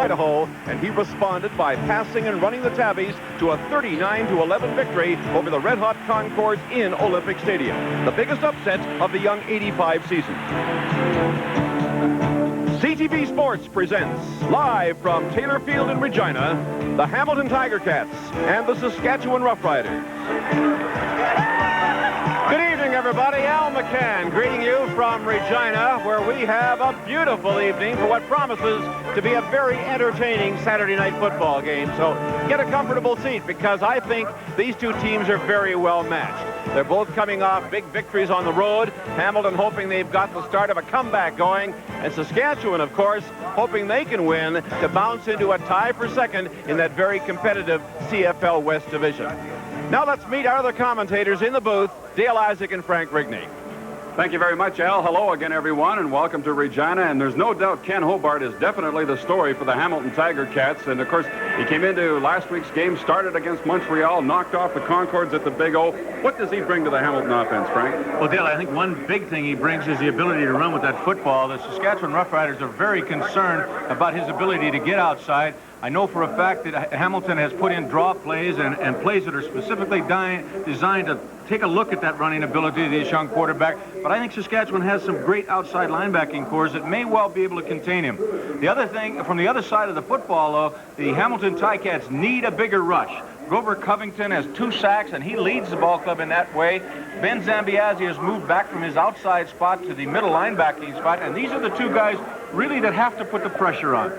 Idaho, and he responded by passing and running the Tabbies to a 39-11 victory over the Red-Hot Concords in Olympic Stadium, the biggest upset of the young 85 season. CTV Sports presents, live from Taylor Field in Regina, the Hamilton Tiger Cats and the Saskatchewan Roughriders. Good evening, everybody. Al McCann greeting you from Regina, where we have a beautiful evening for what promises to be a very entertaining Saturday night football game. So get a comfortable seat, because I think these two teams are very well matched. They're both coming off big victories on the road. Hamilton hoping they've got the start of a comeback going, and Saskatchewan, of course, hoping they can win to bounce into a tie for second in that very competitive CFL West division. Now let's meet our other commentators in the booth, Dale Isaac and Frank Rigney. Thank you very much, Al. Hello again, everyone, and welcome to Regina. And there's no doubt Ken Hobart is definitely the story for the Hamilton Tiger Cats. And, of course, he came into last week's game, started against Montreal, knocked off the Concords at the Big O. What does he bring to the Hamilton offense, Frank? Well, Dale, I think one big thing he brings is the ability to run with that football. The Saskatchewan Roughriders are very concerned about his ability to get outside. I know for a fact that Hamilton has put in draw plays and plays that are specifically designed to take a look at that running ability of this young quarterback. But I think Saskatchewan has some great outside linebacking cores that may well be able to contain him. The other thing, from the other side of the football, though, the Hamilton Ticats need a bigger rush. Grover Covington has 2 sacks, and he leads the ball club in that way. Ben Zambiazzi has moved back from his outside spot to the middle linebacking spot, and these are the two guys really that have to put the pressure on.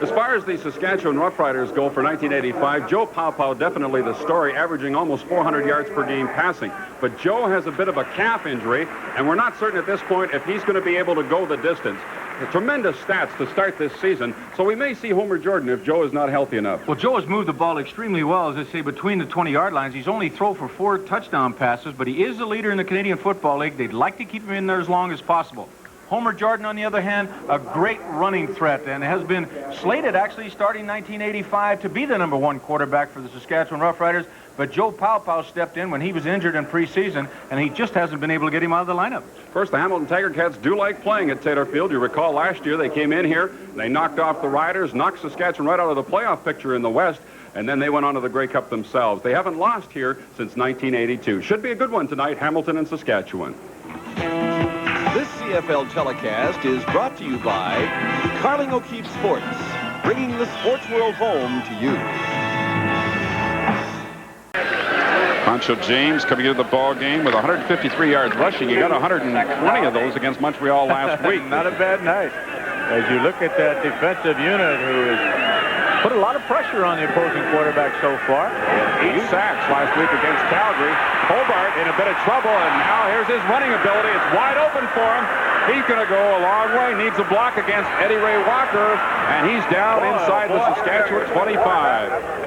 As far as the Saskatchewan Roughriders go for 1985, Joe Paupow definitely the story, averaging almost 400 yards per game passing. But Joe has a bit of a calf injury, and we're not certain at this point if he's going to be able to go the distance. Tremendous stats to start this season, so we may see Homer Jordan if Joe is not healthy enough. Well, Joe has moved the ball extremely well, as I say, between the 20-yard lines. He's only thrown for 4 touchdown passes, but he is the leader in the Canadian Football League. They'd like to keep him in there as long as possible. Homer Jordan, on the other hand, a great running threat, and has been slated, actually, starting 1985 to be the #1 quarterback for the Saskatchewan Roughriders. But Joe Paupow stepped in when he was injured in preseason, and he just hasn't been able to get him out of the lineup. Of course, the Hamilton Tiger Cats do like playing at Taylor Field. You recall last year they came in here, they knocked off the Riders, knocked Saskatchewan right out of the playoff picture in the West, and then they went on to the Grey Cup themselves. They haven't lost here since 1982. Should be a good one tonight, Hamilton and Saskatchewan. This CFL telecast is brought to you by Carling O'Keefe Sports, bringing the sports world home to you. Pancho James coming into the ball game with 153 yards rushing. He got 120 of those against Montreal last week. Not a bad night. As you look at that defensive unit who has put a lot of pressure on the opposing quarterback so far. 8 sacks last week against Calgary. Hobart in a bit of trouble, and now here's his running ability. It's wide open for him. He's going to go a long way. Needs a block against Eddie Ray Walker, and he's down inside the Saskatchewan 25.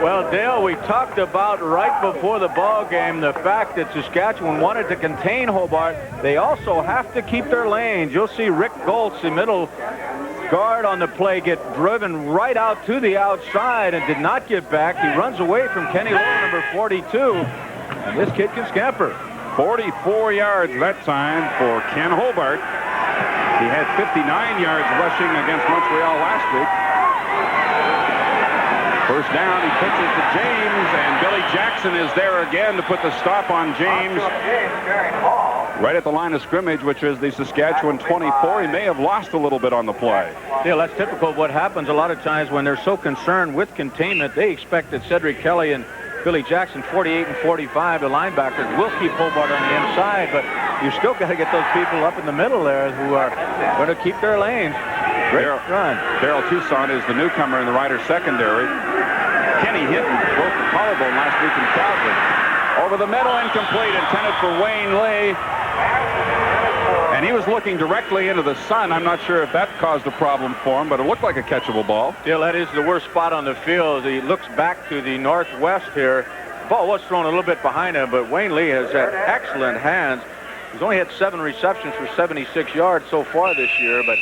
Well, Dale, we talked about right before the ball game the fact that Saskatchewan wanted to contain Hobart. They also have to keep their lanes. You'll see Rick Goltz, the middle guard on the play, get driven right out to the outside and did not get back. He runs away from Kenny Lowe, number 42, and this kid can scamper. 44 yards that time for Ken Hobart. He had 59 yards rushing against Montreal last week. First down, he pitches to James, and Billy Jackson is there again to put the stop on James. Right at the line of scrimmage, which is the Saskatchewan 24. He may have lost a little bit on the play. Yeah, that's typical of what happens a lot of times when they're so concerned with containment. They expect that Cedric Kelly and Billy Jackson, 48 and 45, the linebackers, will keep Hobart on the inside, but you still got to get those people up in the middle there who are going to keep their lanes. Great run. Daryl Toussaint is the newcomer in the Riders secondary. Kenny Hinton broke the collarbone last week in Calgary. Over the middle, incomplete, intended for Wayne Lee. And he was looking directly into the sun. I'm not sure if that caused a problem for him, but it looked like a catchable ball. Yeah, that is the worst spot on the field. He looks back to the northwest here. The ball was thrown a little bit behind him, but Wayne Lee has had excellent hands. He's only had 7 receptions for 76 yards so far this year, but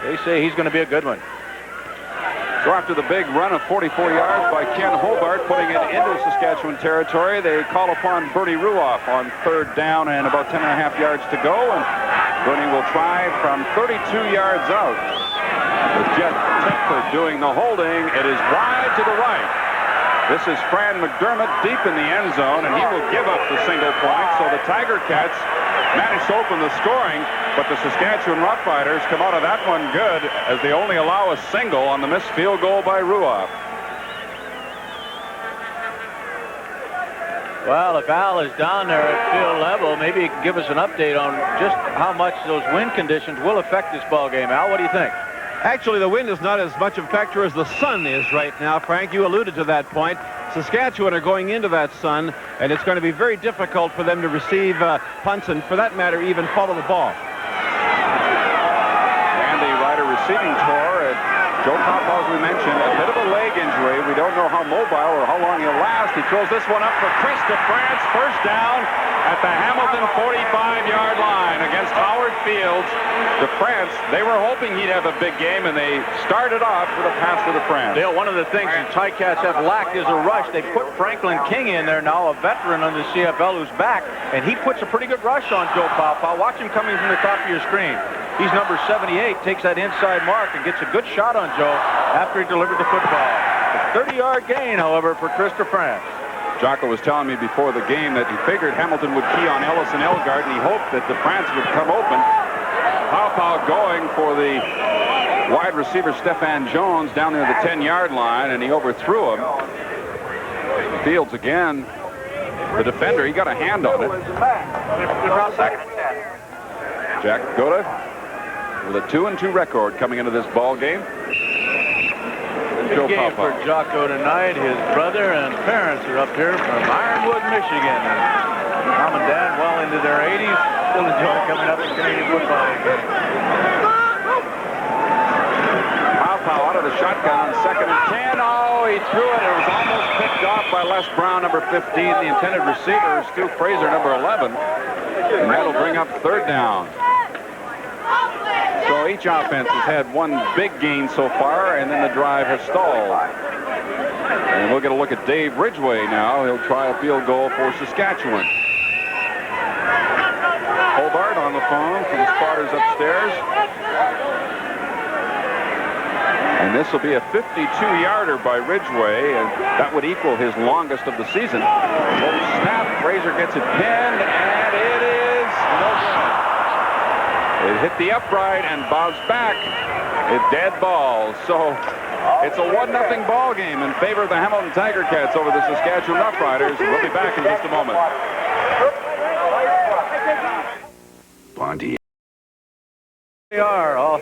they say he's going to be a good one. So after the big run of 44 yards by Ken Hobart, putting it into Saskatchewan territory, they call upon Bertie Ruoff on 3rd down and about 10.5 yards to go. And Bernie will try from 32 yards out. With Jet Shepard doing the holding. It is wide to the right. This is Fran McDermott deep in the end zone, and he will give up the single point. So the Tiger Cats managed to open the scoring, but the Saskatchewan Roughriders come out of that one good, as they only allow a single on the missed field goal by Ruoff. Well, if Al is down there at field level, maybe he can give us an update on just how much those wind conditions will affect this ball game. Al, what do you think? Actually, the wind is not as much a factor as the sun is right now, Frank. You alluded to that point. Saskatchewan are going into that sun, and it's going to be very difficult for them to receive punts and, for that matter, even follow the ball. Randy Ryder receiving for it. Joe Papa, as we mentioned, a bit of a leg injury. We don't know how mobile or how long he'll last. He throws this one up for Chris DeFrance. First down at the Hamilton 45-yard line against Howard Fields. DeFrance, they were hoping he'd have a big game, and they started off with a pass to DeFrance. Dale, one of the things the Ticats have lacked is a rush. They put Franklin King in there now, a veteran on the CFL who's back, and he puts a pretty good rush on Joe Papa. Watch him coming from the top of your screen. He's number 78, takes that inside mark and gets a good shot on Joe after he delivered the football. A 30-yard gain, however, for Chris DeFrance. Jocko was telling me before the game that he figured Hamilton would key on Ellis and Elgard, and he hoped that DeFrance would come open. Pau going for the wide receiver Stefan Jones down near the 10-yard line, and he overthrew him. Fields again, the defender, he got a hand on it. Jack Goda with a 2-2 record coming into this ball game. Good game for Jocko tonight. His brother and parents are up here from Ironwood, Michigan. Mom and Dad, well into their 80s, still enjoy coming up to Canadian football again. Pau out of the shotgun on 2nd and 10. Oh, he threw it. It was almost picked off by Les Brown, number 15. The intended receiver is Stu Fraser, number 11. And that'll bring up 3rd down. So each offense has had one big gain so far, and then the drive has stalled. And we'll get a look at Dave Ridgway now. He'll try a field goal for Saskatchewan. Hobart on the phone for the spotters upstairs. And this will be a 52-yarder by Ridgway, and that would equal his longest of the season. Little snap, Fraser gets it pinned, and it is no good. It hit the upright and bounced back. It dead ball. So it's a 1-0 ball game in favor of the Hamilton Tiger Cats over the Saskatchewan Roughriders. We'll be back in just a moment. Bondy. They are all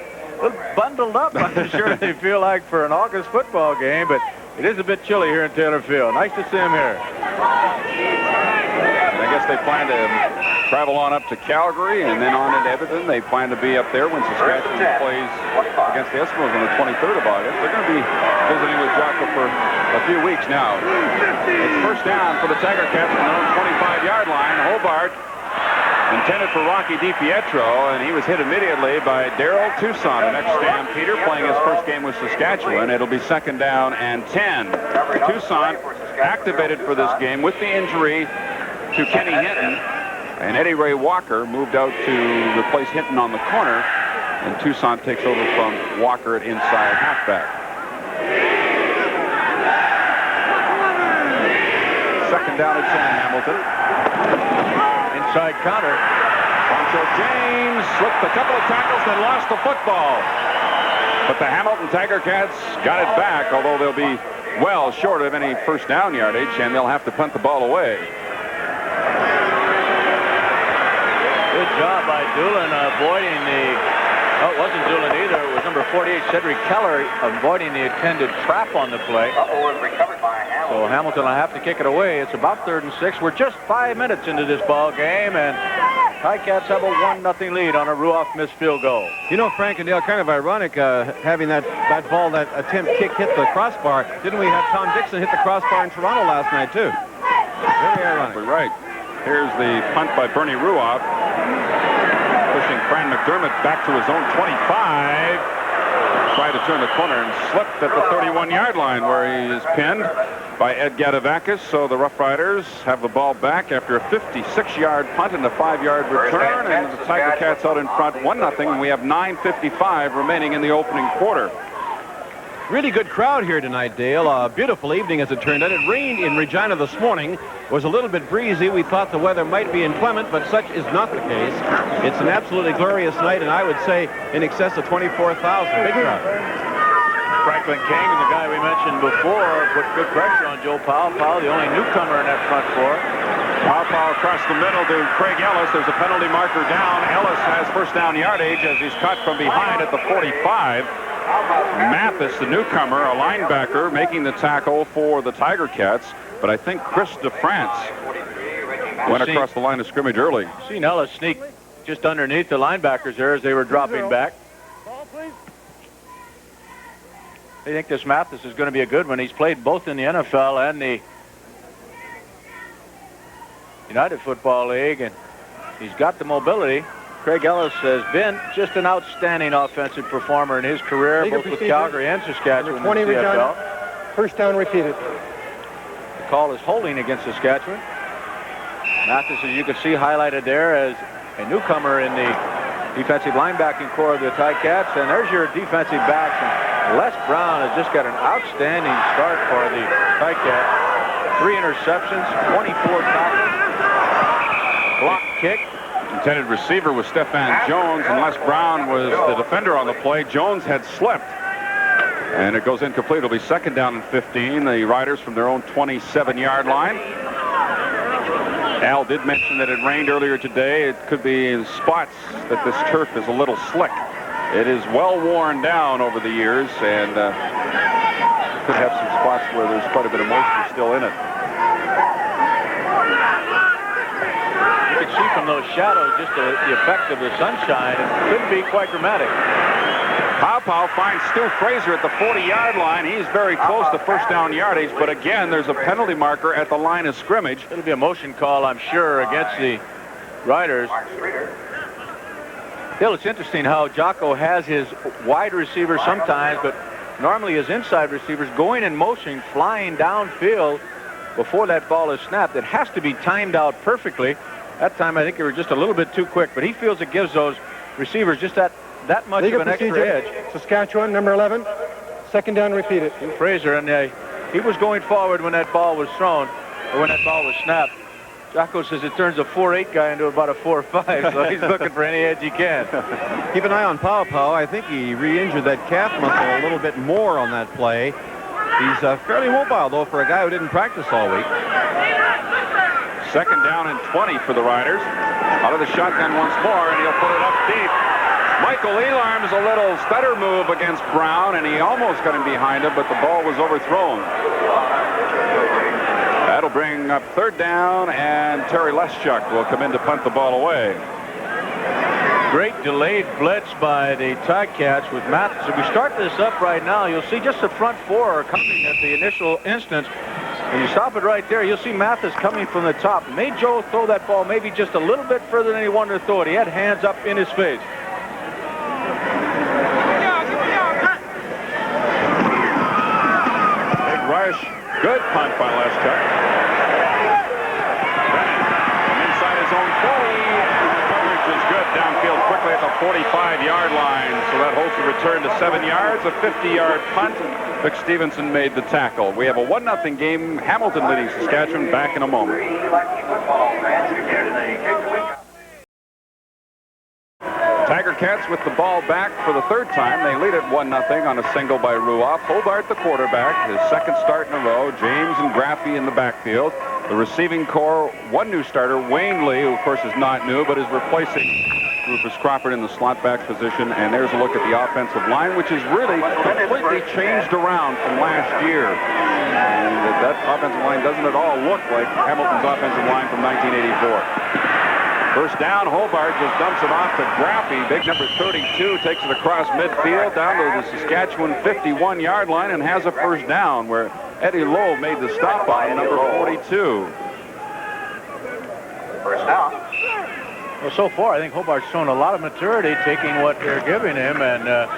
bundled up, I'm sure they feel like, for an August football game, but it is a bit chilly here in Taylor Field. Nice to see him here. And I guess they plan to travel on up to Calgary and then on into Edmonton. They plan to be up there when Saskatchewan plays against the Eskimos on the 23rd of August. They're going to be visiting with Jocko for a few weeks now. It's first down for the Tiger Cats on their own 25-yard line. Hobart intended for Rocky DiPietro, and he was hit immediately by Darrell Toussaint, an ex-Stampeder, playing his first game with Saskatchewan. It'll be 2nd down and 10. Toussaint activated for this game with the injury to Kenny Hinton, and Eddie Ray Walker moved out to replace Hinton on the corner, and Toussaint takes over from Walker at inside halfback. 2nd down and 10, Hamilton. Inside counter. Poncho James slipped a couple of tackles, then lost the football. But the Hamilton Tiger Cats got it back, although they'll be well short of any first down yardage, and they'll have to punt the ball away. Good job by Doolin avoiding the... Oh, it wasn't Doolin either. It was number 48, Cedric Keller, avoiding the intended trap on the play. So Hamilton will have to kick it away. It's about 3rd and 6. We're just 5 minutes into this ball game, and Ticats have a 1-0 lead on a Ruoff missed field goal. You know, Frank and Dale, kind of ironic having that ball, that attempt kick hit the crossbar. Didn't we have Tom Dixon hit the crossbar in Toronto last night, too? Very ironic. Right. Here's the punt by Bernie Ruoff, pushing Fran McDermott back to his own 25. Tried to turn the corner and slipped at the 31-yard line, where he is pinned by Ed Gadavakis. So the Roughriders have the ball back after a 56-yard punt and a 5-yard return, and the Tiger Cats out in front 1-0, and we have 9:55 remaining in the opening quarter. Really good crowd here tonight, Dale. A beautiful evening as it turned out. It rained in Regina this morning. It was a little bit breezy. We thought the weather might be inclement, but such is not the case. It's an absolutely glorious night, and I would say in excess of 24,000. Big crowd. Franklin King, the guy we mentioned before, put good pressure on Joe Powell. Powell, the only newcomer in that front four. Powell across the middle to Craig Ellis. There's a penalty marker down. Ellis has first down yardage as he's cut from behind at the 45. Mathis, the newcomer, a linebacker, making the tackle for the Tiger Cats. But I think Chris DeFrance went across the line of scrimmage early. Seen Ellis sneak just underneath the linebackers there as they were dropping back. I think this Mathis is going to be a good one. He's played both in the NFL and the United Football League, and he's got the mobility. Craig Ellis has been just an outstanding offensive performer in his career, both with Calgary and Saskatchewan in the CFL. First down repeated. The call is holding against Saskatchewan. Mathis, as you can see, highlighted there as a newcomer in the defensive linebacking core of the Ticats. And there's your defensive backs. And Les Brown has just got an outstanding start for the Ticats. 3 interceptions, 24 tackles, block kick. Intended receiver was Stefan Jones, and Les Brown was the defender on the play. Jones had slipped, and it goes incomplete. It'll be second down and 15. The Riders from their own 27-yard line. Al did mention that it rained earlier today. It could be in spots that this turf is a little slick. It is well worn down over the years, and could have some spots where there's quite a bit of moisture still in it. You can see from those shadows just the effect of the sunshine. It could be quite dramatic. Powell finds Stu Fraser at the 40-yard line. He's very close to first down yardage, but again, there's a penalty marker at the line of scrimmage. It'll be a motion call, I'm sure, against the Riders. Bill, it's interesting how Jocko has his wide receivers sometimes, but normally his inside receivers going in motion, flying downfield before that ball is snapped. It has to be timed out perfectly. That time, I think they were just a little bit too quick, but he feels it gives those receivers just that much of an extra edge. Saskatchewan, number 11. Second down repeated. Fraser, and he was going forward when that ball was thrown, or when that ball was snapped. Jocko says it turns a 4'8" guy into about a 4'5", so he's looking for any edge he can. Keep an eye on Powell. I think he re-injured that calf muscle a little bit more on that play. He's fairly mobile, though, for a guy who didn't practice all week. Second down and 20 for the Riders. Out of the shotgun once more, and he'll put it up deep. Michael Elarm's a little stutter move against Brown, and he almost got him behind him, but the ball was overthrown. That'll bring up third down, and Terry Leschuk will come in to punt the ball away. Great delayed blitz by the Ticats with Mathis. If we start this up right now, you'll see just the front four are coming at the initial instance. When you stop it right there, you'll see Mathis coming from the top. Made Joe throw that ball maybe just a little bit further than he wanted to throw it. He had hands up in his face. Big rush. Good punt by Leschuk. From inside his own 40. The coverage is good downfield quickly at the 45-yard line. So that holds the return to 7 yards. A 50-yard punt. Vic Stevenson made the tackle. We have a 1-0 game. Hamilton leading Saskatchewan. Back in a moment. Tiger Cats with the ball back for the third time. They lead it 1-0 on a single by Ruoff. Hobart, the quarterback, his second start in a row. James and Graffy in the backfield. The receiving core, one new starter, Wayne Lee, who of course is not new, but is replacing Rufus Crawford in the slot back position. And there's a look at the offensive line, which is really completely changed around from last year. And that offensive line doesn't at all look like Hamilton's offensive line from 1984. First down, Hobart just dumps it off to Graffy. Big number 32 takes it across midfield down to the Saskatchewan 51-yard line and has a first down where Eddie Lowe made the stop on number 42. First down. Well, so far, I think Hobart's shown a lot of maturity taking what they're giving him. And the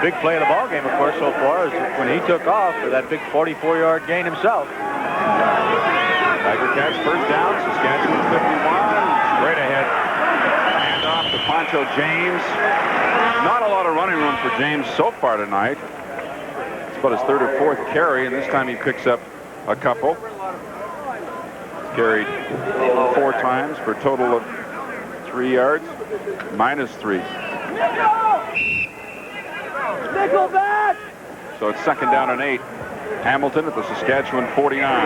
big play of the ballgame, of course, so far is when he took off for that big 44-yard gain himself. Tiger Cats first down, Saskatchewan 51. Straight ahead. Hand off to Poncho James. Not a lot of running room for James so far tonight. about his third or fourth carry, and this time he picks up a couple. Carried 4 times for a total of 3 yards, -3. So it's 2nd down and 8. Hamilton at the Saskatchewan 49.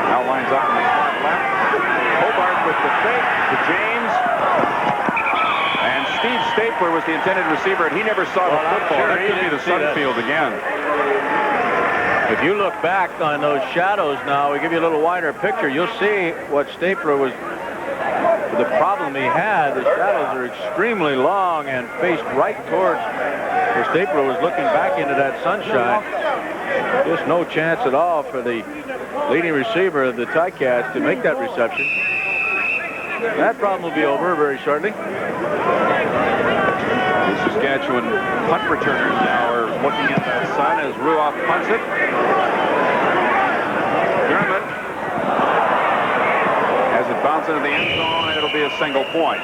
Now lines up in the far left. Hobart with the fake to James. And Steve Stapler was the intended receiver, and he never saw the football. That could be the Sunfield again. If you look back on those shadows now, we give you a little wider picture, you'll see what Stapler was, the problem he had. The shadows are extremely long and faced right towards where Stapler was looking back into that sunshine. Just no chance at all for the leading receiver of the Ticats to make that reception. That problem will be over very shortly. The Saskatchewan punt returners now are looking at the sun as Ruoff punts it. Dermott has it bounce into the end zone, and it'll be a single point.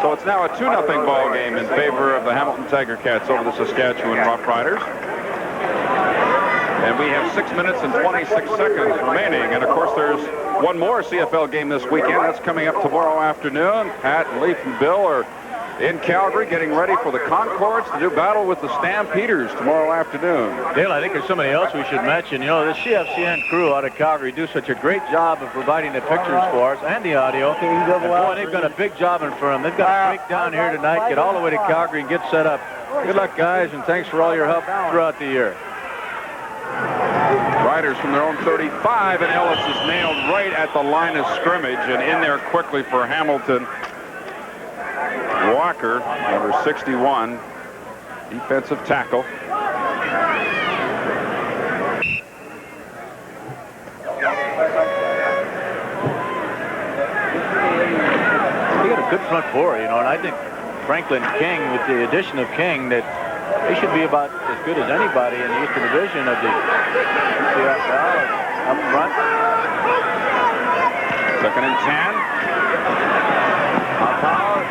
So it's now a 2-0 ball game in favor of the Hamilton Tiger Cats over the Saskatchewan Roughriders. And we have 6 minutes and 26 seconds remaining. And of course, there's one more CFL game this weekend. That's coming up tomorrow afternoon. Pat and Leif and Bill are in Calgary getting ready for the Concords to do battle with the Stampeders tomorrow afternoon. Dale, I think there's somebody else we should mention. You know, the CFCN crew out of Calgary do such a great job of providing the pictures for us and the audio. And boy, they've done a big job in for them. They've got to break down here tonight, get all the way to Calgary and get set up. Good luck, guys, and thanks for all your help throughout the year. Riders from their own 35, and Ellis is nailed right at the line of scrimmage, and in there quickly for Hamilton. Walker, number 61, defensive tackle. They got a good front four, you know, and I think Franklin King, with the addition of King, that they should be about as good as anybody in the Eastern Division of the CFL up front. 2nd and 10.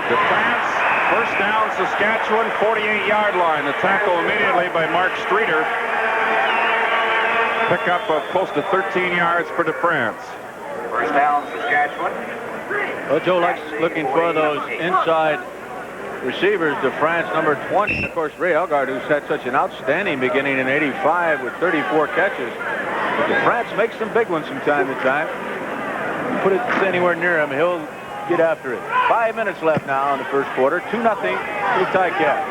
Defense, 1st down, Saskatchewan, 48-yard line. The tackle immediately by Mark Streeter. Pickup of close to 13 yards for DeFrance. 1st down, Saskatchewan. Well, Joe likes looking for those inside receivers. DeFrance, number 20. And of course, Ray Elgard, who's had such an outstanding beginning in '85 with 34 catches. But DeFrance makes some big ones from time to time. You put it anywhere near him, he'll get after it. 5 minutes left now in the first quarter. 2-0 to the Ticats.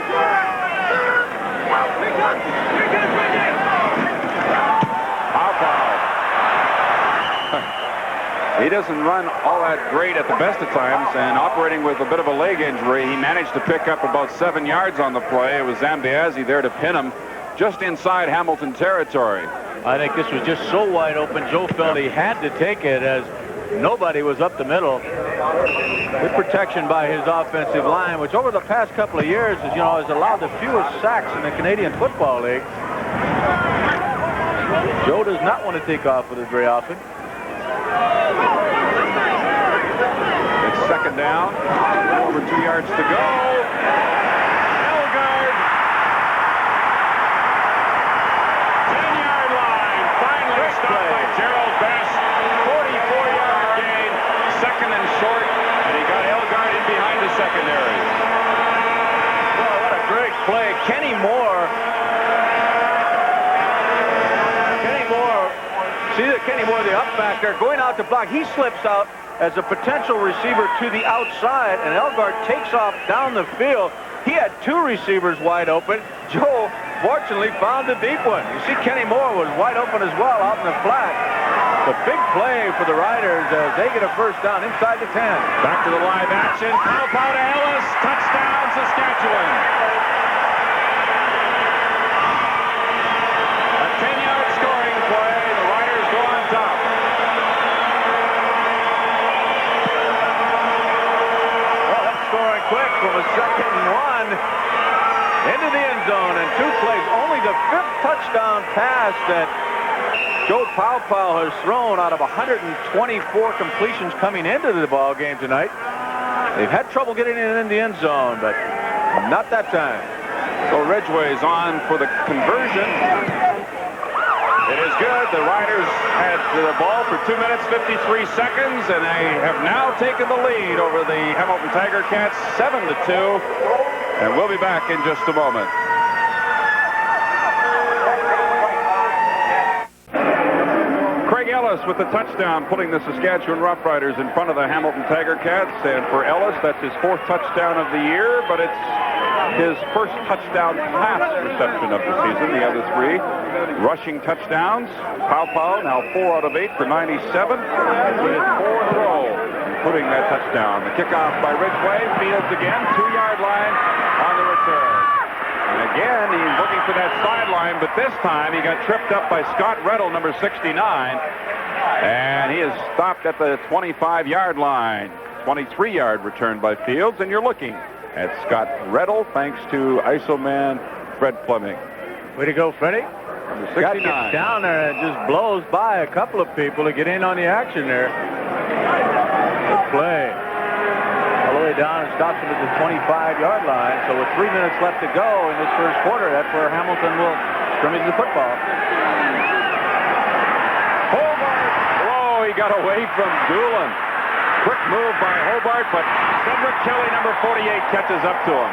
He doesn't run all that great at the best of times, and operating with a bit of a leg injury, he managed to pick up about 7 yards on the play. It was Zambiasi there to pin him just inside Hamilton territory. I think this was just so wide open. Joe felt he had to take it as nobody was up the middle. Good protection by his offensive line, which over the past couple of years has allowed the fewest sacks in the Canadian Football League. Joe does not want to take off with it very often. It's 2nd down. Over 2 yards to go. Elgard. 10-yard line. Finally stopped by Gerald Best. 44-yard gain. 2nd and short. And he got Elgard in behind the secondary. Well, what a great play. Kenny Moore. See that Kenny Moore, the up back there, going out to block. He slips out as a potential receiver to the outside, and Elgard takes off down the field. He had 2 receivers wide open. Joe fortunately found the deep one. You see Kenny Moore was wide open as well out in the flat. The big play for the Riders as they get a 1st down inside the 10. Back to the live action. Pow to Ellis. Touchdown, Saskatchewan. A 10-yard scoring play. The Riders go on top. Well, that's scoring quick from a 2nd and 1 into the end zone, and 2 plays. Only the 5th touchdown pass that Joe Paopao has thrown out of 124 completions coming into the ball game tonight. They've had trouble getting it in the end zone, but not that time. So Ridgway's on for the conversion. It is good. The Riders had the ball for 2 minutes, 53 seconds, and they have now taken the lead over the Hamilton Tiger Cats 7-2. And we'll be back in just a moment. Craig Ellis with the touchdown, putting the Saskatchewan Roughriders in front of the Hamilton Tiger Cats. And for Ellis, that's his 4th touchdown of the year, but it's his first touchdown pass reception of the season. The other 3 rushing touchdowns. Paopao now 4 out of 8 for 97. With his 4th throw, including that touchdown. The kickoff by Ridgway. Fields again, 2-yard line on the return. And again, he's looking for that sideline, but this time he got tripped up by Scott Reddle, number 69. And he is stopped at the 25-yard line. 23-yard return by Fields, and you're looking at Scott Reddle, thanks to ISO man Fred Fleming. Way to go, Freddie. Number 69. Scott gets down there and just blows by a couple of people to get in on the action there. Good play. All the way down and stops him at the 25-yard line. So with 3 minutes left to go in this first quarter, that's where Hamilton will scrimmage the football. Hobart. Oh, he got away from Doolin. Quick move by Hobart, but Cedric Kelly, number 48, catches up to him.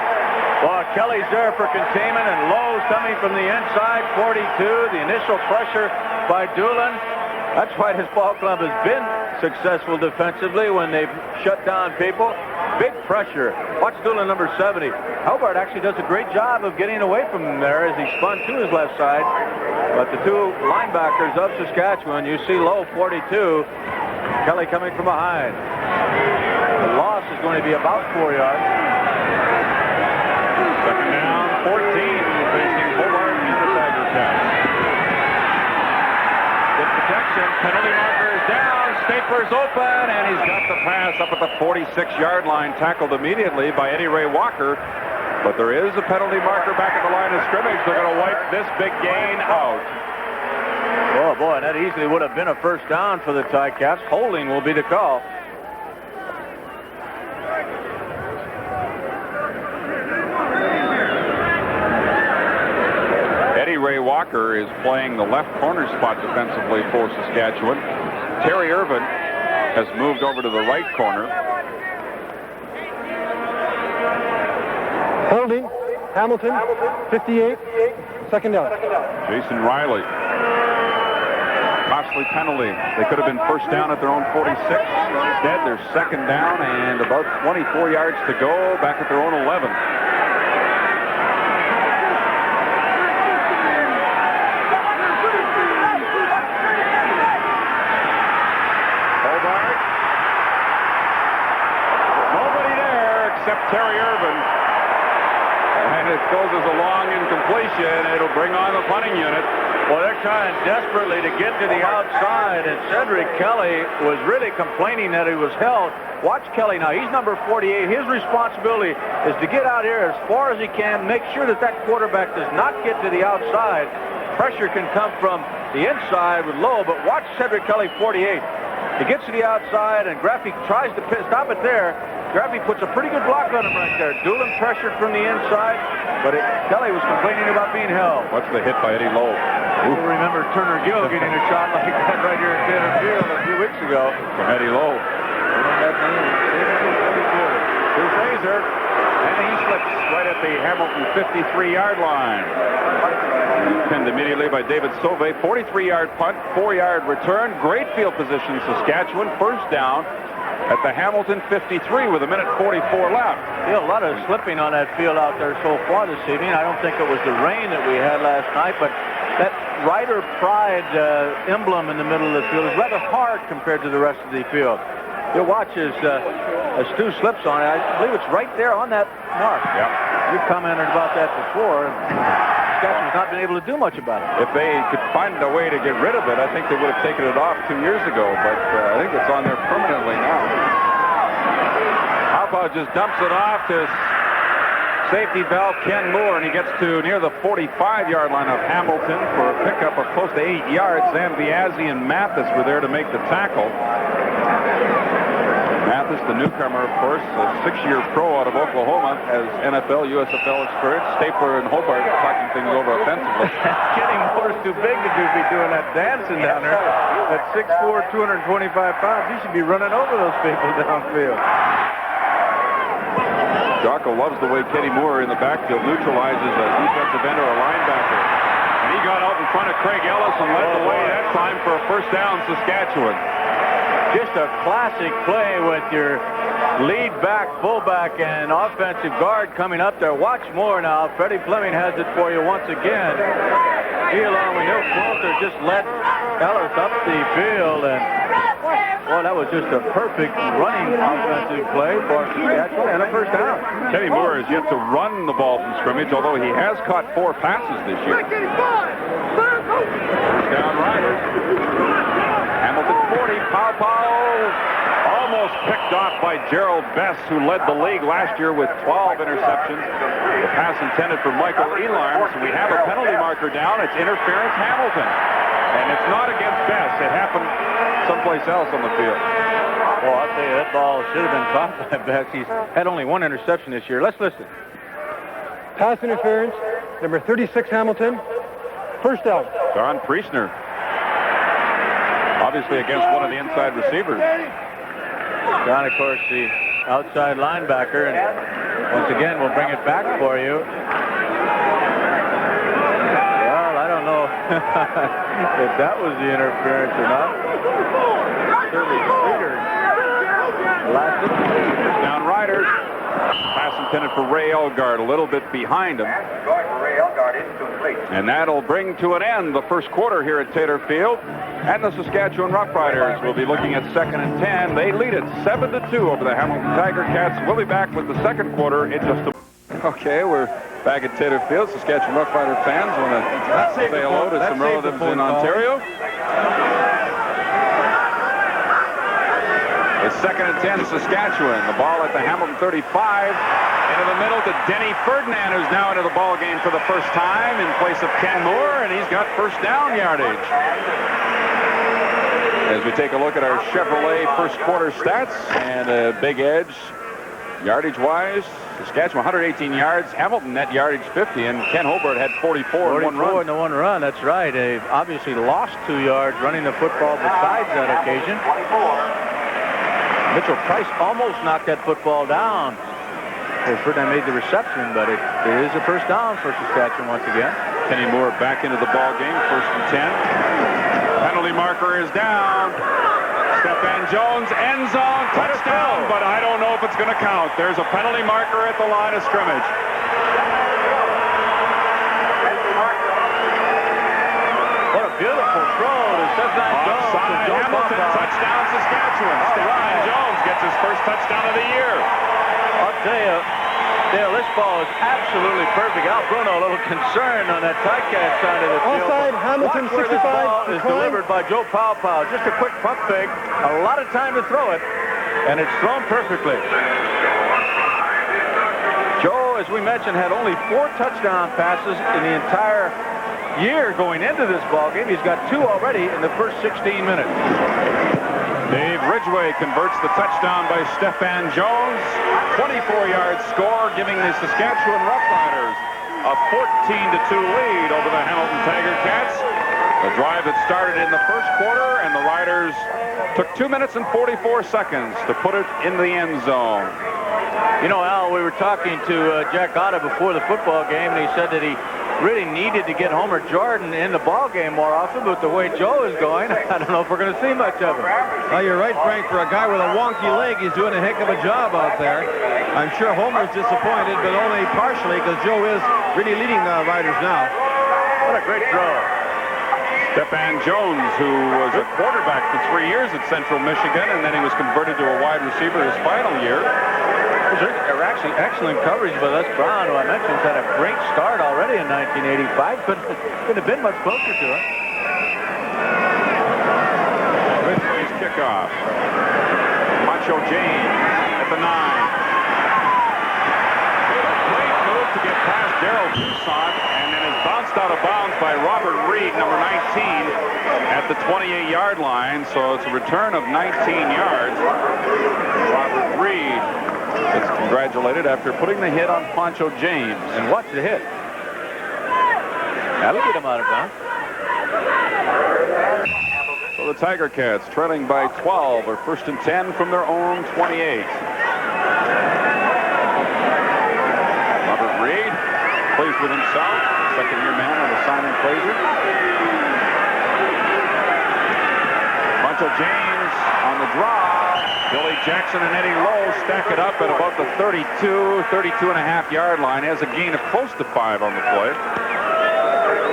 Well, Kelly's there for containment, and Lowe's coming from the inside, 42. The initial pressure by Doolin. That's why this ball club has been successful defensively when they've shut down people. Big pressure. Watch Doolin, number 70. Hobart actually does a great job of getting away from him there as he spun to his left side. But the 2 linebackers of Saskatchewan, you see Lowe, 42. Kelly coming from behind. The loss is going to be about 4 yards. Second down, 14, facing Hobart and the Tiger Cats. Good protection. Penalty marker is down. Stapler's open, and he's got the pass up at the 46-yard line, tackled immediately by Eddie Ray Walker. But there is a penalty marker back at the line of scrimmage. They're going to wipe this big gain out. Oh, boy, that easily would have been a first down for the Ticats. Holding will be the call. Eddie Ray Walker is playing the left corner spot defensively for Saskatchewan. Terry Irvin has moved over to the right corner. Holding. Hamilton. 58. Second down. Jason Riley. Costly penalty. They could have been first down at their own 46. Instead, they're second down and about 24 yards to go back at their own 11. Hobart. Nobody there except Terry Irvin. And it goes as a long incompletion. It'll bring on the punting unit. Well, they're trying desperately to get to the outside, and Cedric Kelly was really complaining that he was held. Watch Kelly now. He's number 48. His responsibility is to get out here as far as he can, make sure that that quarterback does not get to the outside. Pressure can come from the inside with Lowe, but watch Cedric Kelly, 48. He gets to the outside, and Graffy tries to stop it there. Graffy puts a pretty good block on him right there. Doolin pressured from the inside, but Kelly was complaining about being held. What's the hit by Eddie Lowe? You'll remember Turner Gill getting a shot like that right here at Taylor Field a few weeks ago. From Eddie Lowe. Here's Razor, and he slips right at the Hamilton 53-yard line. Pinned immediately by David Sauvé. 43-yard punt, 4-yard return. Great field position, Saskatchewan. First down at the Hamilton 53 with 1:44 left. A lot of slipping on that field out there so far this evening. I don't think it was the rain that we had last night, but that Rider Pride emblem in the middle of the field is rather hard compared to the rest of the field. You'll watch as Stu slips on it. I believe it's right there on that mark. Yep. You commented about that before. Saskatchewan's not been able to do much about it. If they could find a way to get rid of it, I think they would have taken it off 2 years ago, but I think it's on there permanently now. Paopao just dumps it off to safety valve, Ken Moore, and he gets to near the 45-yard line of Hamilton for a pickup of close to 8 yards. Zambiazzi and Mathis were there to make the tackle. Mathis, the newcomer, of course, a 6-year pro out of Oklahoma, has NFL, USFL experience. Stapler and Hobart talking things over offensively. Kenny Moore's too big to be doing that dancing down there. At 6'4", 225 pounds, he should be running over those people downfield. Jocko loves the way Kenny Moore in the backfield neutralizes a defensive end or a linebacker. And he got out in front of Craig Ellis and led the way that time for a first down, Saskatchewan. Just a classic play with your lead back, fullback, and offensive guard coming up there. Watch more now. Freddie Fleming has it for you once again. He, along with Neil Quilter, just led Ellis up the field. And, well, that was just a perfect running offensive play for Saskatchewan and a first down. Kenny Moore has yet to run the ball from scrimmage, although he has caught 4 passes this year. Down Riders. Hamilton 40, almost picked off by Gerald Bess, who led the league last year with 12 interceptions. The pass intended for Michael Elarm, so we have a penalty marker down. It's interference, Hamilton. And it's not against Bess. It happened someplace else on the field. Well, I'll tell you, that ball should have been caught by Bess. He's had only 1 interception this year. Let's listen. Pass interference, number 36, Hamilton. First down. Don Priestner. Obviously against one of the inside receivers. Don, of course, the outside linebacker, and once again, we'll bring it back for you. Well, I don't know if that was the interference or not. Certainly triggered. Down Riders. Pass intended for Ray Elgard, a little bit behind him. And that'll bring to an end the first quarter here at Taylor Field. And the Saskatchewan Roughriders will be looking at 2nd and 10. They lead it 7-2 over the Hamilton Tiger Cats. We'll be back with the second quarter in just a... Okay, we're back at Taylor Field. Saskatchewan Roughrider fans want to say hello to some relatives in Ontario. It's 2nd and 10, Saskatchewan. The ball at the Hamilton 35. Into the middle to Denny Ferdinand, who's now into the ball game for the first time in place of Ken Moore, and he's got first down yardage. As we take a look at our Chevrolet first quarter stats, and a big edge, yardage-wise, Saskatchewan 118 yards, Hamilton net yardage 50, and Ken Hobart had 44 in one run. In the one run, that's right. They've obviously lost 2 yards running the football besides that occasion. Mitchell Price almost knocked that football down. Ferdinand made the reception, but it is a first down for Saskatchewan once again. Kenny Moore back into the ball game, 1st and 10. Penalty marker is down. Stephan Jones, end zone, touchdown, but I don't know if it's going to count. There's a penalty marker at the line of scrimmage. What a beautiful throw to Stephan Jones. Hamilton, touchdown Saskatchewan. Stephan Jones gets his first touchdown of the year. I'll tell you, Dale, this ball is absolutely perfect. Al Bruno a little concerned on that Ticats side of the field. Offside, Hamilton, Watch where 65. this ball is delivered by Joe Powell. Just a quick pump fake, a lot of time to throw it, and it's thrown perfectly. Joe, as we mentioned, had only 4 touchdown passes in the entire year going into this ball game. He's got 2 already in the first 16 minutes. Dave Ridgway converts the touchdown by Stephan Jones. 24-yard score, giving the Saskatchewan Roughriders a 14-2 lead over the Hamilton Tiger Cats. A drive that started in the first quarter, and the Riders took 2 minutes and 44 seconds to put it in the end zone. You know, Al, we were talking to Jack Otta before the football game, and he said that he really needed to get Homer Jordan in the ball game more often, but the way Joe is going, I don't know if we're going to see much of him. Well, you're right, Frank. For a guy with a wonky leg, he's doing a heck of a job out there. I'm sure Homer's disappointed, but only partially, because Joe is really leading the Riders now. What a great throw. Stephan Jones, who was a quarterback for 3 years at Central Michigan, and then he was converted to a wide receiver his final year. They're actually excellent coverage by Les Brown, who I mentioned had a great start already in 1985. Couldn't have been much closer to it. Ridgway's kickoff. Macho James at the 9. Great move to get past Darrell Toussaint, and then is bounced out of bounds by Robert Reed, number 19, at the 28-yard line. So it's a return of 19 yards. Robert Reed gets congratulated after putting the hit on Poncho James. And watch the hit. That'll get him out of bounds. So the Tiger Cats trailing by 12 are 1st and 10 from their own 28. Robert Reed pleased with himself. Second-year man on the Simon Fraser. Poncho James on the draw. Billy Jackson and Eddie Lowe stack it up at about the 32.5-yard line. Has a gain of close to 5 on the play.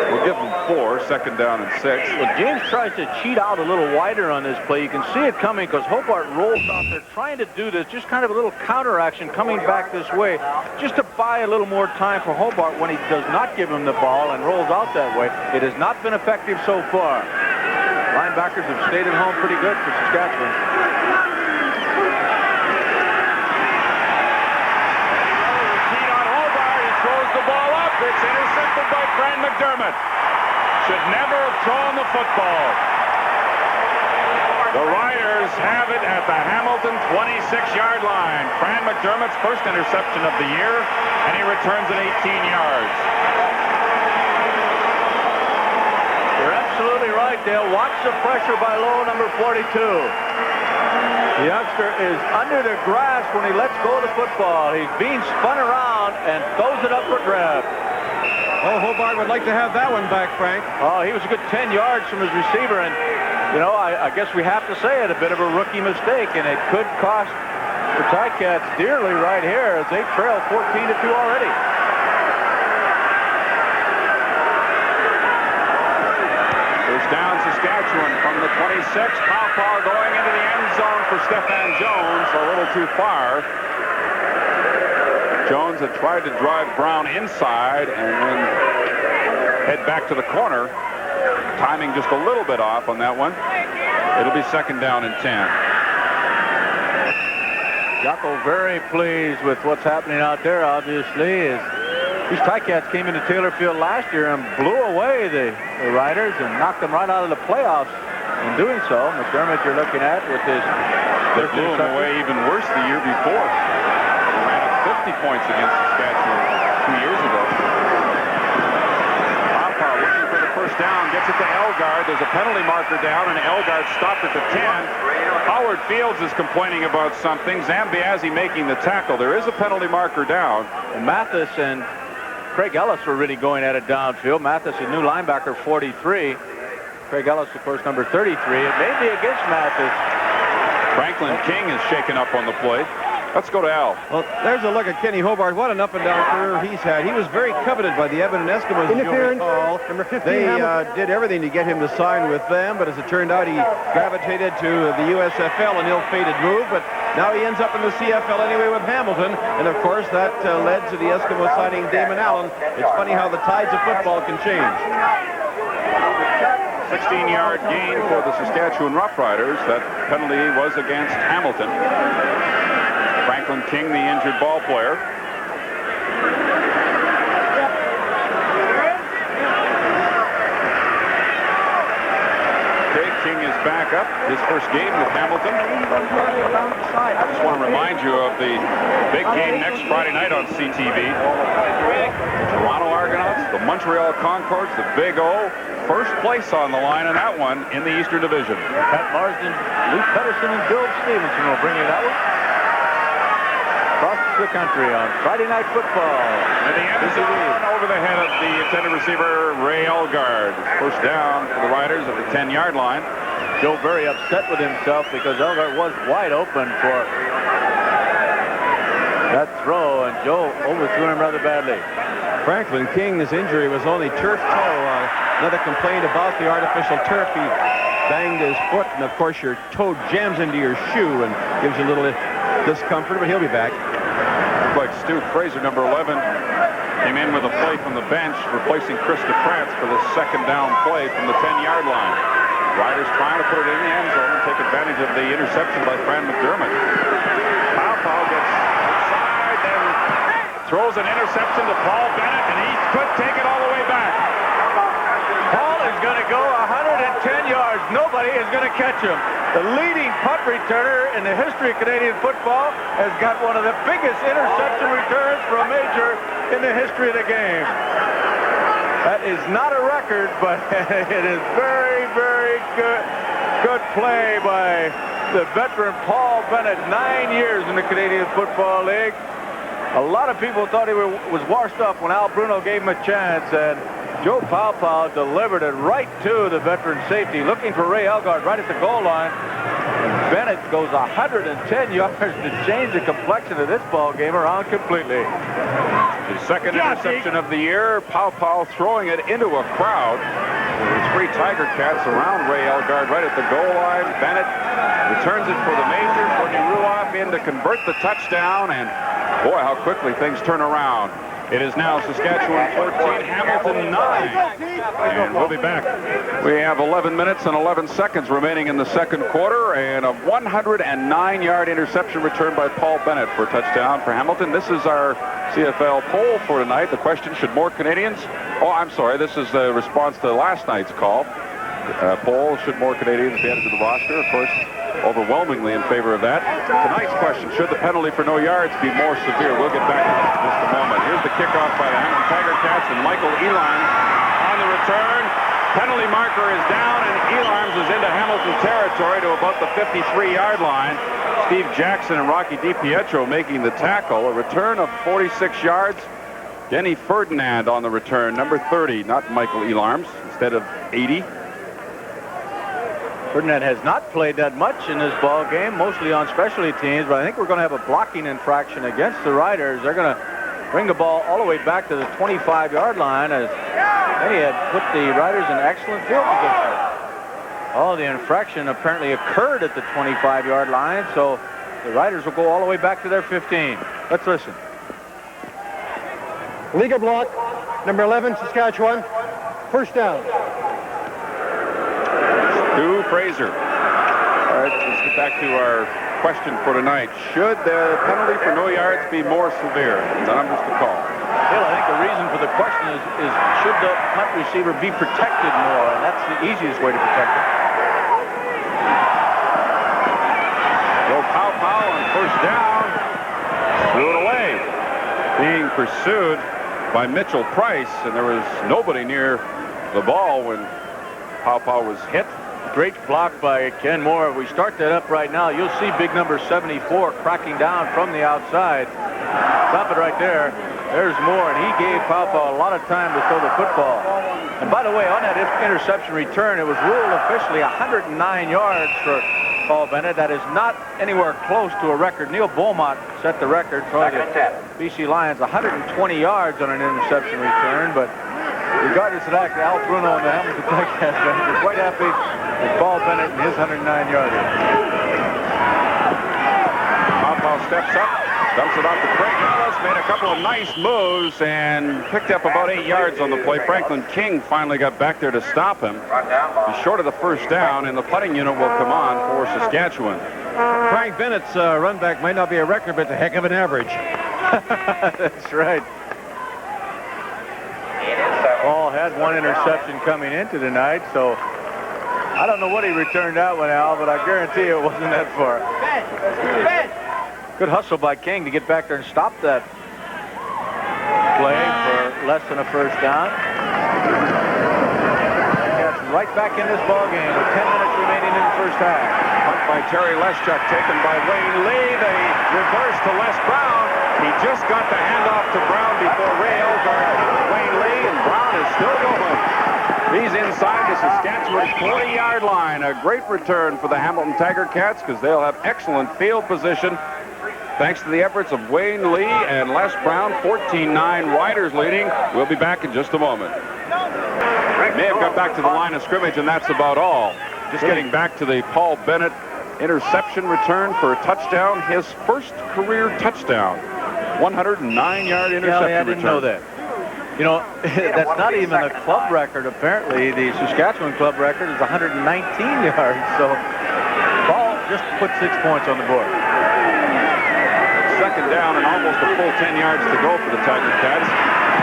We'll give them 4, 2nd down and 6. Well, James tries to cheat out a little wider on this play. You can see it coming because Hobart rolls out there trying to do this, just kind of a little counter action coming back this way, just to buy a little more time for Hobart when he does not give him the ball and rolls out that way. It has not been effective so far. Linebackers have stayed at home pretty good for Saskatchewan. Repeat on Hobart. He throws the ball up. It's intercepted by Fran McDermott. Should never have thrown the football. The Riders have it at the Hamilton 26-yard line. Fran McDermott's first interception of the year, and he returns it 18 yards. You're absolutely right, Dale. Watch the pressure by Lowe, number 42. The youngster is under the grass when he lets go of the football. He's being spun around and throws it up for grab. Oh, Hobart would like to have that one back, Frank. Oh, he was a good 10 yards from his receiver, and, you know, I guess we have to say it, a bit of a rookie mistake, and it could cost the Ticats dearly right here as they trail 14-2 already. First down, Saskatchewan from the 26. Pawpaw going into the end zone for Stephan Jones, a little too far. Jones had tried to drive Brown inside and then head back to the corner. Timing just a little bit off on that one. It'll be 2nd down and 10. Jocko very pleased with what's happening out there, obviously. These Ticats came into Taylor Field last year and blew away the Riders and knocked them right out of the playoffs. In doing so, McDermott you're looking at with his... They blew them away even worse the year before. 50 points against Saskatchewan 2 years ago. Papa looking for the first down, gets it to Elgard. There's a penalty marker down, and Elgard stopped at the 10. Howard Fields is complaining about something. Zambiazzi making the tackle. There is a penalty marker down. And Mathis and Craig Ellis were really going at it downfield. Mathis, a new linebacker, 43. Craig Ellis, of course, number 33. It may be against Mathis. Franklin King is shaken up on the play. Let's go to Al. Well, there's a look at Kenny Hobart. What an up-and-down career he's had. He was very coveted by the Edmonton Eskimos, as you'll recall. Number 15, They did everything to get him to sign with them, but as it turned out, he gravitated to the USFL, an ill-fated move, but now he ends up in the CFL anyway with Hamilton, and of course that led to the Eskimos signing Damon Allen. It's funny how the tides of football can change. 16-yard gain for the Saskatchewan Roughriders. That penalty was against Hamilton. Franklin King, the injured ball player. Okay, King is back up. His first game with Hamilton. I just want to remind you of the big game next Friday night on CTV. Toronto Argonauts, the Montreal Concords, the Big O. First place on the line in that one in the Eastern Division. Pat Marsden, Luke Pedersen, and Bill Stevenson will bring you that one. Across the country on Friday Night Football. And the end zone over the head of the intended receiver, Ray Elgard. First down for the Riders at the 10-yard line. Joe very upset with himself because Elgard was wide open for that throw, and Joe overthrew him rather badly. Franklin King's injury was only turf toe. Another complaint about the artificial turf. He banged his foot, and of course your toe jams into your shoe and gives you a little discomfort, but he'll be back. Looks like Stu Fraser, number 11, came in with a play from the bench, replacing Chris DeFrance for the 2nd down play from the 10-yard line. Riders trying to put it in the end zone and take advantage of the interception by Fran McDermott. Pawpaw gets outside, then throws an interception reception to Paul Bennett, and he could take it all the way back. Paul is going to go 110 yards. Nobody is going to catch him. The leading punt returner in the history of Canadian football has got one of the biggest interception returns for a major in the history of the game. That is not a record, but it is very, very good play by the veteran Paul Bennett. 9 years in the Canadian Football League. A lot of people thought he was washed up when Al Bruno gave him a chance, and Joe Paopao delivered it right to the veteran safety, looking for Ray Elgart right at the goal line. And Bennett goes 110 yards to change the complexion of this ball game around completely. His second interception of the year. Paopao throwing it into a crowd. There were 3 Tiger Cats around Ray Elgart right at the goal line. Bennett returns it for the major. Courtney Ruoff in to convert the touchdown, and boy, how quickly things turn around. It is now Saskatchewan 14, Hamilton 9. And we'll be back. We have 11 minutes and 11 seconds remaining in the second quarter, and a 109-yard interception return by Paul Bennett for a touchdown for Hamilton. This is our CFL poll for tonight. The question, should more Canadians... Oh, I'm sorry. This is the response to last night's call. Poll, should more Canadians be added to the roster? Of course, overwhelmingly in favor of that. Tonight's question, should the penalty for no yards be more severe? We'll get back to that in just a moment. Here's the kickoff by the Hamilton Tiger Cats, and Michael Elarms on the return. Penalty marker is down, and Elarms is into Hamilton territory to about the 53-yard line. Steve Jackson and Rocky DiPietro making the tackle. A return of 46 yards. Denny Ferdinand on the return, number 30, not Michael Elarms, instead of 80. Ferdinand has not played that much in this ball game, mostly on specialty teams, but I think we're going to have a blocking infraction against the Riders. They're going to bring the ball all the way back to the 25-yard line, as they had put the Riders in excellent field position. Oh, the infraction apparently occurred at the 25-yard line, so the Riders will go all the way back to their 15. Let's listen. Legal block, number 11, Saskatchewan. First down. Stu Fraser. All right, let's get back to our question for tonight. Should the penalty for no yards be more severe? The numbers to call. Bill, I think the reason for the question is should the punt receiver be protected more? And that's the easiest way to protect it. Joe Paopao on first down. Threw it away. Being pursued by Mitchell Price, and there was nobody near the ball when Paopao was hit. Great block by Ken Moore. If we start that up right now, you'll see big number 74 cracking down from the outside. Stop it right there. There's Moore, and he gave Paopao a lot of time to throw the football. And by the way, on that interception return, it was ruled officially 109 yards for Paul Bennett. That is not anywhere close to a record. Neil Beaumont set the record for the BC Lions, 120 yards on an interception return, but regardless of that, Al Bruno and the Hamilton Tiger Cats are quite happy with Paul Bennett and his 109-yarder. Paopao steps up, dumps it off to Craig Ellis, made a couple of nice moves, and picked up about 8 yards on the play. Franklin King finally got back there to stop him. He's short of the first down, and the punting unit will come on for Saskatchewan. Frank Bennett's run back might not be a record, but it's a heck of an average. That's right. Paul had one interception coming into tonight, so I don't know what he returned that one, Al, but I guarantee it wasn't that far. Good hustle by King to get back there and stop that play for less than a first down. Cats right back in this ball game with 10 minutes remaining in the first half. Punt by Terry Leschuk, taken by Wayne Lee. They reverse to Les Brown. He just got the handoff to Brown before Ray Elgart hit Wayne Lee, and Brown is still going. He's inside the Saskatchewan 40-yard line. A great return for the Hamilton Tiger Cats, because they'll have excellent field position thanks to the efforts of Wayne Lee and Les Brown. 14-9, Riders leading. We'll be back in just a moment. May have got back to the line of scrimmage, and that's about all. Just getting back to the Paul Bennett interception return for a touchdown, his first career touchdown. 109-yard interception I didn't return. know that. You know, that's not even a club record, apparently. The Saskatchewan club record is 119 yards, so Paul just put 6 points on the board. second down and almost a full 10 yards to go for the Tiger Cats.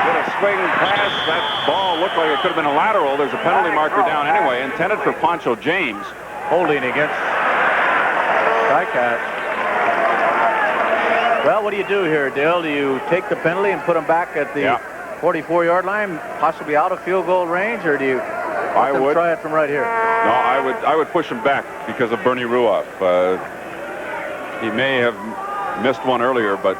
With a swing pass, that ball looked like it could have been a lateral. There's a penalty marker down anyway, intended for Poncho James. Holding against Ticats. Well, what do you do here, Dale? Do you take the penalty and put them back at the 44-yard line, possibly out of field goal range, or do you try it from right here? No, I would push him back because of Bernie Ruoff. He may have missed one earlier, but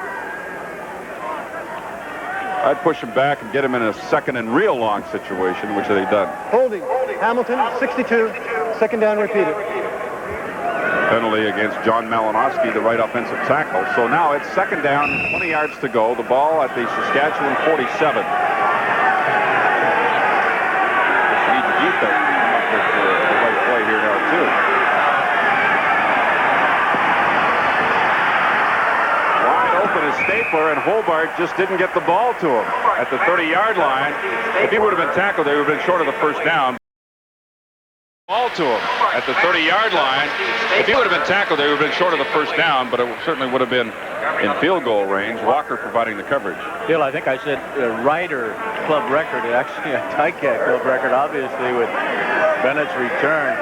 I'd push him back and get him in a second and real long situation, which they've done. Holding. Hamilton, 62. Second down repeated. Penalty against John Malinowski, the right offensive tackle. So now it's second down, 20 yards to go. The ball at the Saskatchewan 47. Just need the defense to come up with the right play here now, too. Wide open is Stapler, and Hobart just didn't get the ball to him at the 30-yard line. If he would have been tackled, they would have been short of the first down. Ball to him at the 30-yard line. If he would have been tackled, they would have been short of the first down, but it certainly would have been in field goal range. Walker providing the coverage. Bill, I think I said Ryder club record. Actually, a Ticat club record, obviously, with Bennett's return.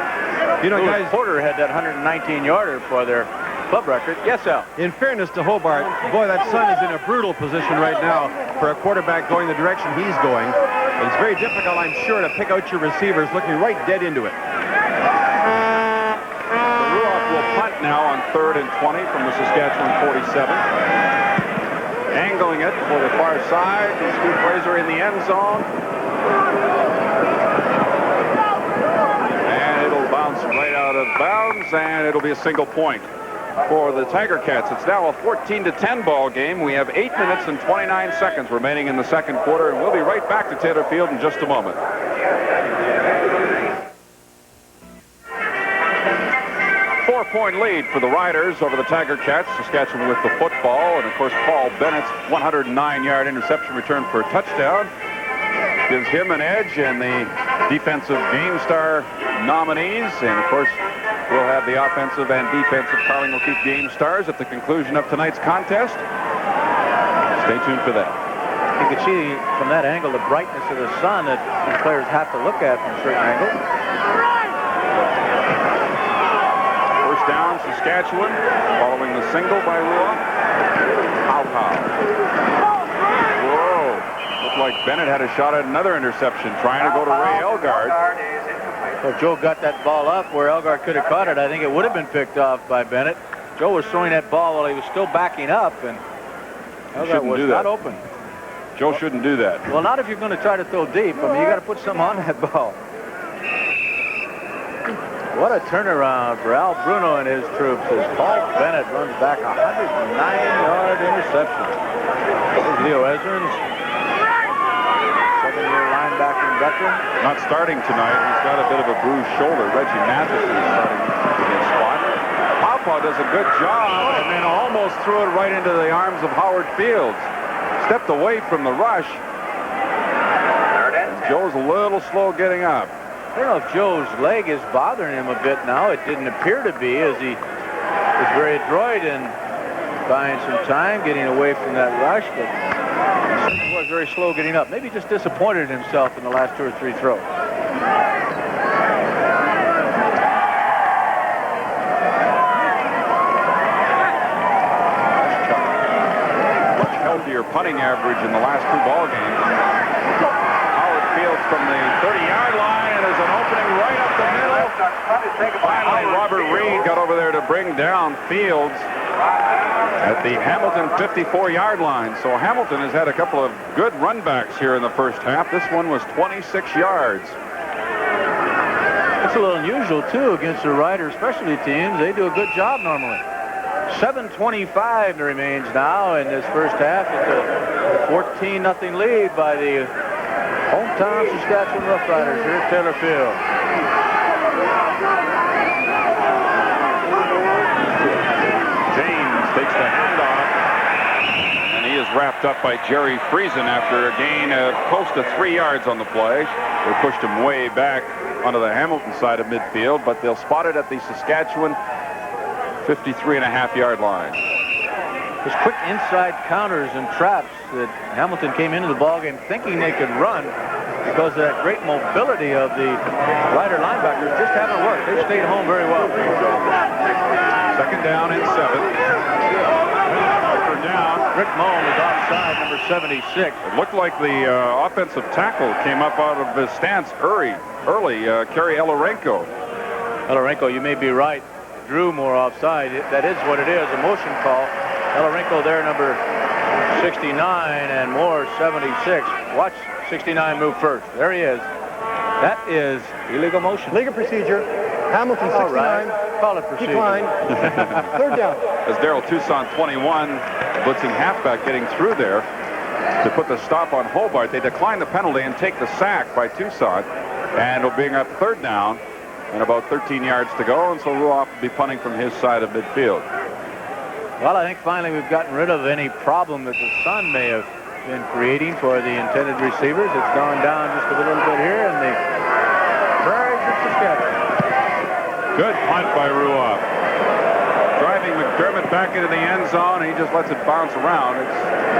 You know, guys, Porter had that 119-yarder for their club record. Yes, Al. In fairness to Hobart, boy, that son is in a brutal position right now for a quarterback going the direction he's going. It's very difficult, I'm sure, to pick out your receivers looking right dead into it. Ruoff will punt now on 3rd and 20 from the Saskatchewan 47. Angling it for the far side. These two plays are in the end zone. And it'll bounce right out of bounds, and it'll be a single point for the Tiger Cats. It's now a 14-10 ball game. We have 8 minutes and 29 seconds remaining in the second quarter, and we'll be right back to Taylor Field in just a moment. 4-point lead for the Riders over the Tiger Cats. Saskatchewan with the football, and of course Paul Bennett's 109-yard interception return for a touchdown gives him an edge, and the defensive Game Star nominees, and of course we'll have the offensive and defensive Carling O'Keefe Game Stars at the conclusion of tonight's contest. Stay tuned for that. You can see from that angle the brightness of the sun that these players have to look at from certain angles. First down, Saskatchewan, following the single by Ruoff. Pow. Whoa. Looked like Bennett had a shot at another interception, trying to go to Ray Elgard. Well, Joe got that ball up where Elgard could have caught it. I think it would have been picked off by Bennett. Joe was throwing that ball while he was still backing up, and Elgard was not open. Joe shouldn't do that. Well, not if you're going to try to throw deep. I mean, you got to put something on that ball. What a turnaround for Al Bruno and his troops as Paul Bennett runs back a 109-yard interception. There's Leo Ezrins, second-year linebacking veteran. Not starting tonight. He's got a bit of a bruised shoulder. Reggie Mathis is starting in his spot. Pawpaw does a good job and then almost threw it right into the arms of Howard Fields. Stepped away from the rush. Joe's a little slow getting up. I don't know if Joe's leg is bothering him a bit now. It didn't appear to be, as he was very adroit in buying some time, getting away from that rush, but he was very slow getting up. Maybe just disappointed in himself in the last 2 or 3 throws. Much healthier punting average in the last 2 ball games. Howard Fields from the 30-yard line, and there's an opening right up the middle. Finally, Robert Reed got over there to bring down Fields at the Hamilton 54-yard line. So Hamilton has had a couple of good runbacks here in the first half. This one was 26 yards. It's a little unusual, too, against the Riders specialty teams. They do a good job normally. 7:25 remains now in this first half. It's a 14-0 lead by the hometown Saskatchewan Roughriders here at Taylor Field. James takes the handoff, and he is wrapped up by Jerry Friesen after a gain of close to 3 yards on the play. They pushed him way back onto the Hamilton side of midfield, but they'll spot it at the Saskatchewan 53.5-yard line. Those quick inside counters and traps that Hamilton came into the ballgame thinking they could run because of that great mobility of the Rider linebackers just haven't worked. They stayed home very well. Second down and 7. Down. Rick Moen is offside, number 76. It looked like the offensive tackle came up out of his stance early. Craig Ellis. Elarenko, you may be right. Drew more offside. That is what it is, a motion call. Elarenko there, number 69, and Moore, 76. Watch 69 move first. There he is. That is illegal motion. Legal procedure. Hamilton, 69. All right. Call it procedure. Decline. Third down. As Daryl Toussaint, 21, blitzing halfback, getting through there to put the stop on Hobart. They decline the penalty and take the sack by Toussaint, and it'll bring up third down and about 13 yards to go, and so Ruoff will be punting from his side of midfield. Well, I think finally we've gotten rid of any problem that the sun may have been creating for the intended receivers. It's gone down just a little bit here, and the Prairies of Saskatchewan. Good punt by Ruoff. Driving McDermott back into the end zone, and he just lets it bounce around. It's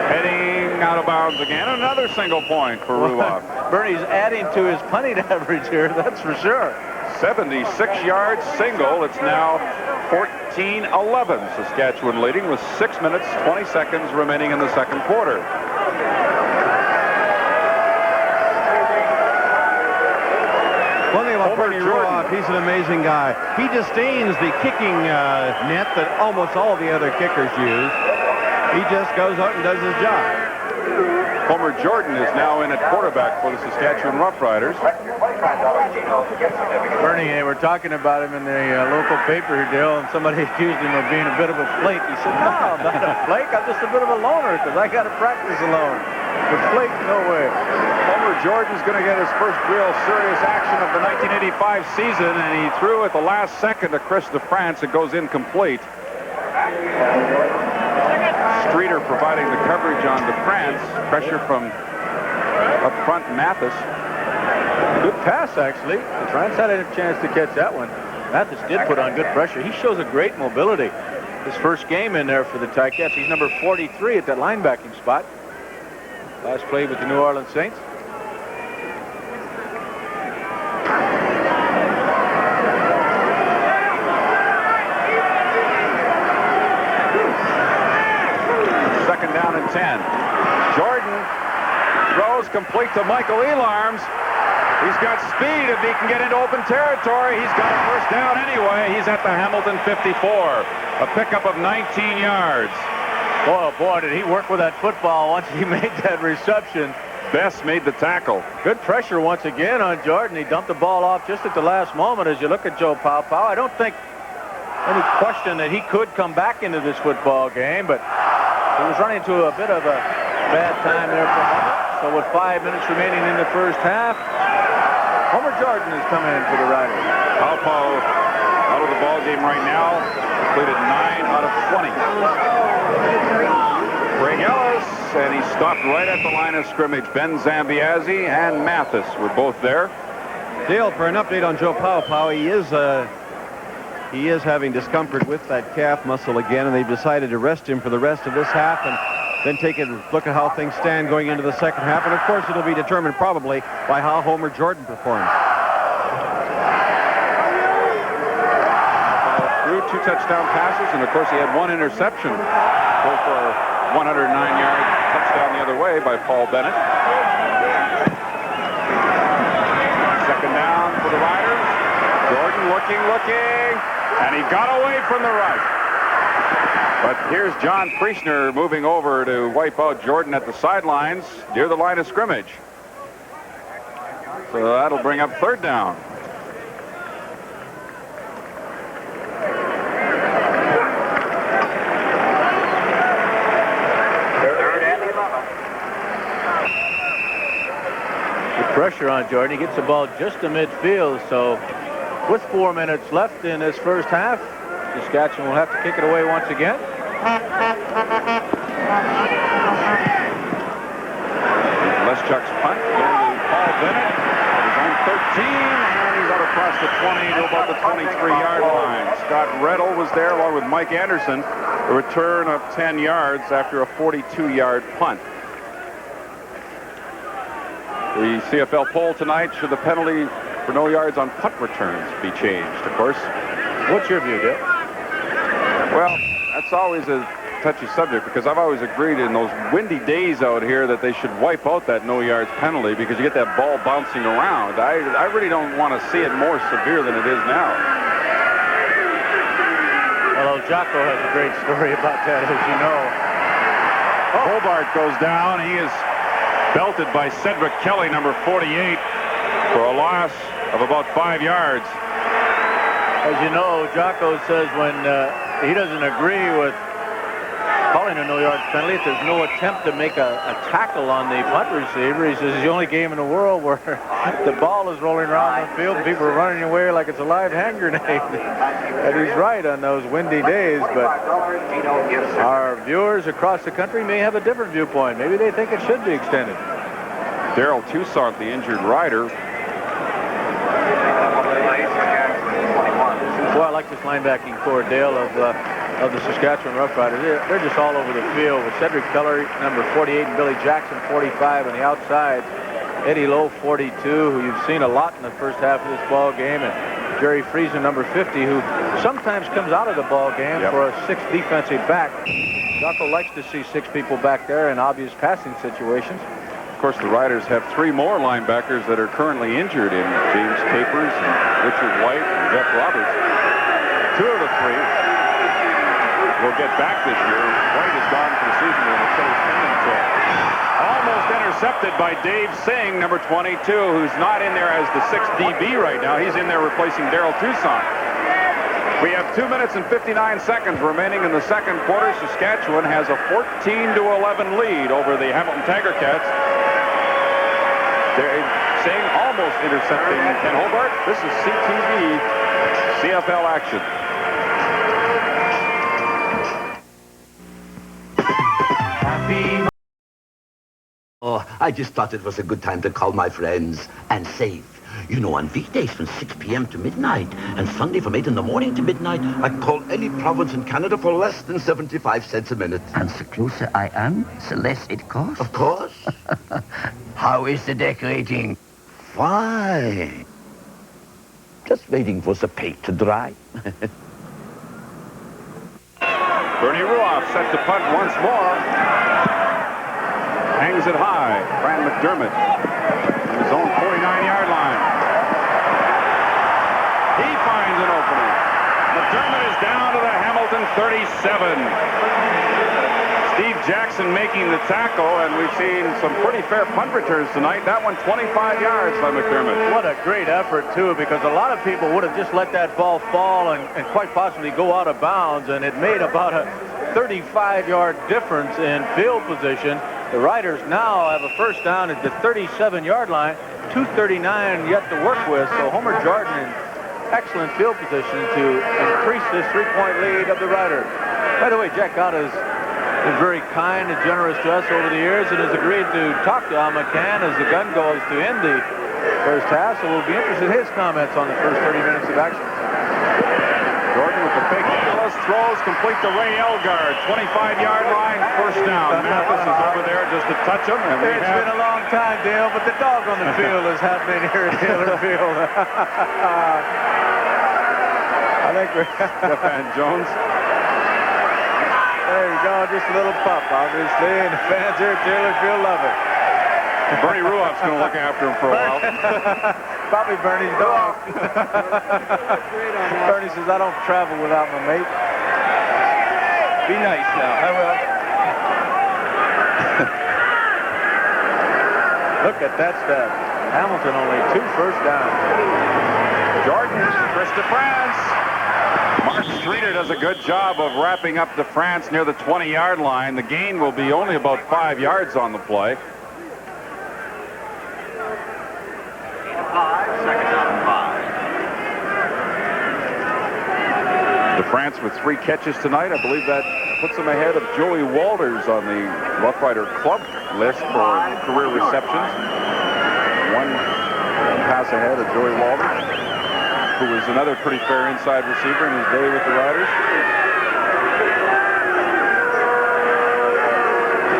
heading out of bounds again. Another single point for Ruoff. Bernie's adding to his punting average here, that's for sure. 76-yard single. It's now 14-11. Saskatchewan leading with 6 minutes, 20 seconds remaining in the second quarter. One thing about Bernie Ruoff, he's an amazing guy. He disdains the kicking net that almost all the other kickers use. He just goes out and does his job. Homer Jordan is now in at quarterback for the Saskatchewan Roughriders. Bernie, they were talking about him in the local paper here, Dale, and somebody accused him of being a bit of a flake. He said, no, I'm not a flake. I'm just a bit of a loner because I got to practice alone. But flake, no way. Homer Jordan's going to get his first real serious action of the 1985 season, and he threw at the last second to Chris DeFrance. It goes incomplete. Streeter providing the coverage on DeFrance. Pressure from up front, Mathis. Good pass, actually. DeFrance had a chance to catch that one. Mathis did put on good pressure. He shows a great mobility. His first game in there for the Ticats. He's number 43 at that linebacking spot. Last play with the New Orleans Saints. Second down and 10. Jordan throws complete to Michael Elarms. He's got speed if he can get into open territory. He's got a first down anyway. He's at the Hamilton 54. A pickup of 19 yards. Oh, boy, did he work with that football once he made that reception. Best made the tackle. Good pressure once again on Jordan. He dumped the ball off just at the last moment. As you look at Joe Pow, I don't think any question that he could come back into this football game, but he was running into a bit of a bad time there for a moment. So with 5 minutes remaining in the first half, Homer Jordan has come in for the Riders. Pow out of the ball game right now. Completed 9 out of 20. Craig Ellis, and he stopped right at the line of scrimmage. Ben Zambiazzi and Mathis were both there. Dale, for an update on Joe Pow, he is having discomfort with that calf muscle again, and they've decided to rest him for the rest of this half and then take a look at how things stand going into the second half. And of course, it'll be determined probably by how Homer Jordan performs. Threw 2 touchdown passes, and of course he had 1 interception. Go for a 109-yard touchdown the other way by Paul Bennett. Second down for the Riders. Jordan looking, and he got away from the right. But here's John Priestner moving over to wipe out Jordan at the sidelines near the line of scrimmage. So that'll bring up third down. Pressure on Jordan. He gets the ball just to midfield, so with 4 minutes left in this first half, Saskatchewan will have to kick it away once again. Leschuk's punt going to Paul Bennett. He's on 13, and he's out across the 20 to about the 23-yard line. Scott Reddle was there along with Mike Anderson. A return of 10 yards after a 42-yard punt. The CFL poll tonight, should the penalty for no yards on punt returns be changed, of course. What's your view, Dale? Well, that's always a touchy subject because I've always agreed in those windy days out here that they should wipe out that no yards penalty because you get that ball bouncing around. I really don't want to see it more severe than it is now. Well, Jocko has a great story about that, as you know. Hobart goes down. He is belted by Cedric Kelly, number 48, for a loss of about 5 yards. As you know, Jocko says when he doesn't agree with calling a no-yards penalty, if there's no attempt to make a tackle on the punt receiver, he says it's the only game in the world where the ball is rolling around the field and people are running away like it's a live hand grenade. And he's right on those windy days, but our viewers across the country may have a different viewpoint. Maybe they think it should be extended. Daryl Toussaint, the injured rider. Well, I like this linebacking core, Dale, of the Saskatchewan Roughriders. They're just all over the field with Cedric Keller, number 48, and Billy Jackson, 45 on the outside. Eddie Lowe, 42, who you've seen a lot in the first half of this ball game, and Jerry Friesen, number 50, who sometimes comes out of the ball game for a sixth defensive back. Jocko likes to see 6 people back there in obvious passing situations. Of course, the Riders have 3 more linebackers that are currently injured in James Capers, and Richard White, and Jeff Roberts. 2 of the 3 will get back this year. White is gone for the season with Achilles tendon tear. Almost intercepted by Dave Singh, number 22, who's not in there as the 6th DB right now. He's in there replacing Daryl Toussaint. We have 2 minutes and 59 seconds remaining in the second quarter. Saskatchewan has a 14-11 lead over the Hamilton Tiger Cats. They're saying almost intercepting Ken Hobart. This is CTV CFL action. Oh, I just thought it was a good time to call my friends and save. You know, on weekdays from 6 p.m. to midnight and Sunday from 8 in the morning to midnight, I can call any province in Canada for less than 75 cents a minute. And the closer I am, the less it costs. Of course. How is the decorating? Fine. Just waiting for the paint to dry. Bernie Ruoff set to punt once more. Hangs it high. Fran McDermott from his own 49-yard line. He finds an opening. McDermott is down to the Hamilton 37. Steve Jackson making the tackle, and we've seen some pretty fair punt returns tonight. That one 25 yards by McDermott. What a great effort, too, because a lot of people would have just let that ball fall and quite possibly go out of bounds, and it made about a 35-yard difference in field position. The Riders now have a first down at the 37-yard line, 2:39 yet to work with, so Homer Jordan in excellent field position to increase this 3-point lead of the Riders. By the way, Jack Gotta is very kind and generous to us over the years and has agreed to talk to Al McCann as the gun goes to end the first half, so we'll be interested in his comments on the first 30 minutes of action. Jordan with the fake. Ellis throws complete to Ray Elgard. 25-yard line, first down. Mathis is over there just to touch him. And It's been a long time, Dale, but the dog on the field is happening here at Taylor Field. I think we're... Stefan Jones. There you go, just a little pup, obviously, and the fans here at Taylor Field love it. Bernie Ruoff's going to look after him for a while. Probably Bernie's dog. Bernie says, I don't travel without my mate. Be nice now. I will. Look at that stat. Hamilton only 2 first downs. Jordan, Chris DeFrance. Mark Streeter does a good job of wrapping up DeFrance near the 20-yard line. The gain will be only about 5 yards on the play. DeFrance with 3 catches tonight. I believe that puts him ahead of Joey Walters on the Rough Rider club list for career receptions. One pass ahead of Joey Walters. who was another pretty fair inside receiver in his day with the Riders.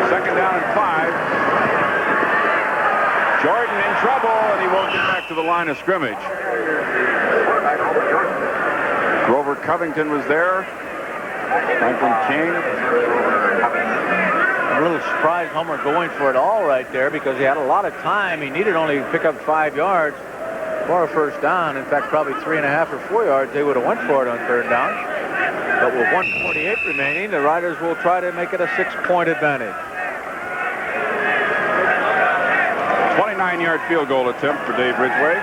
Second down and 5. Jordan in trouble, and he won't get back to the line of scrimmage. Grover Covington was there. Franklin King. A little surprised Homer going for it all right there because he had a lot of time. He needed only to pick up 5 yards for a first down. In fact, probably 3.5 or 4 yards. They would have went for it on third down. But with 1:48 remaining, the Riders will try to make it a 6-point advantage. 29-yard field goal attempt for Dave Ridgway.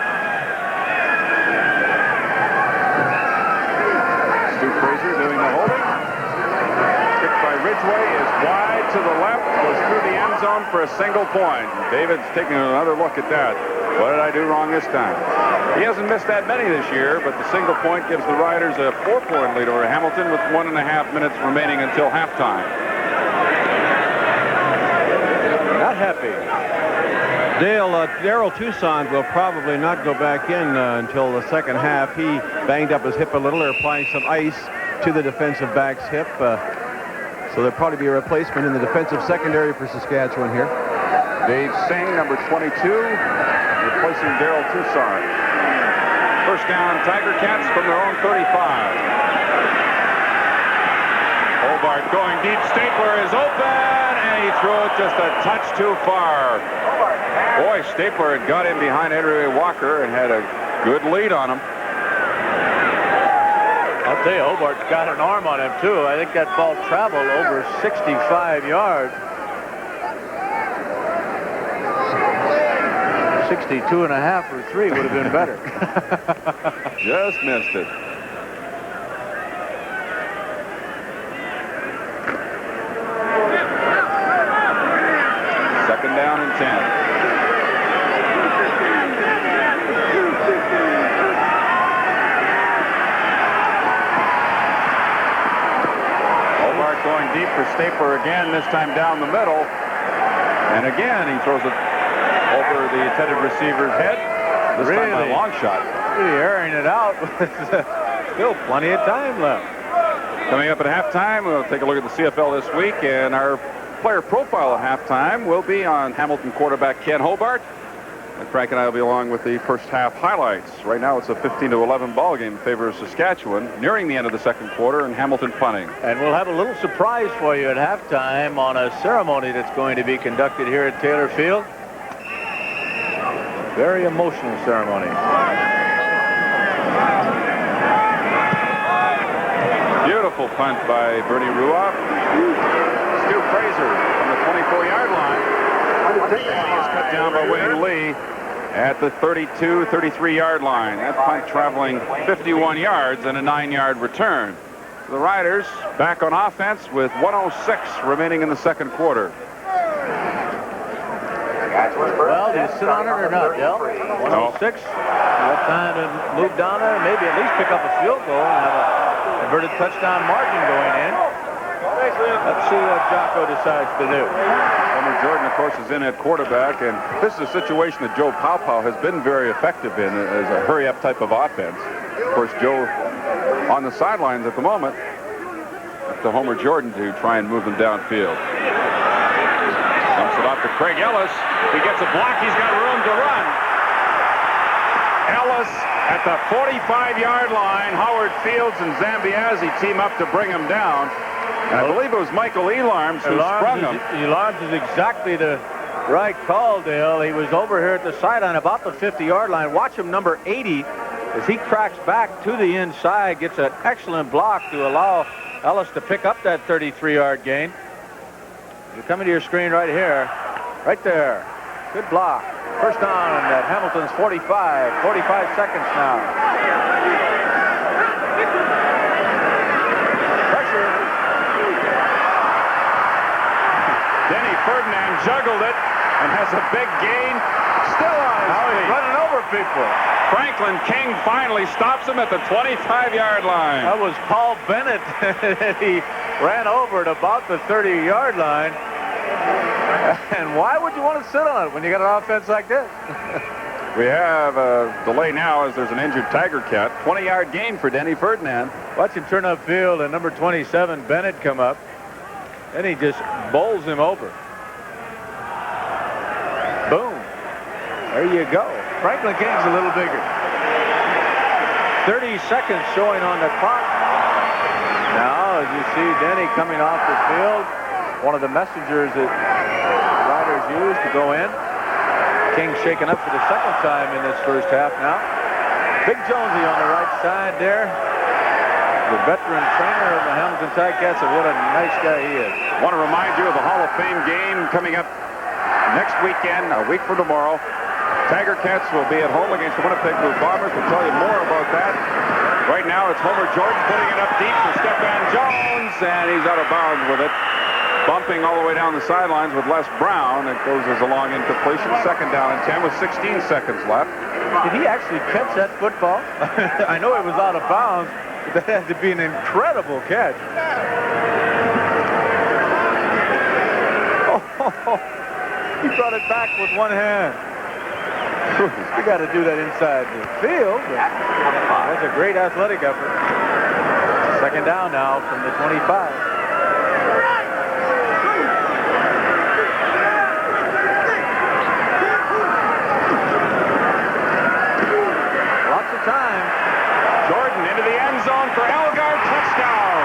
Stu Frazier doing the holding. Kick by Ridgway is wide to the left, goes through the end zone for a single point. David's taking another look at that. What did I do wrong this time? He hasn't missed that many this year, but the single point gives the Riders a 4-point lead over Hamilton with 1.5 minutes remaining until halftime. Not happy. Dale, Darrell Toussaint will probably not go back in until the second half. He banged up his hip a little. They're applying some ice to the defensive back's hip. So there'll probably be a replacement in the defensive secondary for Saskatchewan here. Dave Singh, number 22, replacing Darrell Toussaint. First down, Tiger Cats from their own 35. Hobart going deep. Stapler is open, and he threw it just a touch too far. Boy, Stapler had got in behind Henry Walker and had a good lead on him. I'll tell you, Hobart's got an arm on him, too. I think that ball traveled over 65 yards. 62.5 for 3 would have been better. Just missed it. Second down and 10. Going deep for Stapler again, this time down the middle. And again, he throws it over the intended receiver's head. This time by a long shot. Really airing it out with still plenty of time left. Coming up at halftime, we'll take a look at the CFL this week, and our player profile at halftime will be on Hamilton quarterback Ken Hobart. And Frank and I will be along with the first half highlights. Right now it's a 15-11 ball game in favor of Saskatchewan, nearing the end of the second quarter, and Hamilton punting. And we'll have a little surprise for you at halftime on a ceremony that's going to be conducted here at Taylor Field. Very emotional ceremony. Beautiful punt by Bernie Ruoff. Stu Frazier from the 24-yard line. He is cut down by Wayne Lee at the 32, 33-yard line. That punt traveling 51 yards and a 9-yard return. The Riders back on offense with 1:06 remaining in the second quarter. Well, do you sit on it or not, Del? 1:06. Got time to move down there, maybe at least pick up a field goal and have a inverted touchdown margin going in. Let's see what Jocko decides to do. Homer Jordan, of course, is in at quarterback, and this is a situation that Joe Paupow has been very effective in as a hurry-up type of offense. Of course, Joe on the sidelines at the moment. Up to Homer Jordan to try and move them downfield. Dumps it off to Craig Ellis. He gets a block. He's got room to run. Ellis at the 45-yard line. Howard Fields and Zambiazzi team up to bring him down. And I believe it was Michael Elarms who sprung him. Elarms is exactly the right call, Dale. He was over here at the sideline about the 50-yard line. Watch him, number 80, as he cracks back to the inside, gets an excellent block to allow Ellis to pick up that 33-yard gain. You're coming to your screen right here. Right there. Good block. First down at Hamilton's 45. 45 seconds now. Denny Ferdinand juggled it and has a big gain. Still on his feet. Running over people. Franklin King finally stops him at the 25-yard line. That was Paul Bennett. He ran over at about the 30-yard line. And why would you want to sit on it when you got an offense like this? We have a delay now as there's an injured Tiger Cat. 20-yard gain for Denny Ferdinand. Watch him turn upfield, and number 27, Bennett, come up. And he just bowls him over. Boom. There you go. Franklin King's a little bigger. 30 seconds showing on the clock. Now, as you see Denny coming off the field, one of the messengers that the Riders use to go in. King shaken up for the second time in this first half now. Big Jonesy on the right side there. The veteran trainer of the Hamilton Ticats, and what a nice guy he is. I want to remind you of the Hall of Fame game coming up next weekend, a week from tomorrow. Tiger Cats will be at home against the Winnipeg Blue Bombers. We'll tell you more about that. Right now, it's Homer Jordan putting it up deep for Stephan Jones, and he's out of bounds with it. Bumping all the way down the sidelines with Les Brown. It goes as a long incompletion. Second down and 10 with 16 seconds left. Did he actually catch that football? I know it was out of bounds, but that had to be an incredible catch. Oh, he brought it back with one hand. You got to do that inside the field. That's a great athletic effort. Second down now from the 25. Time. Jordan into the end zone for Elgard, touchdown.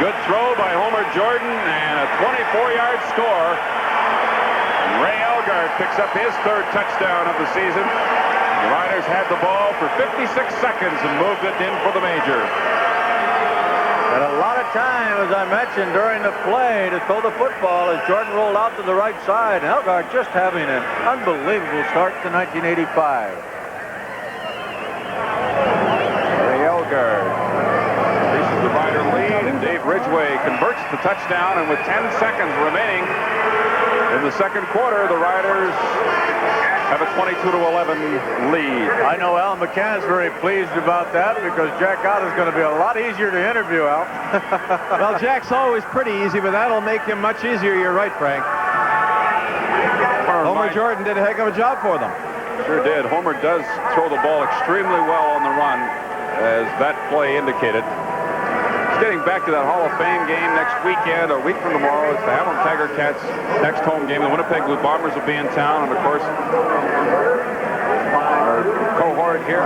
Good throw by Homer Jordan and a 24-yard score. And Ray Elgard picks up his third touchdown of the season. The Riders had the ball for 56 seconds and moved it in for the major. And a lot of time, as I mentioned, during the play to throw the football as Jordan rolled out to the right side. And Elgard just having an unbelievable start to 1985. Ray Elgard increases the Rider lead, and Dave Ridgway converts the touchdown. And with 10 seconds remaining in the second quarter, the Riders have a 22-11 lead. I know Al McCann's very pleased about that because Jack Ott is going to be a lot easier to interview, Al. Well, Jack's always pretty easy, but that'll make him much easier. You're right, Frank. Homer Jordan did a heck of a job for them. Sure did. Homer does throw the ball extremely well on the run, as that play indicated. Getting back to that Hall of Fame game next weekend, a week from tomorrow, it's the Hamilton Tiger Cats' next home game. The Winnipeg Blue Bombers will be in town, and of course, our cohort here,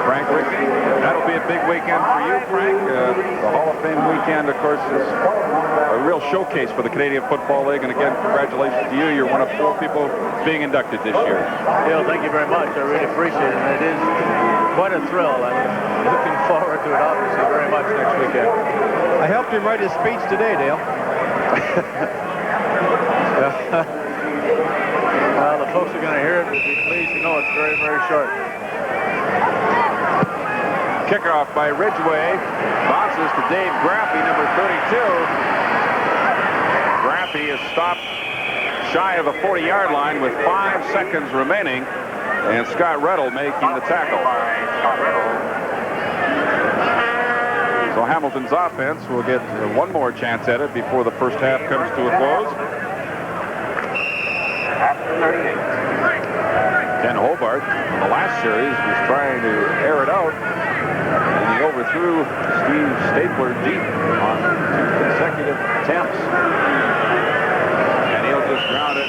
Frank Rickey. That'll be a big weekend for you, Frank. The Hall of Fame weekend, of course, is a real showcase for the Canadian Football League. And again, congratulations to you. You're one of 4 people being inducted this year. Dale, thank you very much. I really appreciate it. And it is quite a thrill. I'm looking forward to it, obviously, very much next weekend. I helped him write his speech today, Dale. Well, the folks are going to hear it. They'll be pleased to know it's very, very short. Kickoff by Ridgway. Bounces to Dave Graffy, number 32. Graffy is stopped shy of the 40-yard line with 5 seconds remaining. And Scott Reddle making the tackle. So Hamilton's offense will get one more chance at it before the first half comes to a close. Ken Hobart, in the last series, was trying to air it out. And he overthrew Steve Stapler deep on 2 consecutive attempts. And he'll just ground it.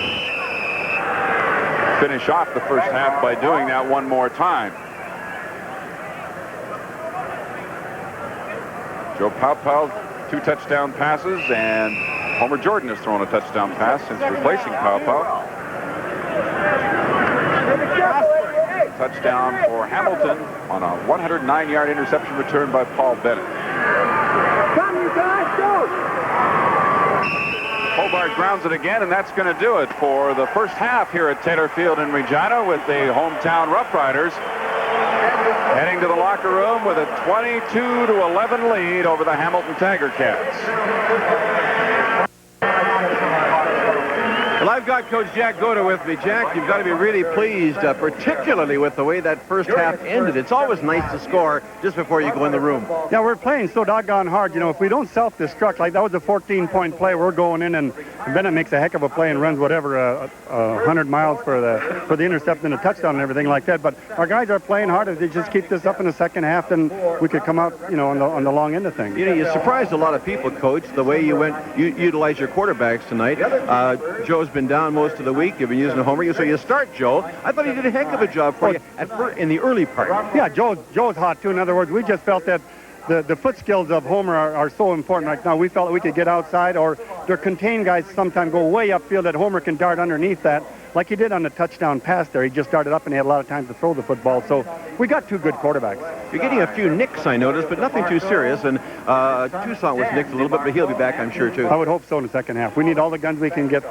Finish off the first half by doing that one more time. Joe Paopao, 2 touchdown passes, and Homer Jordan has thrown a touchdown pass since replacing Paopao. Touchdown for Hamilton on a 109-yard interception return by Paul Bennett. Hobart grounds it again, and that's going to do it for the first half here at Taylor Field in Regina, with the hometown Roughriders heading to the locker room with a 22-11 lead over the Hamilton Tiger Cats. Well, I've got Coach Jack Goda with me. Jack, you've got to be really pleased, particularly with the way that first half ended. It's always nice to score just before you go in the room. Yeah, we're playing so doggone hard. You know, if we don't self-destruct, like that was a 14-point play, we're going in, and Bennett makes a heck of a play and runs whatever, 100 miles for the intercept and a touchdown and everything like that. But our guys are playing hard. If they just keep this up in the second half, then we could come out, you know, on the long end of things. You know, you surprised a lot of people, Coach, the way you utilized your quarterbacks tonight. Joe's been down most of the week. You've been using a homer. So you start Joe. I thought he did a heck of a job for you in the early part. Yeah, Joe's hot, too. In other words, we just felt that the foot skills of Homer are so important right now. We felt that we could get outside, or their contained guys sometimes go way upfield that Homer can dart underneath that, like he did on the touchdown pass there. He just started up and he had a lot of time to throw the football. So we got two good quarterbacks. You're getting a few nicks, I noticed, but nothing too serious. And Toussaint was nicked a little bit, but he'll be back, I'm sure, too. I would hope so in the second half. We need all the guns we can get.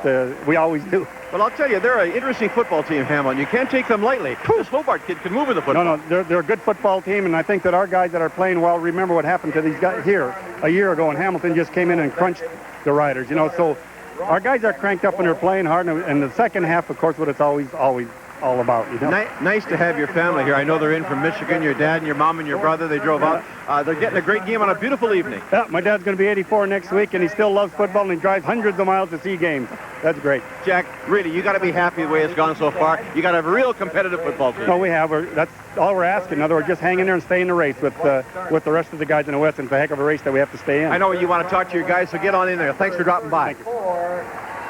We always do. Well, I'll tell you, they're an interesting football team, Hamilton. You can't take them lightly. This Hobart kid can move with the football. No, they're a good football team, and I think that our guys that are playing well remember what happened to these guys here a year ago, and Hamilton just came in and crunched the Riders, you know. So our guys are cranked up and they're playing hard, and the second half, of course, what it's always all about. You know? Nice to have your family here. I know they're in from Michigan, your dad and your mom and your brother. They drove out. They're getting a great game on a beautiful evening. Yeah, my dad's going to be 84 next week, and he still loves football, and he drives hundreds of miles to see games. That's great. Jack, really, you got to be happy the way it's gone so far. You got a real competitive football team. No, we have. That's all we're asking. In other words, just hang in there and stay in the race with the rest of the guys in the West. And it's a heck of a race that we have to stay in. I know you want to talk to your guys, so get on in there. Thanks for dropping by.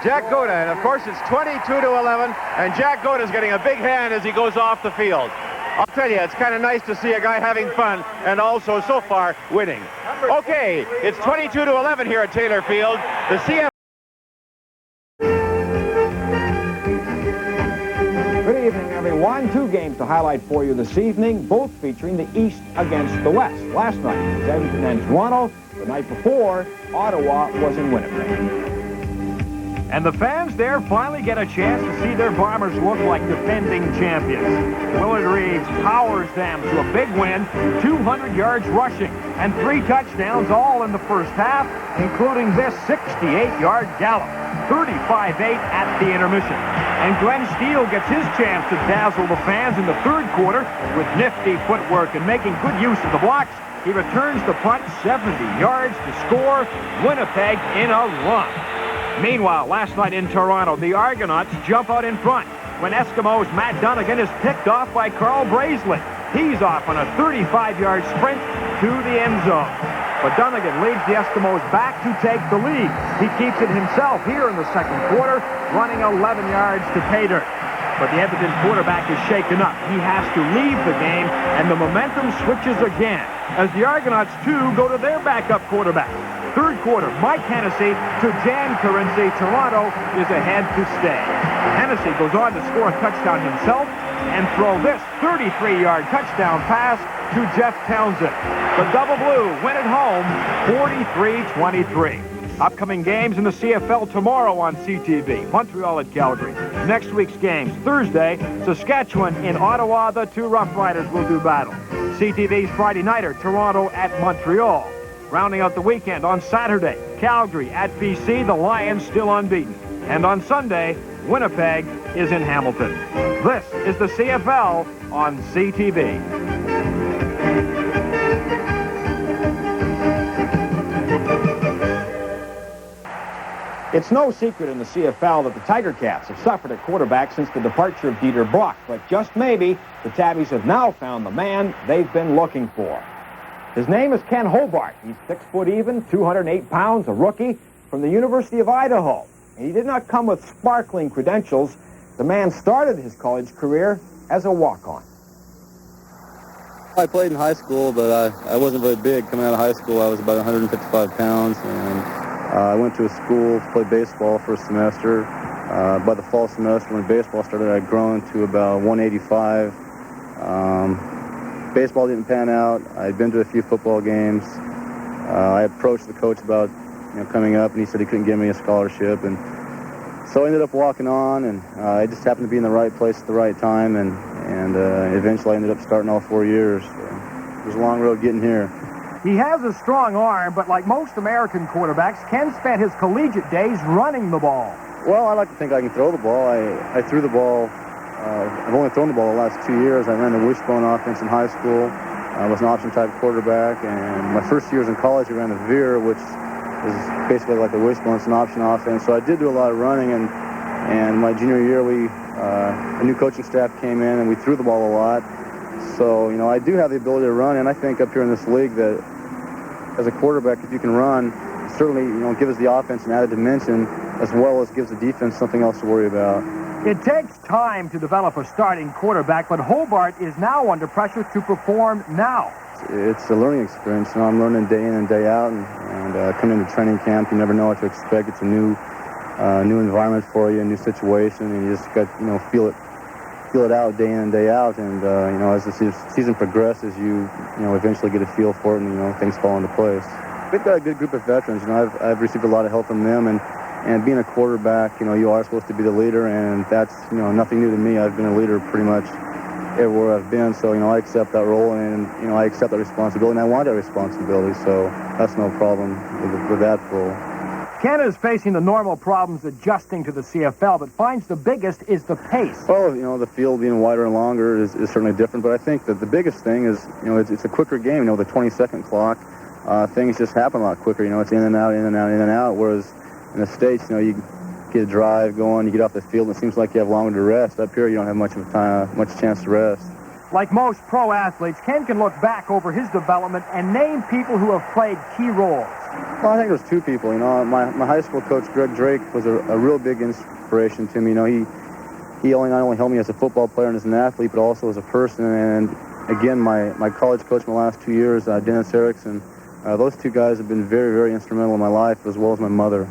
Jack Goda, and of course it's 22-11, and Jack Goda's getting a big hand as he goes off the field. I'll tell you, it's kind of nice to see a guy having fun and also, so far, winning. Okay, it's 22-11 here at Taylor Field. The CFL. Good evening, everyone. Two games to highlight for you this evening, both featuring the East against the West. Last night, it was Edmonton and Toronto. The night before, Ottawa was in Winnipeg. And the fans there finally get a chance to see their Bombers look like defending champions. Willard Reeves powers them to a big win, 200 yards rushing, and 3 touchdowns all in the first half, including this 68-yard gallop, 35-8 at the intermission. And Glenn Steele gets his chance to dazzle the fans in the third quarter with nifty footwork and making good use of the blocks. He returns the punt 70 yards to score Winnipeg in a run. Meanwhile, last night in Toronto, the Argonauts jump out in front when Eskimos' Matt Dunnigan is picked off by Carl Brazeley. He's off on a 35-yard sprint to the end zone. But Dunnigan leads the Eskimos back to take the lead. He keeps it himself here in the second quarter, running 11 yards to pay dirt. But the Edmonton quarterback is shaken up. He has to leave the game, and the momentum switches again as the Argonauts, too, go to their backup quarterback. Third quarter, Mike Hennessy to Jan Currency. Toronto is ahead to stay. Hennessy goes on to score a touchdown himself and throw this 33-yard touchdown pass to Jeff Townsend. The Double Blue win at home 43-23. Upcoming games in the CFL tomorrow on CTV. Montreal at Calgary. Next week's games, Thursday, Saskatchewan in Ottawa. The two Roughriders will do battle. CTV's Friday nighter, Toronto at Montreal. Rounding out the weekend on Saturday, Calgary at BC, the Lions still unbeaten. And on Sunday, Winnipeg is in Hamilton. This is the CFL on CTV. It's no secret in the CFL that the Tiger Cats have suffered at quarterback since the departure of Dieter Brock. But just maybe, the Tabbies have now found the man they've been looking for. His name is Ken Hobart. He's 6 foot even, 208 pounds, a rookie from the University of Idaho. And he did not come with sparkling credentials. The man started his college career as a walk-on. I played in high school, but I wasn't very big. Coming out of high school, I was about 155 pounds, and I went to a school to play baseball for a semester. By the fall semester, when baseball started, I'd grown to about 185. Baseball didn't pan out. I'd been to a few football games. I approached the coach about coming up, and he said he couldn't give me a scholarship. And so I ended up walking on, and I just happened to be in the right place at the right time, and eventually I ended up starting all 4 years. So it was a long road getting here. He has a strong arm, but like most American quarterbacks, Ken spent his collegiate days running the ball. Well, I like to think I can throw the ball. I threw the ball. I've only thrown the ball the last 2 years. I ran the wishbone offense in high school. I was an option-type quarterback, and my first years in college, I ran the veer, which is basically like the wishbone. It's an option offense. So I did do a lot of running, and my junior year, a new coaching staff came in, and we threw the ball a lot. So, you know, I do have the ability to run, and I think up here in this league that as a quarterback, if you can run, certainly, you know, gives the offense an added dimension, as well as gives the defense something else to worry about. It takes time to develop a starting quarterback, but Hobart is now under pressure to perform now. It's a learning experience. You know, I'm learning day in and day out, and coming into training camp, you never know what to expect. It's a new environment for you, a new situation, and you just got, you know, feel it out day in and day out. And you know, as the season progresses, you know, eventually get a feel for it, and you know, things fall into place. We've got a good group of veterans. You know, I've received a lot of help from them, and being a quarterback, you know, you are supposed to be the leader, and that's, you know, nothing new to me. I've been a leader pretty much everywhere I've been, so, you know, I accept that role, and, you know, I accept that responsibility, and I want that responsibility, so that's no problem with that role. Ken is facing the normal problems adjusting to the CFL, but finds the biggest is the pace. Well, you know, the field being wider and longer is certainly different, but I think that the biggest thing is, you know, it's a quicker game. You know, the 20-second clock, things just happen a lot quicker. You know, it's in and out, in and out, in and out, whereas in the States, you know, you get a drive going, you get off the field, and it seems like you have longer to rest. Up here, you don't have much chance to rest. Like most pro athletes, Ken can look back over his development and name people who have played key roles. Well, I think there's two people. You know, my high school coach, Greg Drake, was a real big inspiration to me. You know, he not only helped me as a football player and as an athlete, but also as a person. And again, my college coach my last 2 years, Dennis Erickson, those two guys have been very, very instrumental in my life, as well as my mother.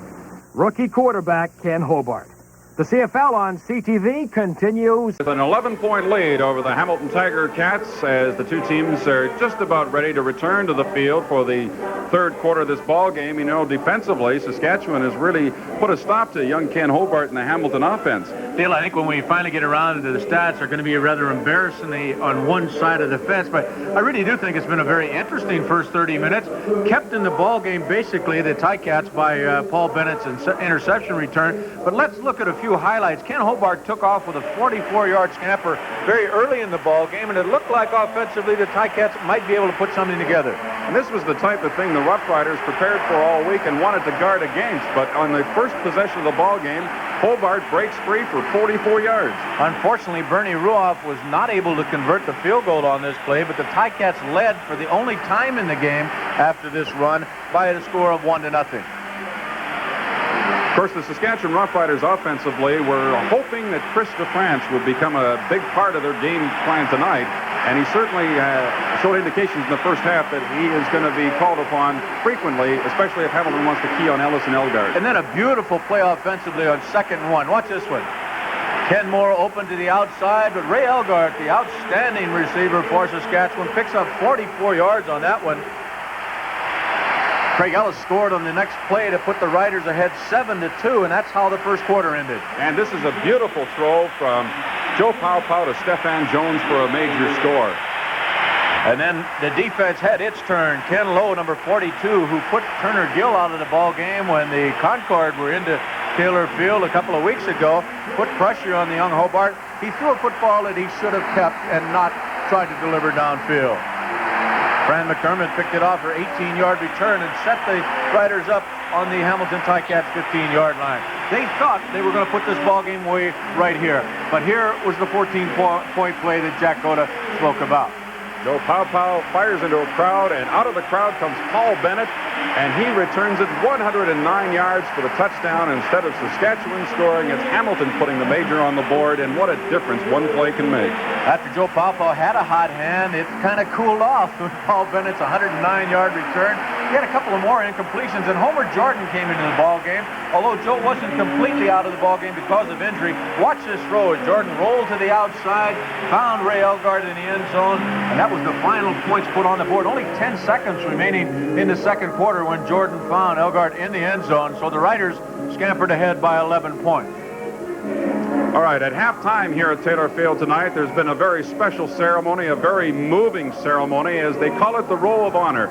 Rookie quarterback Ken Hobart. The CFL on CTV continues. With an 11-point lead over the Hamilton Tiger Cats, as the two teams are just about ready to return to the field for the third quarter of this ball game. You know, defensively, Saskatchewan has really put a stop to young Ken Hobart in the Hamilton offense. Dale, I think when we finally get around to the stats, are going to be rather embarrassing on one side of the fence, but I really do think it's been a very interesting first 30 minutes. Kept in the ball game, basically, the Ticats by Paul Bennett's interception return. But let's look at a few highlights. Ken Hobart took off with a 44-yard scamper very early in the ball game, and it looked like offensively the Ticats might be able to put something together. And this was the type of thing the Roughriders prepared for all week and wanted to guard against. But on the first possession of the ball game, Hobart breaks free for 44 yards. Unfortunately, Bernie Ruoff was not able to convert the field goal on this play, but the Ticats led for the only time in the game after this run by a score of 1-0. Of course, the Saskatchewan Roughriders offensively were hoping that Chris DeFrance would become a big part of their game plan tonight, and he certainly showed indications in the first half that he is going to be called upon frequently, especially if Hamilton wants to key on Ellis and Elgard. And then a beautiful play offensively on 2nd and 1. Watch this one. Ken Moore open to the outside, but Ray Elgard, the outstanding receiver for Saskatchewan, picks up 44 yards on that one. Craig Ellis scored on the next play to put the Riders ahead 7-2, and that's how the first quarter ended. And this is a beautiful throw from Joe Pau to Stefan Jones for a major score. And then the defense had its turn. Ken Lowe, number 42, who put Turner Gill out of the ball game when the Concord were into Taylor Field a couple of weeks ago, put pressure on the young Hobart. He threw a football that he should have kept and not tried to deliver downfield. Fran McDermott picked it off for 18-yard return and set the Riders up on the Hamilton Ticats 15-yard line. They thought they were going to put this ball game away right here, but here was the 14-point play that Jack Goda spoke about. Joe Pau fires into a crowd, and out of the crowd comes Paul Bennett, and he returns it 109 yards for the touchdown. Instead of Saskatchewan scoring, it's Hamilton putting the major on the board, and what a difference one play can make. After Joe Pau had a hot hand, it kind of cooled off with Paul Bennett's 109-yard return. He had a couple of more incompletions, and Homer Jordan came into the ball game. Although Joe wasn't completely out of the ball game because of injury, watch this throw as Jordan rolled to the outside, found Ray Elgard in the end zone, and that was the final points put on the board. Only 10 seconds remaining in the second quarter when Jordan found Elgard in the end zone, so the Riders scampered ahead by 11 points. All right, at halftime here at Taylor Field tonight, there's been a very special ceremony, a very moving ceremony, as they call it the Roll of Honor.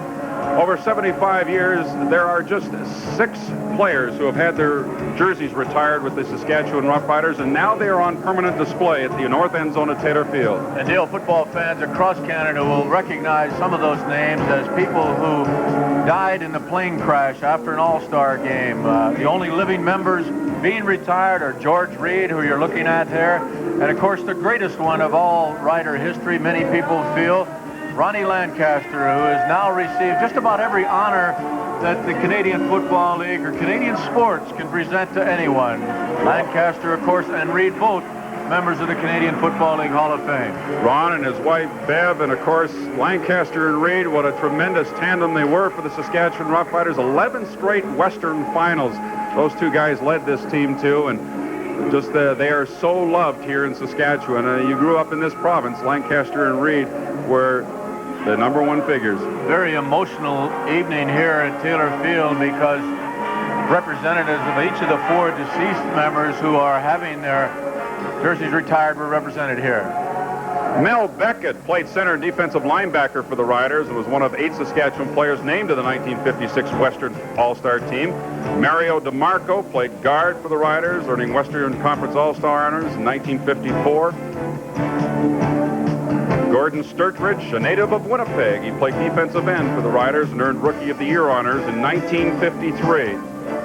Over 75 years, there are just 6 players who have had their jerseys retired with the Saskatchewan Roughriders, and now they are on permanent display at the north end zone of Taylor Field. And Dale, football fans across Canada will recognize some of those names as people who died in the plane crash after an all-star game. The only living members being retired are George Reed, who you're looking at there, and of course the greatest one of all Rider history, many people feel, Ronnie Lancaster, who has now received just about every honor that the Canadian Football League or Canadian sports can present to anyone. Lancaster, of course, and Reed, both members of the Canadian Football League Hall of Fame. Ron and his wife, Bev, and, of course, Lancaster and Reed, what a tremendous tandem they were for the Saskatchewan Roughriders. 11 straight Western finals those two guys led this team to, and just they are so loved here in Saskatchewan. You grew up in this province. Lancaster and Reed were the #1 figures. Very emotional evening here at Taylor Field because representatives of each of the 4 deceased members who are having their jerseys retired were represented here. Mel Beckett played center and defensive linebacker for the Riders and was one of 8 Saskatchewan players named to the 1956 Western All-Star team. Mario DeMarco played guard for the Riders, earning Western Conference All-Star honors in 1954. Gordon Sturtridge, a native of Winnipeg, he played defensive end for the Riders and earned Rookie of the Year honors in 1953.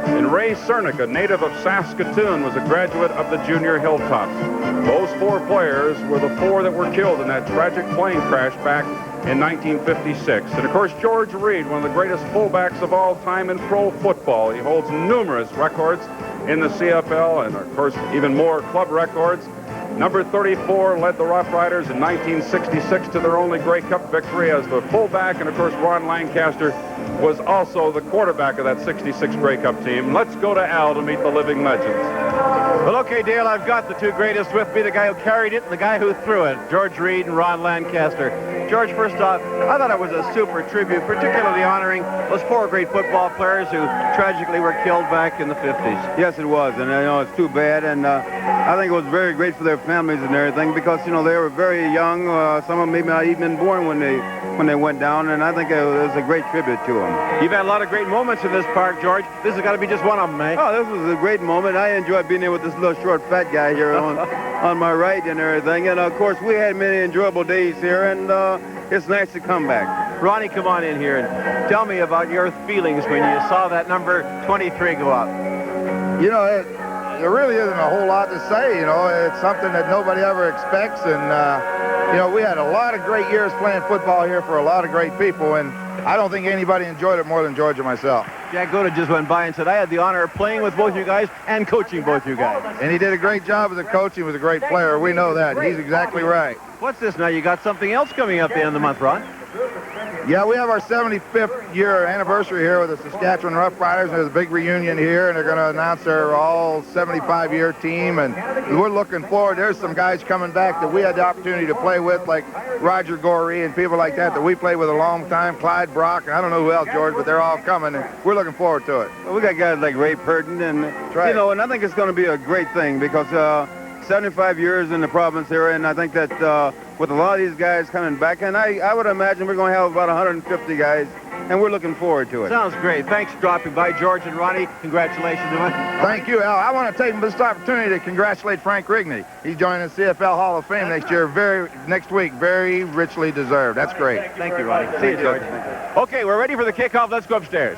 And Ray Cernick, a native of Saskatoon, was a graduate of the Junior Hilltops. Those 4 players were the 4 that were killed in that tragic plane crash back in 1956. And of course, George Reed, one of the greatest fullbacks of all time in pro football. He holds numerous records in the CFL and, of course, even more club records. Number 34 led the Roughriders in 1966 to their only Grey Cup victory as the fullback, and of course Ron Lancaster was also the quarterback of that 66 Grey Cup team. Let's go to Al to meet the living legends. Well, okay, Dale, I've got the 2 greatest with me, the guy who carried it and the guy who threw it, George Reed and Ron Lancaster. George, first off, I thought it was a super tribute, particularly honoring those 4 great football players who tragically were killed back in the 50s. Yes, it was, and I know it's too bad, and I think it was very great for their families and everything because, you know, they were very young. Some of them maybe not even been born when they went down, and I think it was a great tribute to them. You've had a lot of great moments in this park, George. This has got to be just one of them, eh? Oh, this was a great moment. I enjoyed being there with this little short fat guy here on my right and everything. And, of course, we had many enjoyable days here, and it's nice to come back. Ronnie, come on in here and tell me about your feelings when you saw that number 23 go up. You know, there really isn't a whole lot to say. You know, it's something that nobody ever expects. And, you know, we had a lot of great years playing football here for a lot of great people. And I don't think anybody enjoyed it more than George and myself. Jack Goda just went by and said, I had the honor of playing with both you guys and coaching both you guys. And he did a great job as a coach. He was a great player. We know that. He's exactly right. What's this now? You got something else coming up at the end of the month, Ron? Yeah, we have our 75th year anniversary here with the Saskatchewan Roughriders. There's a big reunion here, and they're going to announce their all 75-year team, and we're looking forward. There's some guys coming back that we had the opportunity to play with, like Roger Gorey and people like that we played with a long time, Clyde Brock, and I don't know who else, George, but they're all coming, and we're looking forward to it. Well, we got guys like Ray Purton, and, you know, and I think it's going to be a great thing because 75 years in the province here, and I think that with a lot of these guys coming back, and I would imagine we're going to have about 150 guys, and we're looking forward to it. Sounds great. Thanks for dropping by, George and Ronnie. Congratulations. Thank you, Al. I want to take this opportunity to congratulate Frank Rigney. He's joining the CFL Hall of Fame next week. Very richly deserved. That's great. Thank you, Ronnie. See you, George. Okay, we're ready for the kickoff. Let's go upstairs.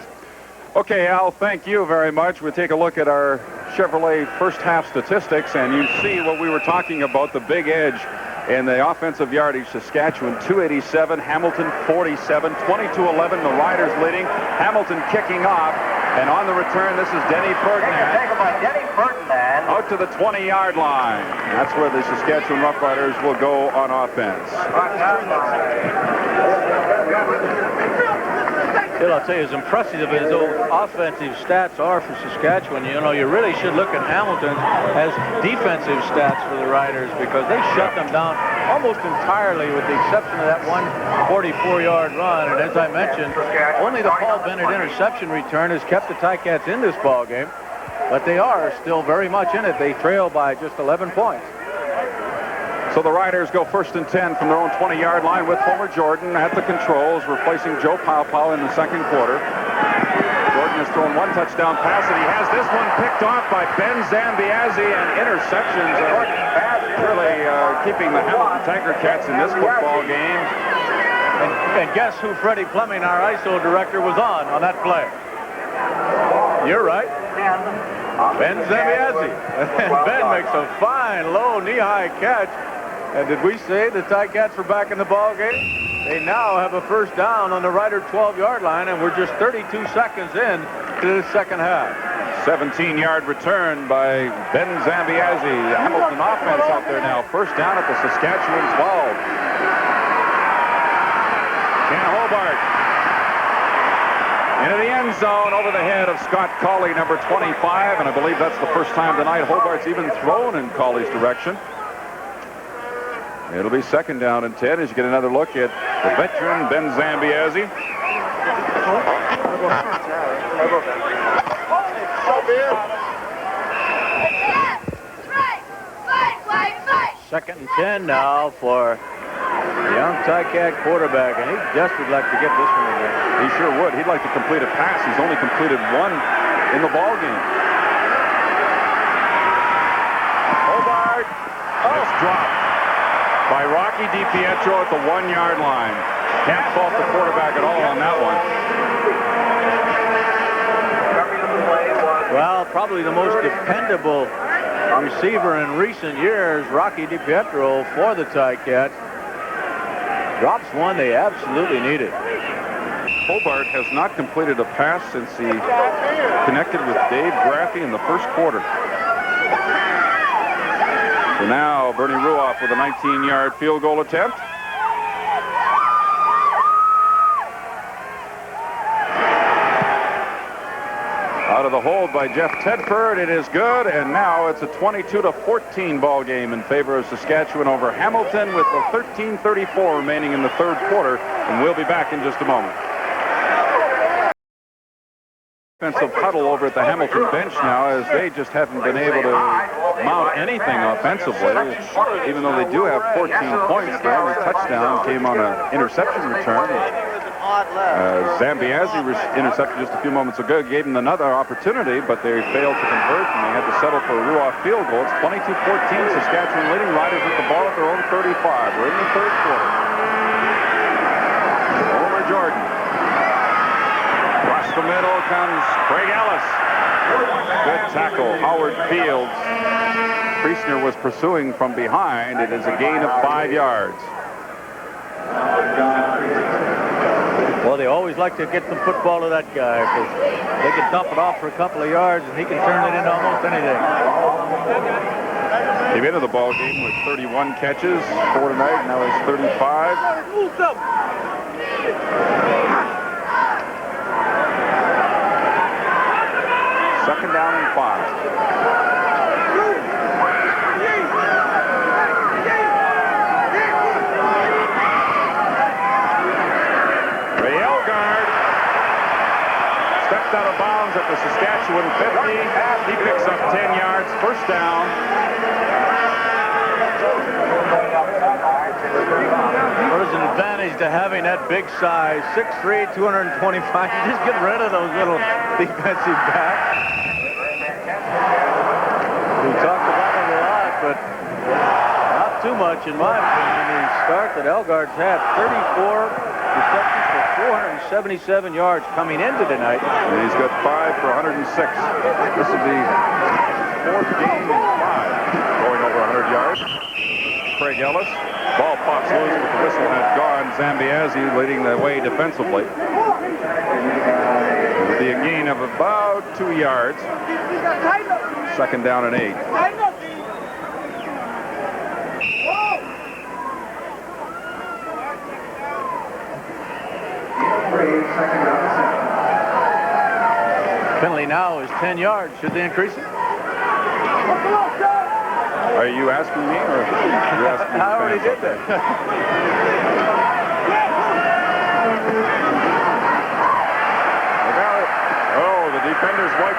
Okay, Al, thank you very much. We'll take a look at our Chevrolet first half statistics, and you see what we were talking about, the big edge in the offensive yardage. Saskatchewan 287, Hamilton 47, 22-11, the Riders leading. Hamilton kicking off, and on the return, this is Denny Ferdinand. Taken by Denny Ferdinand. Out to the 20-yard line. That's where the Saskatchewan Roughriders will go on offense. Bill, I'll tell you, as impressive as those offensive stats are for Saskatchewan, you know, you really should look at Hamilton as defensive stats for the Riders because they shut them down almost entirely with the exception of that one 44-yard run. And as I mentioned, only the Paul Bennett interception return has kept the Ticats in this ball game, but they are still very much in it. They trail by just 11 points. So So the Riders go 1st and 10 from their own 20-yard line with Homer Jordan at the controls, replacing Joe Paupow in the second quarter. Jordan has thrown one touchdown pass, and he has this one picked off by Ben Zambiazzi, and interceptions are really keeping the Hamilton Tiger Cats in this football game. And guess who Freddie Fleming, our ISO director, was on that play? You're right. Ben Zambiazzi. Ben makes a fine, low, knee-high catch. And did we say the Ticats were back in the ball game? They now have a first down on the Rider 12-yard line, and we're just 32 seconds in to the second half. 17-yard return by Ben Zambiazzi. Hamilton offense out there now. First down at the Saskatchewan 12. Ken Hobart into the end zone over the head of Scott Cawley, number 25, and I believe that's the first time tonight Hobart's even thrown in Cawley's direction. It'll be second down and 10 as you get another look at the veteran Ben Zambiazzi. Second and 10 now for the young Ticat quarterback, and he just would like to get this one again. He sure would. He'd like to complete a pass. He's only completed one in the ball game. Hobart. It's dropped by Rocky DiPietro at the 1-yard line. Can't fault the quarterback at all on that one. Well, probably the most dependable receiver in recent years, Rocky DiPietro for the Ticats. Drops one they absolutely needed. Hobart has not completed a pass since he connected with Dave Graffey in the first quarter. So now Bernie Ruoff with a 19-yard field goal attempt. Out of the hold by Jeff Tedford. It is good, and now it's a 22-14 ball game in favor of Saskatchewan over Hamilton with the 13:34 remaining in the third quarter, and we'll be back in just a moment. Offensive huddle over at the Hamilton bench now, as they just haven't been able to mount anything offensively. Even though they do have 14 points, their only touchdown came on an interception return. Zambiazzi intercepted just a few moments ago, gave them another opportunity, but they failed to convert, and they had to settle for a Ruoff field goal. It's 22-14, Saskatchewan leading. Riders with the ball at their own 35. We're in the third quarter. Homer Jordan. Across the middle comes Craig Ellis. Good tackle, Howard Fields. Priestner was pursuing from behind. It is a gain of 5 yards. Well, they always like to get the football to that guy because they can dump it off for a couple of yards and he can turn it into almost anything. Came into the ball game with 31 catches, 4 tonight. Now he's 35. Second down and 5. Stepped out of bounds at the Saskatchewan 50. He picks up 10 yards, first down. There's an advantage to having that big size, 6'3", 225. You just get rid of those little defensive backs. We talked about it a lot, but not too much in my opinion. The start that Elgard's had, 34 receptions for 477 yards coming into tonight. And he's got 5 for 106. This will be fourth game in 5 going over 100 yards. Craig Ellis. Ball pops loose with the whistle had gone. Zambiazzi leading the way defensively. It will be a gain of about 2 yards. Second down and 8. Penalty now is 10 yards. Should they increase it? Are you asking me, or are you asking me? I already did that. Oh, the defenders wipe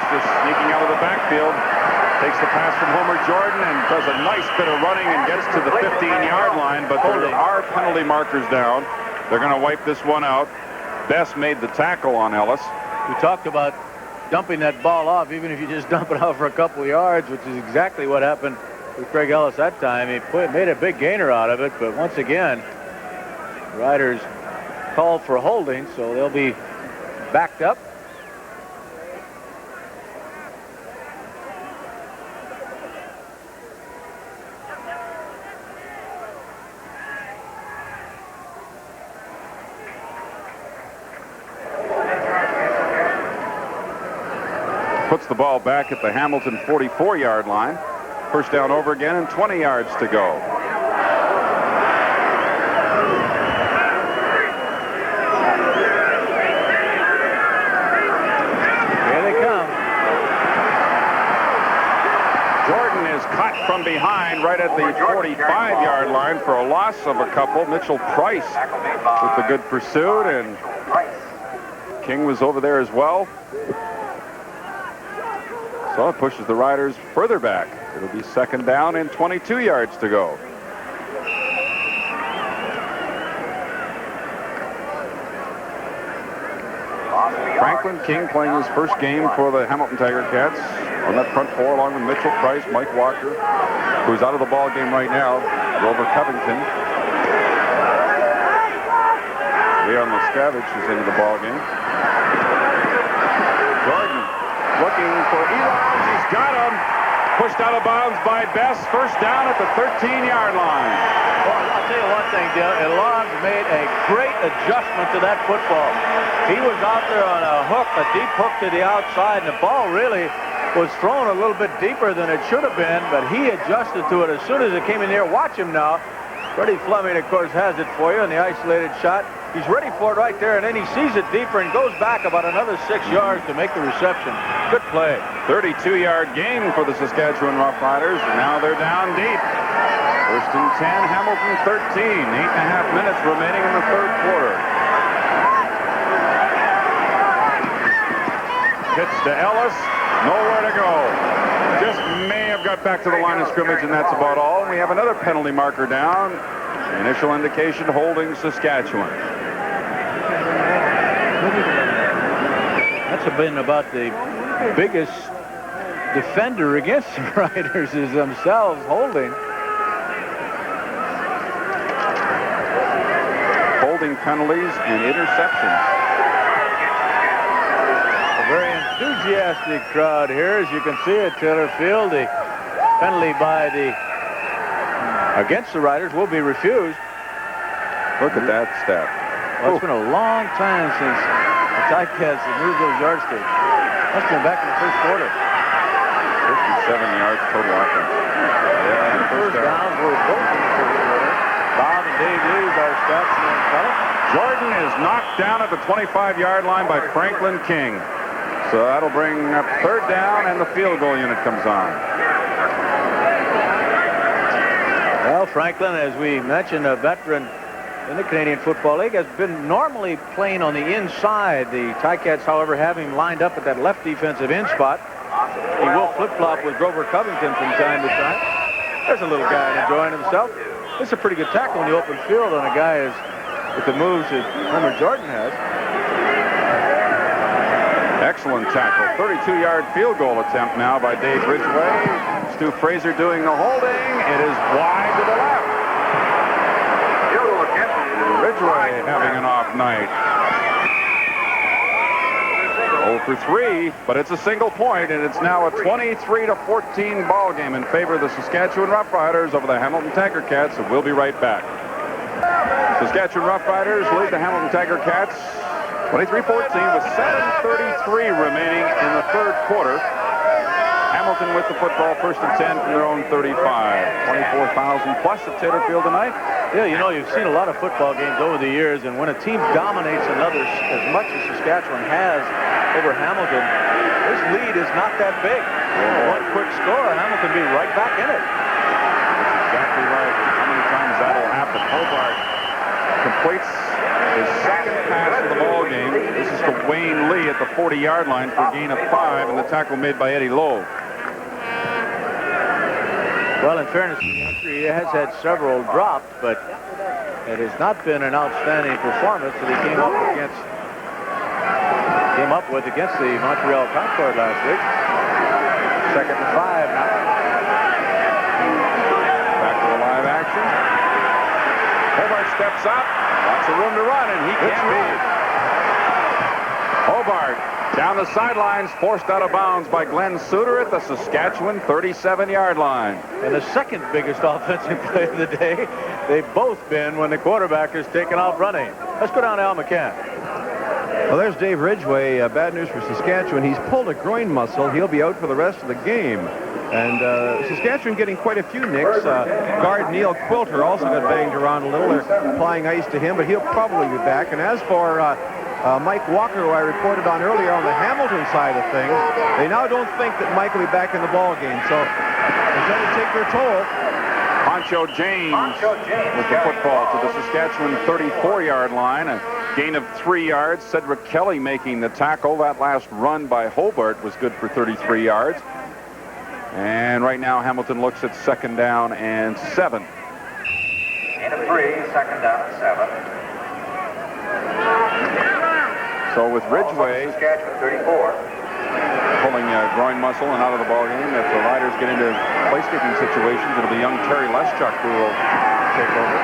Ellis just sneaking out of the backfield. Takes the pass from Homer Jordan and does a nice bit of running and gets to the 15-yard line, but there are penalty markers down. They're going to wipe this one out. Best made the tackle on Ellis. We talked about dumping that ball off, even if you just dump it off for a couple of yards, which is exactly what happened with Craig Ellis that time. He made a big gainer out of it, but once again, Riders called for holding, so they'll be backed up. Puts the ball back at the Hamilton 44-yard line. First down over again and 20 yards to go. Here they come. Jordan is caught from behind right at the 45-yard line for a loss of a couple. Mitchell Price with the good pursuit, and King was over there as well. So it pushes the Riders further back. It'll be second down and 22 yards to go. Franklin King playing his first game for the Hamilton Tiger Cats on that front four, along with Mitchell Price, Mike Walker, who's out of the ball game right now, Grover Covington. Leon Miscavige is into the ball game. Jordan looking for Elon. He's got him. Pushed out of bounds by Best. First down at the 13-yard line. Well, I'll tell you one thing, Dale. Elon's made a great adjustment to that football. He was out there on a hook, a deep hook to the outside, and the ball really was thrown a little bit deeper than it should have been, but he adjusted to it as soon as it came in there. Watch him now. Freddie Fleming, of course, has it for you in the isolated shot. He's ready for it right there, and then he sees it deeper and goes back about another 6 yards to make the reception. Good play. 32-yard gain for the Saskatchewan Roughriders, and now they're down deep. First and 10, Hamilton 13. 8.5 minutes remaining in the third quarter. Pitch to Ellis. Nowhere to go. Just may have got back to the line of scrimmage, and that's about all. We have another penalty marker down. Initial indication holding Saskatchewan. That's been about the biggest defender against the Riders is themselves holding. Holding penalties and interceptions. A very enthusiastic crowd here, as you can see at Taylor Field. The penalty by the against the Riders will be refused. Look at that step. Well, it's been a long time since the Ticats have moved those yardsticks. Must have been back in the first quarter. 57 yards total offense. Yeah, the first downs were both in the first quarter. Bob and Dave Lee's our stats man fellow. Jordan is knocked down at the 25-yard line by Franklin King. So that'll bring up third down, and the field goal unit comes on. Well, Franklin, as we mentioned, a veteran in the Canadian Football League, has been normally playing on the inside. The Ticats, however, have him lined up at that left defensive end spot. He will flip-flop with Grover Covington from time to time. There's a little guy enjoying himself. This is a pretty good tackle in the open field on a guy as with the moves that Homer Jordan has. Excellent tackle. 32-yard field goal attempt now by Dave Ridgway. Stu Fraser doing the holding. It is wide to the left. Ridgway having an off night. 0 for 3, but it's a single point, and it's now a 23-14 ball game in favor of the Saskatchewan Roughriders over the Hamilton Tiger Cats, and we'll be right back. Saskatchewan Roughriders lead the Hamilton Tiger Cats 23-14 with 7:33 remaining in the third quarter. Hamilton with the football, first and 10 from their own 35. 24,000 plus at Taylor Field tonight. Yeah, you know, you've seen a lot of football games over the years, and when a team dominates another as much as Saskatchewan has over Hamilton, this lead is not that big. One quick score, Hamilton be right back in it. That's exactly right. How many times that'll happen? Hobart completes his second pass of the ball game. This is to Wayne Lee at the 40-yard line for a gain of 5, and the tackle made by Eddie Lowe. Well, in fairness, he has had several drops, but it has not been an outstanding performance that he came up with against the Montreal Concord last week. 2nd and 5 now. Back to the live action. Hobart steps up. Lots of room to run, and he can't beat. Hobart down the sidelines, forced out of bounds by Glenn Suter at the Saskatchewan 37-yard line. And the second biggest offensive play of the day, they've both been when the quarterback is taken off running. Let's go down to Al McCann. Well, there's Dave Ridgway. Bad news for Saskatchewan. He's pulled a groin muscle. He'll be out for the rest of the game. And Saskatchewan getting quite a few nicks. Guard Neil Quilter also got banged around a little. They're applying ice to him, but he'll probably be back. And as for Mike Walker, who I reported on earlier on the Hamilton side of things, they now don't think that Mike will be back in the ball game. So they're going to take their toll. Poncho James with the football to the Saskatchewan 34-yard line. A gain of 3 yards. Cedric Kelly making the tackle. That last run by Hobart was good for 33 yards. And right now Hamilton looks at 2nd down and 7. Gain of 3, 2nd down and 7. So with Ridgway Saskatchewan 34. pulling a groin muscle and out of the ball game, if the Riders get into place-kicking situations, it'll be young Terry Leschuk who will take over.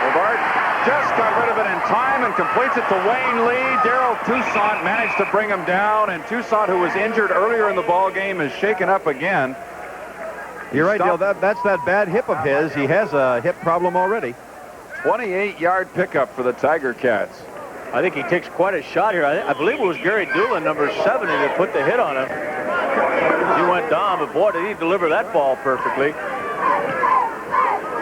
Hobart just got rid of it in time and completes it to Wayne Lee. Darrell Toussaint managed to bring him down, and Toussaint, who was injured earlier in the ball game, is shaken up again. You're right, Dale. That's that bad hip of his. He has a hip problem already. 28-yard pickup for the Tiger Cats. I think he takes quite a shot here. I believe it was Gary Doolin, number 70, that put the hit on him. He went down, but boy, did he deliver that ball perfectly.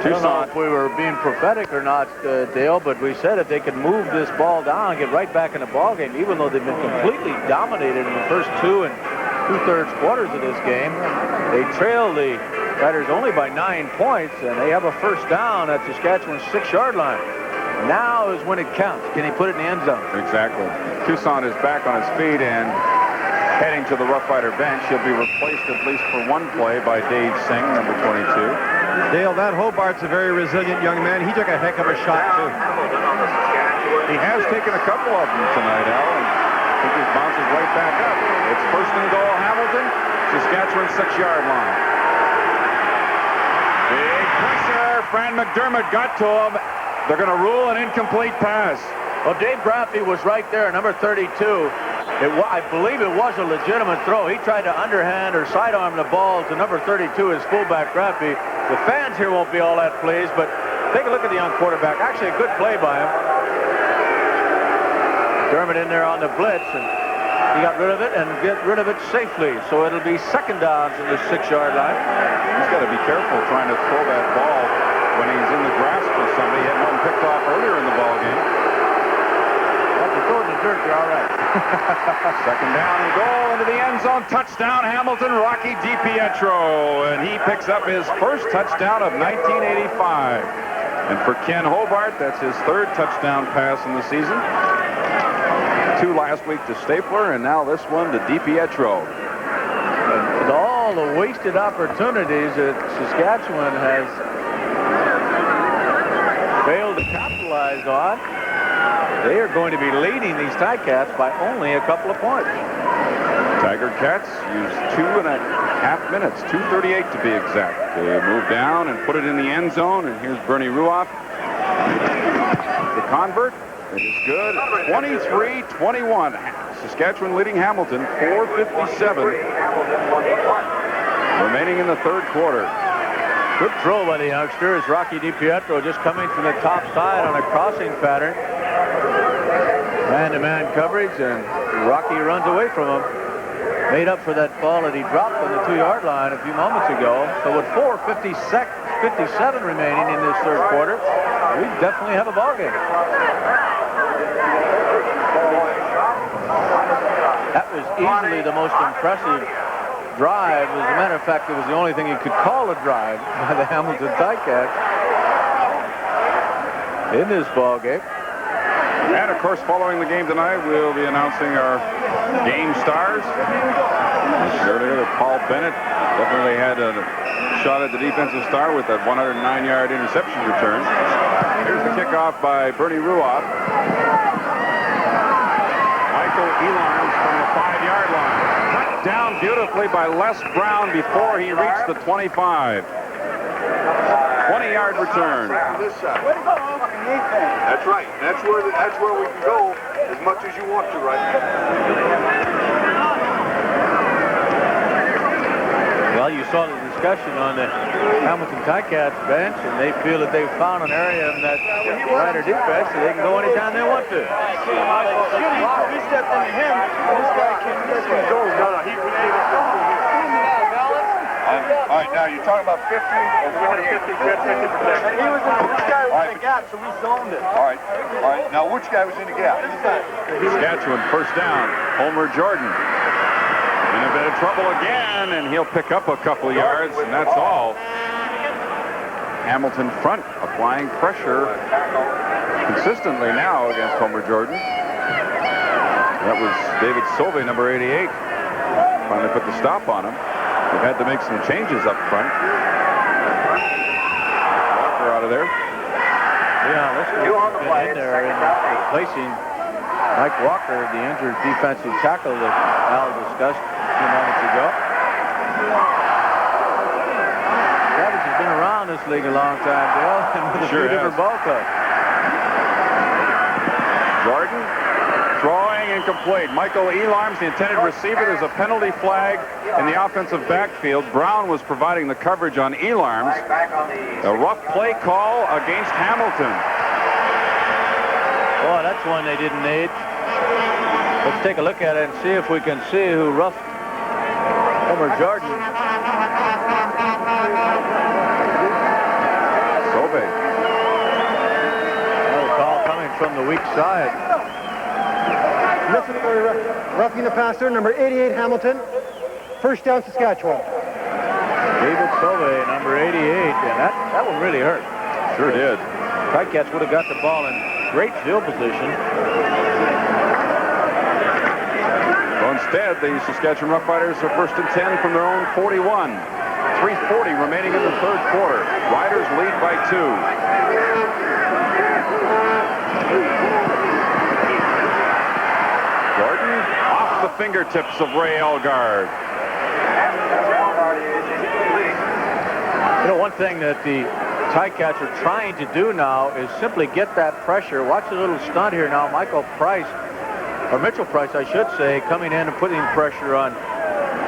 I don't know if we were being prophetic or not, Dale, but we said if they could move this ball down and get right back in the ball game, even though they've been completely dominated in the first 2 2/3 quarters of this game, they trail the Riders only by 9 points, and they have a first down at Saskatchewan's 6-yard line. Now is when it counts. Can he put it in the end zone? Exactly. Toussaint is back on his feet and heading to the Rough Rider bench. He'll be replaced at least for one play by Dave Singh, number 22. Dale, that Hobart's a very resilient young man. He took a heck of a shot, too. He has taken a couple of them tonight, Al, and he just bounces right back up. It's 1st and goal, Hamilton, Saskatchewan 6-yard line. Big pressure. Fran McDermott got to him. They're going to rule an incomplete pass. Well, Dave Graffey was right there, number 32. I believe it was a legitimate throw. He tried to underhand or sidearm the ball to number 32, his fullback Graffey. The fans here won't be all that pleased, but take a look at the young quarterback. Actually, a good play by him. Dermott in there on the blitz, and he got rid of it and get rid of it safely. So it'll be 2nd down from the 6-yard line. He's got to be careful trying to throw that ball when he's in the grasp of somebody. He had one picked off earlier in the ball game. Well, if you throw it in the dirt, you're all right. 2nd down and goal into the end zone. Touchdown, Hamilton, Rocky DiPietro. And he picks up his first touchdown of 1985. And for Ken Hobart, that's his 3rd touchdown pass in the season. 2 last week to Stapler, and now this one to DiPietro. With all the wasted opportunities that Saskatchewan has failed to capitalize on, they are going to be leading these Ticats by only a couple of points. Tiger Cats used 2.5 minutes, 2:38 to be exact. They move down and put it in the end zone, and here's Bernie Ruoff. The convert. It is good. 23-21. Saskatchewan leading Hamilton. 4:57 remaining in the 3rd quarter. Good throw by the youngster as Rocky DiPietro just coming from the top side on a crossing pattern. Man-to-man coverage, and Rocky runs away from him. Made up for that ball that he dropped on the 2-yard line a few moments ago. So with 4:57 remaining in this 3rd quarter, we definitely have a ball game. That was easily the most impressive drive. As a matter of fact, it was the only thing you could call a drive by the Hamilton Ticats in this ball game. And, of course, following the game tonight, we'll be announcing our game stars. Earlier, that Paul Bennett definitely had a shot at the defensive star with that 109-yard interception return. Here's the kickoff by Bernie Ruoff. Michael Elarms from the 5-yard line. Cut down beautifully by Les Brown before he reached the 25. 20-yard return. That's right. That's where we can go as much as you want to right now. Well, you saw the discussion on the Hamilton Ticats bench, and they feel that they've found an area in that Rider defense so they can go anytime they want to. We stepped into him, and this guy can't go. No, he was able to. All right, now you're talking about 50 or 40, 50, 50%. And he was in, this guy was in the gap, so we zoned it. All right. Now which guy was in the gap? Saskatchewan first down. Homer Jordan in a bit of trouble again, and he'll pick up a couple of yards, and that's all. Hamilton front applying pressure consistently now against Homer Jordan. That was David Solvay, number 88. Finally put the stop on him. They've had to make some changes up front. Walker out of there. Yeah, let's go in there and replacing Mike Walker, the injured defensive tackle that Al discussed a few moments ago. Savage has been around this league a long time, Dale, and with a few different ball clubs. Jordan throwing incomplete. Michael Elarms, the intended receiver. There's a penalty flag in the offensive backfield. Brown was providing the coverage on Elarms. A rough play call against Hamilton. Boy, that's one they didn't need. Let's take a look at it and see if we can see who roughed Homer Jordan. Sobe. Another call coming from the weak side. Roughing the passer, number 88, Hamilton. First down, Saskatchewan. David Sobe, number 88, and that one really hurt. Sure did. Ticats would have got the ball in great field position. Well, instead, the Saskatchewan Roughriders are first and 10 from their own 41. 3:40 remaining in the third quarter. Riders lead by 2. Jordan off the fingertips of Ray Elgard. You know, one thing that the Ticats are trying to do now is simply get that pressure. Watch a little stunt here now. Mitchell Price, I should say, coming in and putting pressure on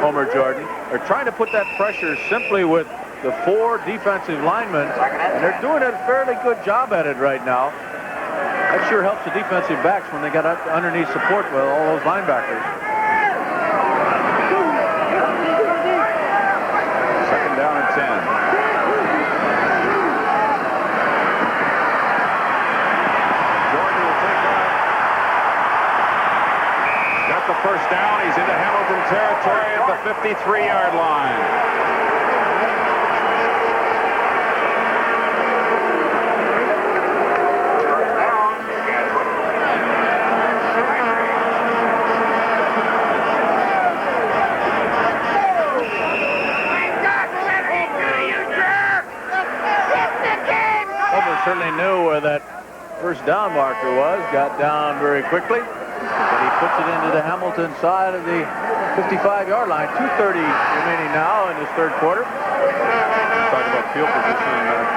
Homer Jordan. They're trying to put that pressure simply with the 4 defensive linemen, and they're doing a fairly good job at it right now. That sure helps the defensive backs when they got underneath support with all those linebackers. Second down and 10. Jordan will take off. Got the first down. He's into Hamilton territory at the 53-yard line. Certainly knew where that first down marker was, got down very quickly, and he puts it into the Hamilton side of the 55-yard line. 2:30 remaining now in this third quarter. Talk about field position,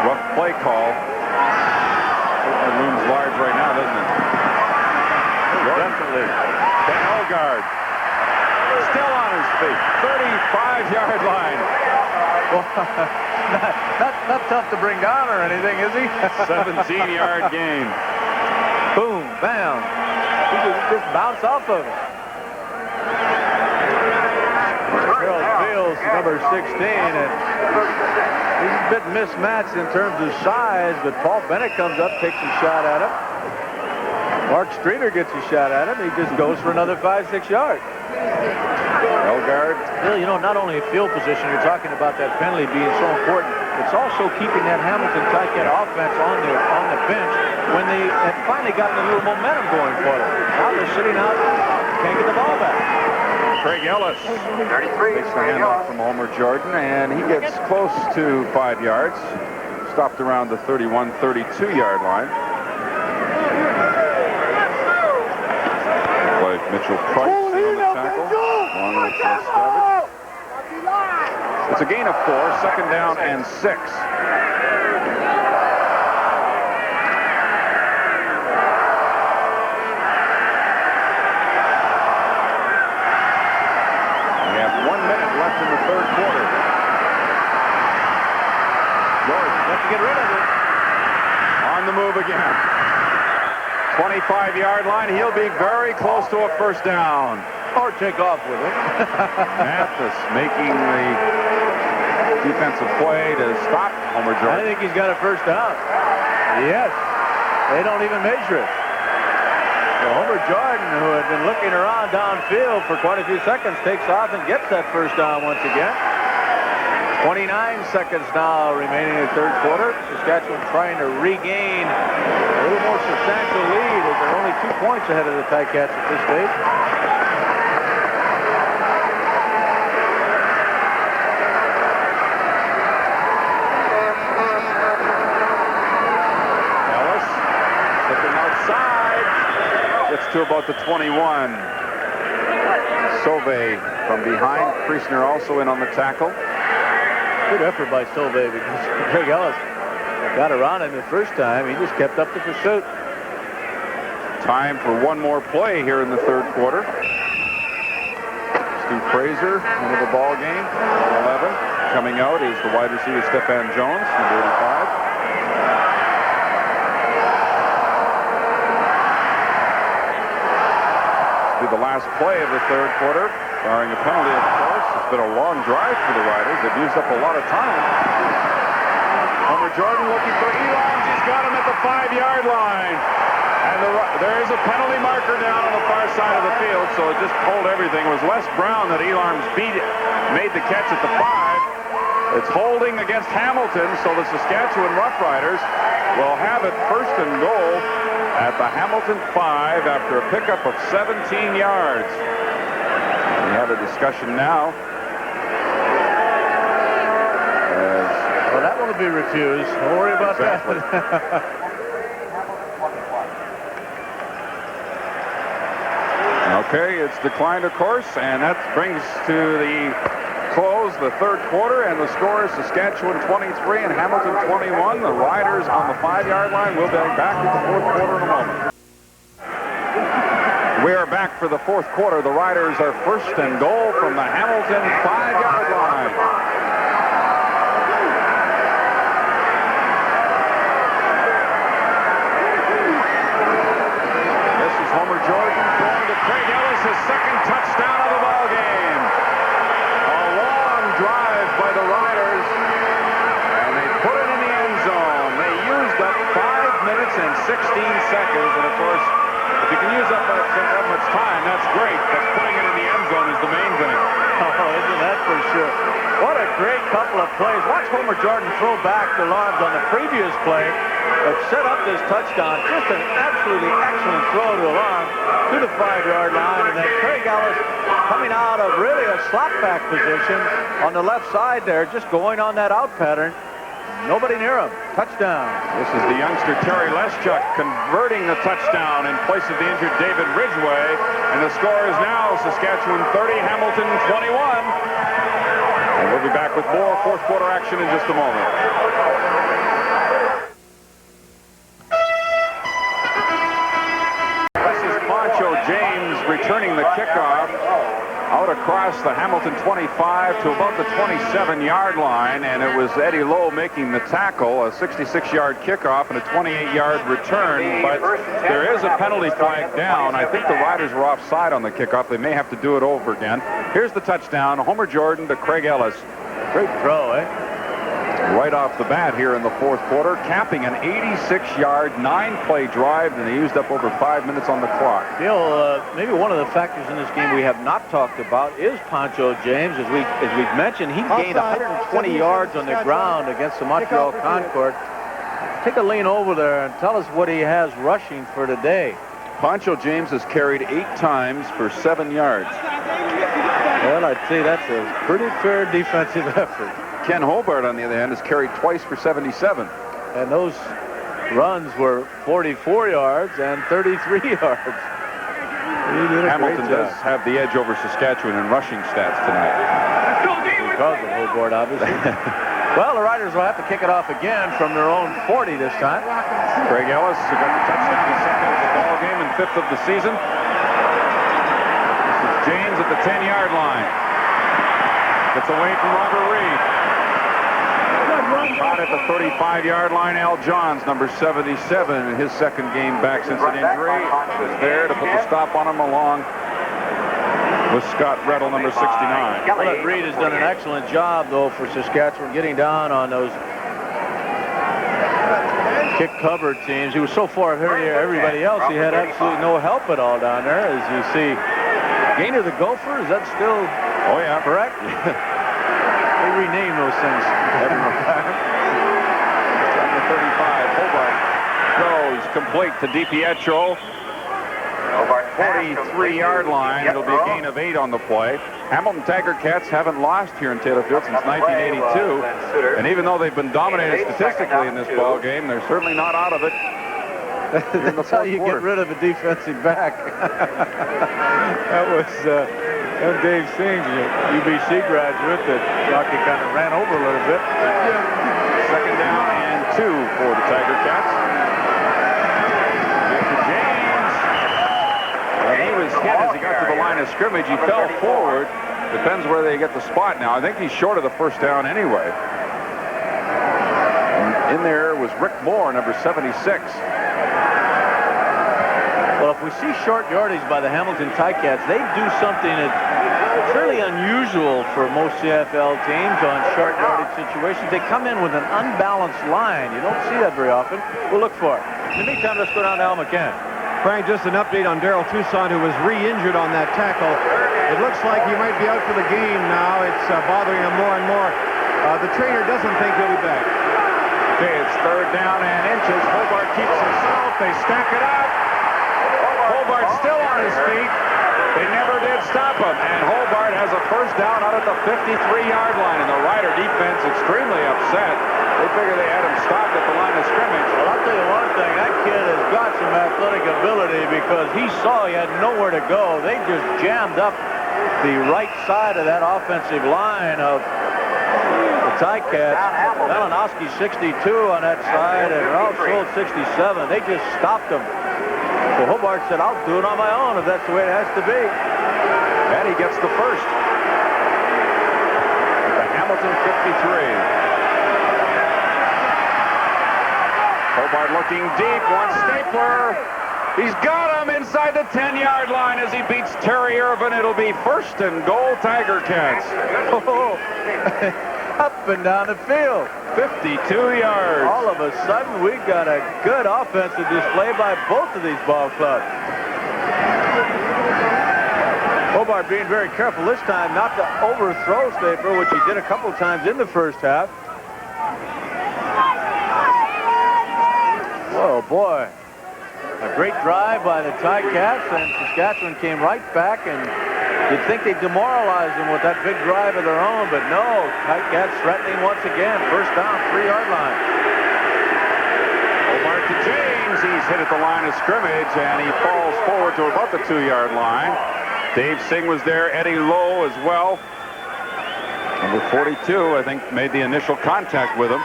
rough play call. Certainly looms large right now, doesn't it? Definitely. Ben Elgard still on his feet. 35-yard line. Not tough to bring down or anything, is he? 17-yard gain. Boom, bam. He just bounced off of it. Harold Fields, number 16, and he's a bit mismatched in terms of size, but Paul Bennett comes up, takes a shot at him. Mark Streeter gets a shot at him. He just goes for another 5-6 yards. Elgard. Bill, you know, not only a field position, you're talking about that penalty being so important. it's also keeping that Hamilton Ticat offense on the bench when they had finally gotten a little momentum going for them. Now they're sitting out, can't get the ball back. Craig Ellis 33. takes the handoff from Homer Jordan, and he gets close to 5 yards. Stopped around the 31, 32-yard line. By Mitchell Price on the tackle. Along with Stavitt. It's a gain of 4, second down and 6. We have 1 minute left in the third quarter. Jordan Have to get rid of it. on the move again. 25-yard line. He'll be very close to a first down. Or take off with it. Mathis making the defensive play to stop Homer I Jordan. think he's got a first down. Yes. They don't even measure it. So Homer Jordan, who had been looking around downfield for quite a few seconds, takes off and gets that first down once again. 29 seconds now remaining in the third quarter. Saskatchewan trying to regain a little more substantial lead as they're only 2 points ahead of the Ticats at this stage. Ellis slipping outside. Gets to about the 21. Sauvé from behind. Priestner also in on the tackle. Good effort by Sauvé because Craig Ellis got around him the first time. He just kept up the pursuit. Time for one more play here in the third quarter. Stu Fraser into the ball game. 11. Coming out is the wide receiver Stephan Jones, number 85. The last play of the third quarter, barring a penalty, of course. It's been a long drive for the Riders. They've used up a lot of time. Homer Jordan looking for Elons. He's got him at the 5-yard line. And there is a penalty marker down on the far side of the field, so it just pulled everything. It was Les Brown that Elarms made the catch at the 5. It's holding against Hamilton, so the Saskatchewan Roughriders will have it first and goal at the Hamilton 5 after a pickup of 17 yards. We have a discussion now. Well, that one will be refused. Don't worry about that. Okay, it's declined, of course, and that brings to the close the third quarter, and the score is Saskatchewan 23 and Hamilton 21. The Riders on the 5-yard line. We'll be back with the fourth quarter in a moment. We are back for the fourth quarter. The Riders are first and goal from the Hamilton 5-yard line. This is Homer Jordan throwing to Craig Ellis, his second touchdown of the ball game. A long drive by the Riders, and they put it in the end zone. They used up 5 minutes and 16 seconds, and of course, if you can use up that much time, that's great, but putting it in the end zone is the main thing. Oh, isn't that for sure? What a great couple of plays. Watch Homer Jordan throw back the Alarms on the previous play that set up this touchdown. Just an absolutely excellent throw to Alarm to the 5-yard line, and then Craig Ellis coming out of really a slot back position on the left side there, just going on that out pattern. Nobody near him. Touchdown. This is the youngster Terry Leschuk converting the touchdown in place of the injured David Ridgway. And the score is now Saskatchewan 30, Hamilton 21. And we'll be back with more fourth quarter action in just a moment. This is Poncho James returning the kickoff out across the Hamilton 25 to about the 27-yard line, and it was Eddie Lowe making the tackle, a 66-yard kickoff and a 28-yard return, but there is a penalty flag down. I think the Riders were offside on the kickoff. They may have to do it over again. Here's the touchdown, Homer Jordan to Craig Ellis. Great throw, eh? right off the bat here in the fourth quarter, capping an 86-yard, 9-play drive, and they used up over 5 minutes on the clock. Bill, maybe one of the factors in this game we have not talked about is Poncho James. As we've mentioned, he gained 120 yards on the ground against the Montreal Concord. Take a lean over there and tell us what he has rushing for today. Poncho James has carried 8 times for 7 yards. Well, I'd say that's a pretty fair defensive effort. Ken Hobart, on the other hand, has carried twice for 77. And those runs were 44 yards and 33 yards. Hamilton does have the edge over Saskatchewan in rushing stats tonight. Because of Hobart, obviously. Well, the Riders will have to kick it off again from their own 40 this time. Craig Ellis, who got the touchdown, his second of the ball game and 5th of the season. This is James at the 10-yard line. Gets away from Robert Reed. Caught at the 35-yard line, Al Johns, number 77, in his second game back since an injury. Was there to put the stop on him along with Scott Rettle, number 69. Well, Reed has done an excellent job, though, for Saskatchewan, getting down on those kick-cover teams. He was so far ahead of everybody else, he had absolutely no help at all down there. As you see, Gainer the Gopher, is that still correct? They rename those things. Number 35, Hobart goes complete to DiPietro. 43-yard line. It'll be a gain of 8 on the play. Hamilton Tiger Cats haven't lost here in Taylor Field since 1982. And even though they've been dominated statistically in this ball game, they're certainly not out of it. That's how you get rid of a defensive back. That was Dave Singh, UBC graduate that Rocky kind of ran over a little bit. Second down and 2 for the Tiger Cats. He was hit as he got to the line of scrimmage. He fell forward. Depends where they get the spot now. I think he's short of the first down anyway. And in there was Rick Moore, number 76. Well, if we see short yardage by the Hamilton Ticats, they do something that's fairly unusual for most CFL teams on short yardage situations. They come in with an unbalanced line. You don't see that very often. We'll look for it. In the meantime, let's go down to Al McCann. Frank, just an update on Darrell Toussaint, who was re-injured on that tackle. It looks like he might be out for the game now. It's bothering him more and more. The trainer doesn't think he'll be back. Okay, it's third down and inches. Hobart keeps himself. They stack it up. Hobart's still on his feet. They never did stop him. And Hobart has a first down out at the 53-yard line. And the Rider defense extremely upset. They figure they had him stopped at the line of scrimmage. Well, I'll tell you one thing. That kid has got some athletic ability because he saw he had nowhere to go. They just jammed up the right side of that offensive line of the Ticats. Malinowski 62 on that side and Ralph Schultz 67. They just stopped him. So Hobart said, I'll do it on my own if that's the way it has to be. And he gets the first. The Hamilton 53. Hobart looking deep, one stapler. He's got him inside the 10-yard line as he beats Terry Irvin. It'll be first and goal, Tiger Cats. Up and down the field. 52 yards. All of a sudden, we've got a good offensive display by both of these ball clubs. Hobart being very careful this time not to overthrow Stapler, which he did a couple times in the first half. Oh, boy. A great drive by the Ticats, and Saskatchewan came right back, and you'd think they'd demoralize them with that big drive of their own, but no. Ticats threatening once again. First down, 3-yard line. Hobart to James. He's hit at the line of scrimmage, and he falls forward to about the 2-yard line. Dave Singh was there. Eddie Lowe as well. Number 42, I think, made the initial contact with him.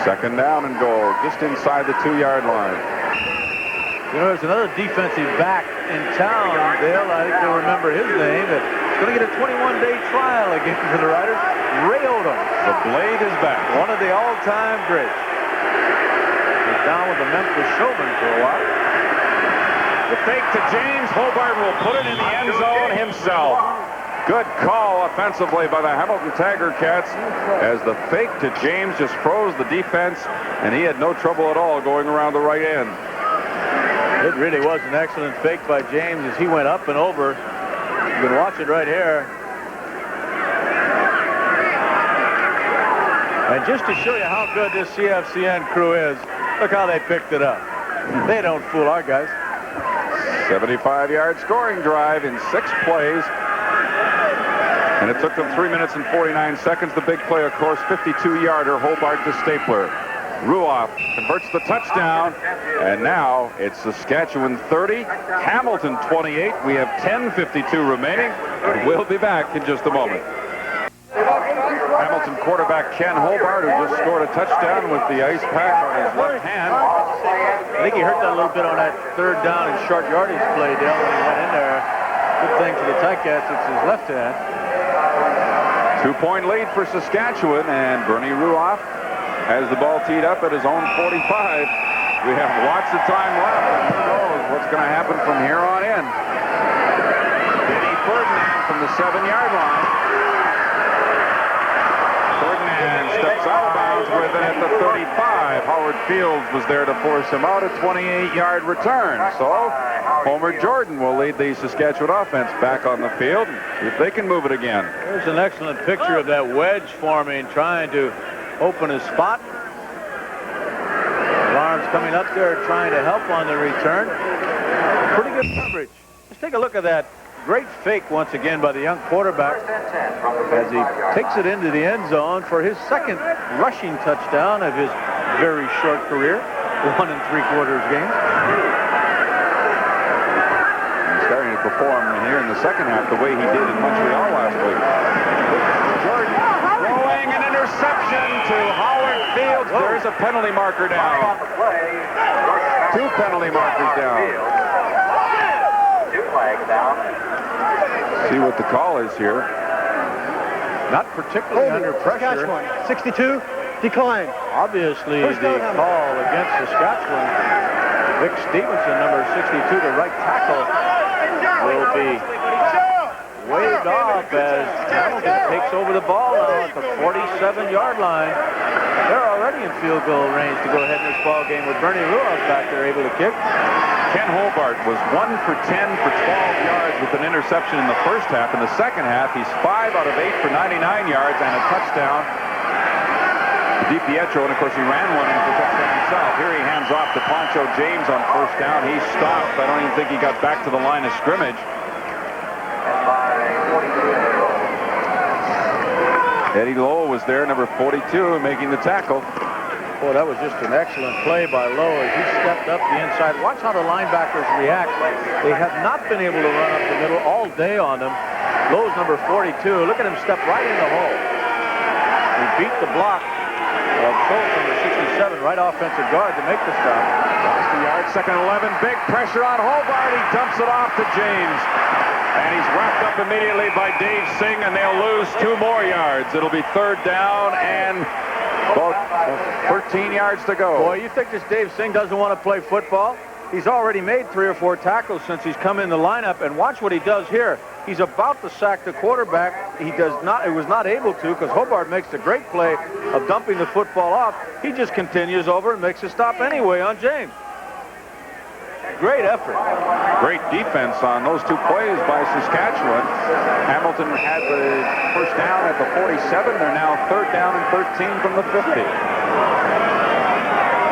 Second down and goal, just inside the 2-yard line. You know, there's another defensive back in town, Dale. I think you'll remember his name. That's going to get a 21-day trial again for the Riders. Ray Odom. The Blade is back. One of the all-time greats. He's down with the Memphis Showmen for a while. The fake to James. Hobart will put it in the end zone himself. Good call offensively by the Hamilton Tiger Cats as the fake to James just froze the defense, and he had no trouble at all going around the right end. It really was an excellent fake by James as he went up and over. You can watch it right here. And just to show you how good this CFCN crew is, look how they picked it up. They don't fool our guys. 75-yard scoring drive in 6 plays. And it took them 3 minutes and 49 seconds. The big play, of course, 52-yarder, Hobart to Stapler. Ruoff converts the touchdown. And now it's Saskatchewan 30, Hamilton 28. We have 10:52 remaining. And we'll be back in just a moment. Hamilton quarterback Ken Hobart, who just scored a touchdown with the ice pack on his left hand. I think he hurt that a little bit on that 3rd down and short yardage play, Dale, when he went in there. Good thing for the Ticats, it's his left hand. 2-point lead for Saskatchewan, and Bernie Ruoff has the ball teed up at his own 45. We have lots of time left, and who knows what's going to happen from here on in. Denny Ferdinand from the 7-yard line. Ferdinand steps out of bounds with it at the 35. Howard Fields was there to force him out, a 28-yard return. So Homer Jordan will lead the Saskatchewan offense back on the field if they can move it again. There's an excellent picture of that wedge forming, trying to open his spot. Arms coming up there trying to help on the return. Pretty good coverage. Let's take a look at that great fake once again by the young quarterback as he takes it into the end zone for his 2nd rushing touchdown of his very short career, 1 3/4 game. He's starting to perform here in the second half the way he did in Montreal last week. Jordan throwing an interception to Howard Fields. There's a penalty marker down. 2 penalty markers down. 2 flags down. See what the call is here. Not particularly under pressure. 62, decline. Obviously, the call against Saskatchewan, Vic Stevenson, number 62, the right tackle, will be waved off as Hamilton takes over the ball now at the 47-yard line. They're already in field goal range to go ahead in this ball game with Bernie Ruoff back there able to kick. Ken Hobart was 1 for 10 for 12 yards with an interception in the first half. In the second half, he's 5 out of 8 for 99 yards and a touchdown. DiPietro, and of course he ran one in for touchdown himself. Here he hands off to Poncho James on first down. He stopped. I don't even think he got back to the line of scrimmage. Eddie Lowe was there, number 42, making the tackle. Boy, that was just an excellent play by Lowe as he stepped up the inside. Watch how the linebackers react. They have not been able to run up the middle all day on them. Lowe's number 42. Look at him step right in the hole. He beat the block of Schultz, number 67, right offensive guard to make the stop. 60 yards, 2nd and 11. Big pressure on Hobart. He dumps it off to James. And he's wrapped up immediately by Dave Singh, and they'll lose 2 more yards. It'll be 3rd down and about 13 yards to go. Boy, you think this Dave Singh doesn't want to play football? He's already made 3 or 4 tackles since he's come in the lineup, and watch what he does here. He's about to sack the quarterback. He was not able to because Hobart makes the great play of dumping the football off. He just continues over and makes a stop anyway on James. Great effort. Great defense on those 2 plays by Saskatchewan. Hamilton had the first down at the 47. They're now 3rd down and 13 from the 50.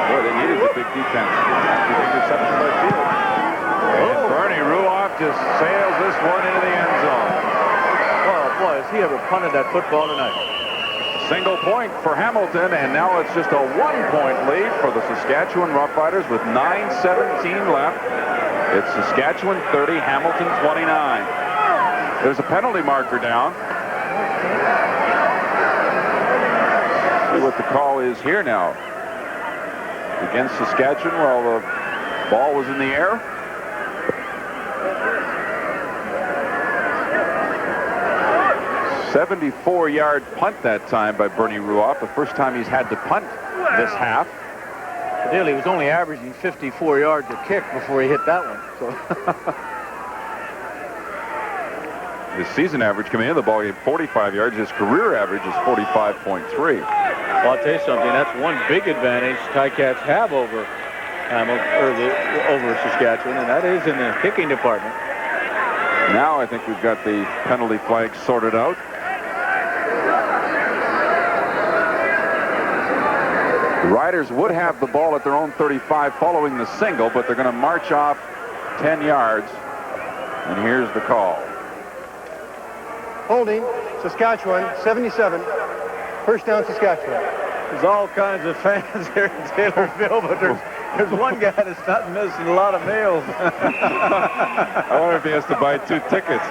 Boy, they needed the big defense. Big interception by Fields. And Bernie Ruoff just sails this one into the end zone. Oh, boy, has he ever punted that football tonight. Single point for Hamilton, and now it's just a 1-point lead for the Saskatchewan Roughriders with 9:17 left. It's Saskatchewan 30, Hamilton 29. There's a penalty marker down. See what the call is here now. Against Saskatchewan while the ball was in the air. '74-yard punt that time by Bernie Ruoff. The first time he's had to punt this half. Deal, he was only averaging 54 yards a kick before he hit that one. So his season average coming into the ball game, 45 yards. His career average is 45.3. Well, I'll tell you something. That's one big advantage Ticats have over over Saskatchewan, and that is in the kicking department. Now I think we've got the penalty flag sorted out. The Riders would have the ball at their own 35 following the single, but they're going to march off 10 yards. And here's the call. Holding, Saskatchewan, 77. First down, Saskatchewan. There's all kinds of fans here in Taylorville, but there's one guy that's not missing a lot of meals. I wonder if he has to buy 2 tickets.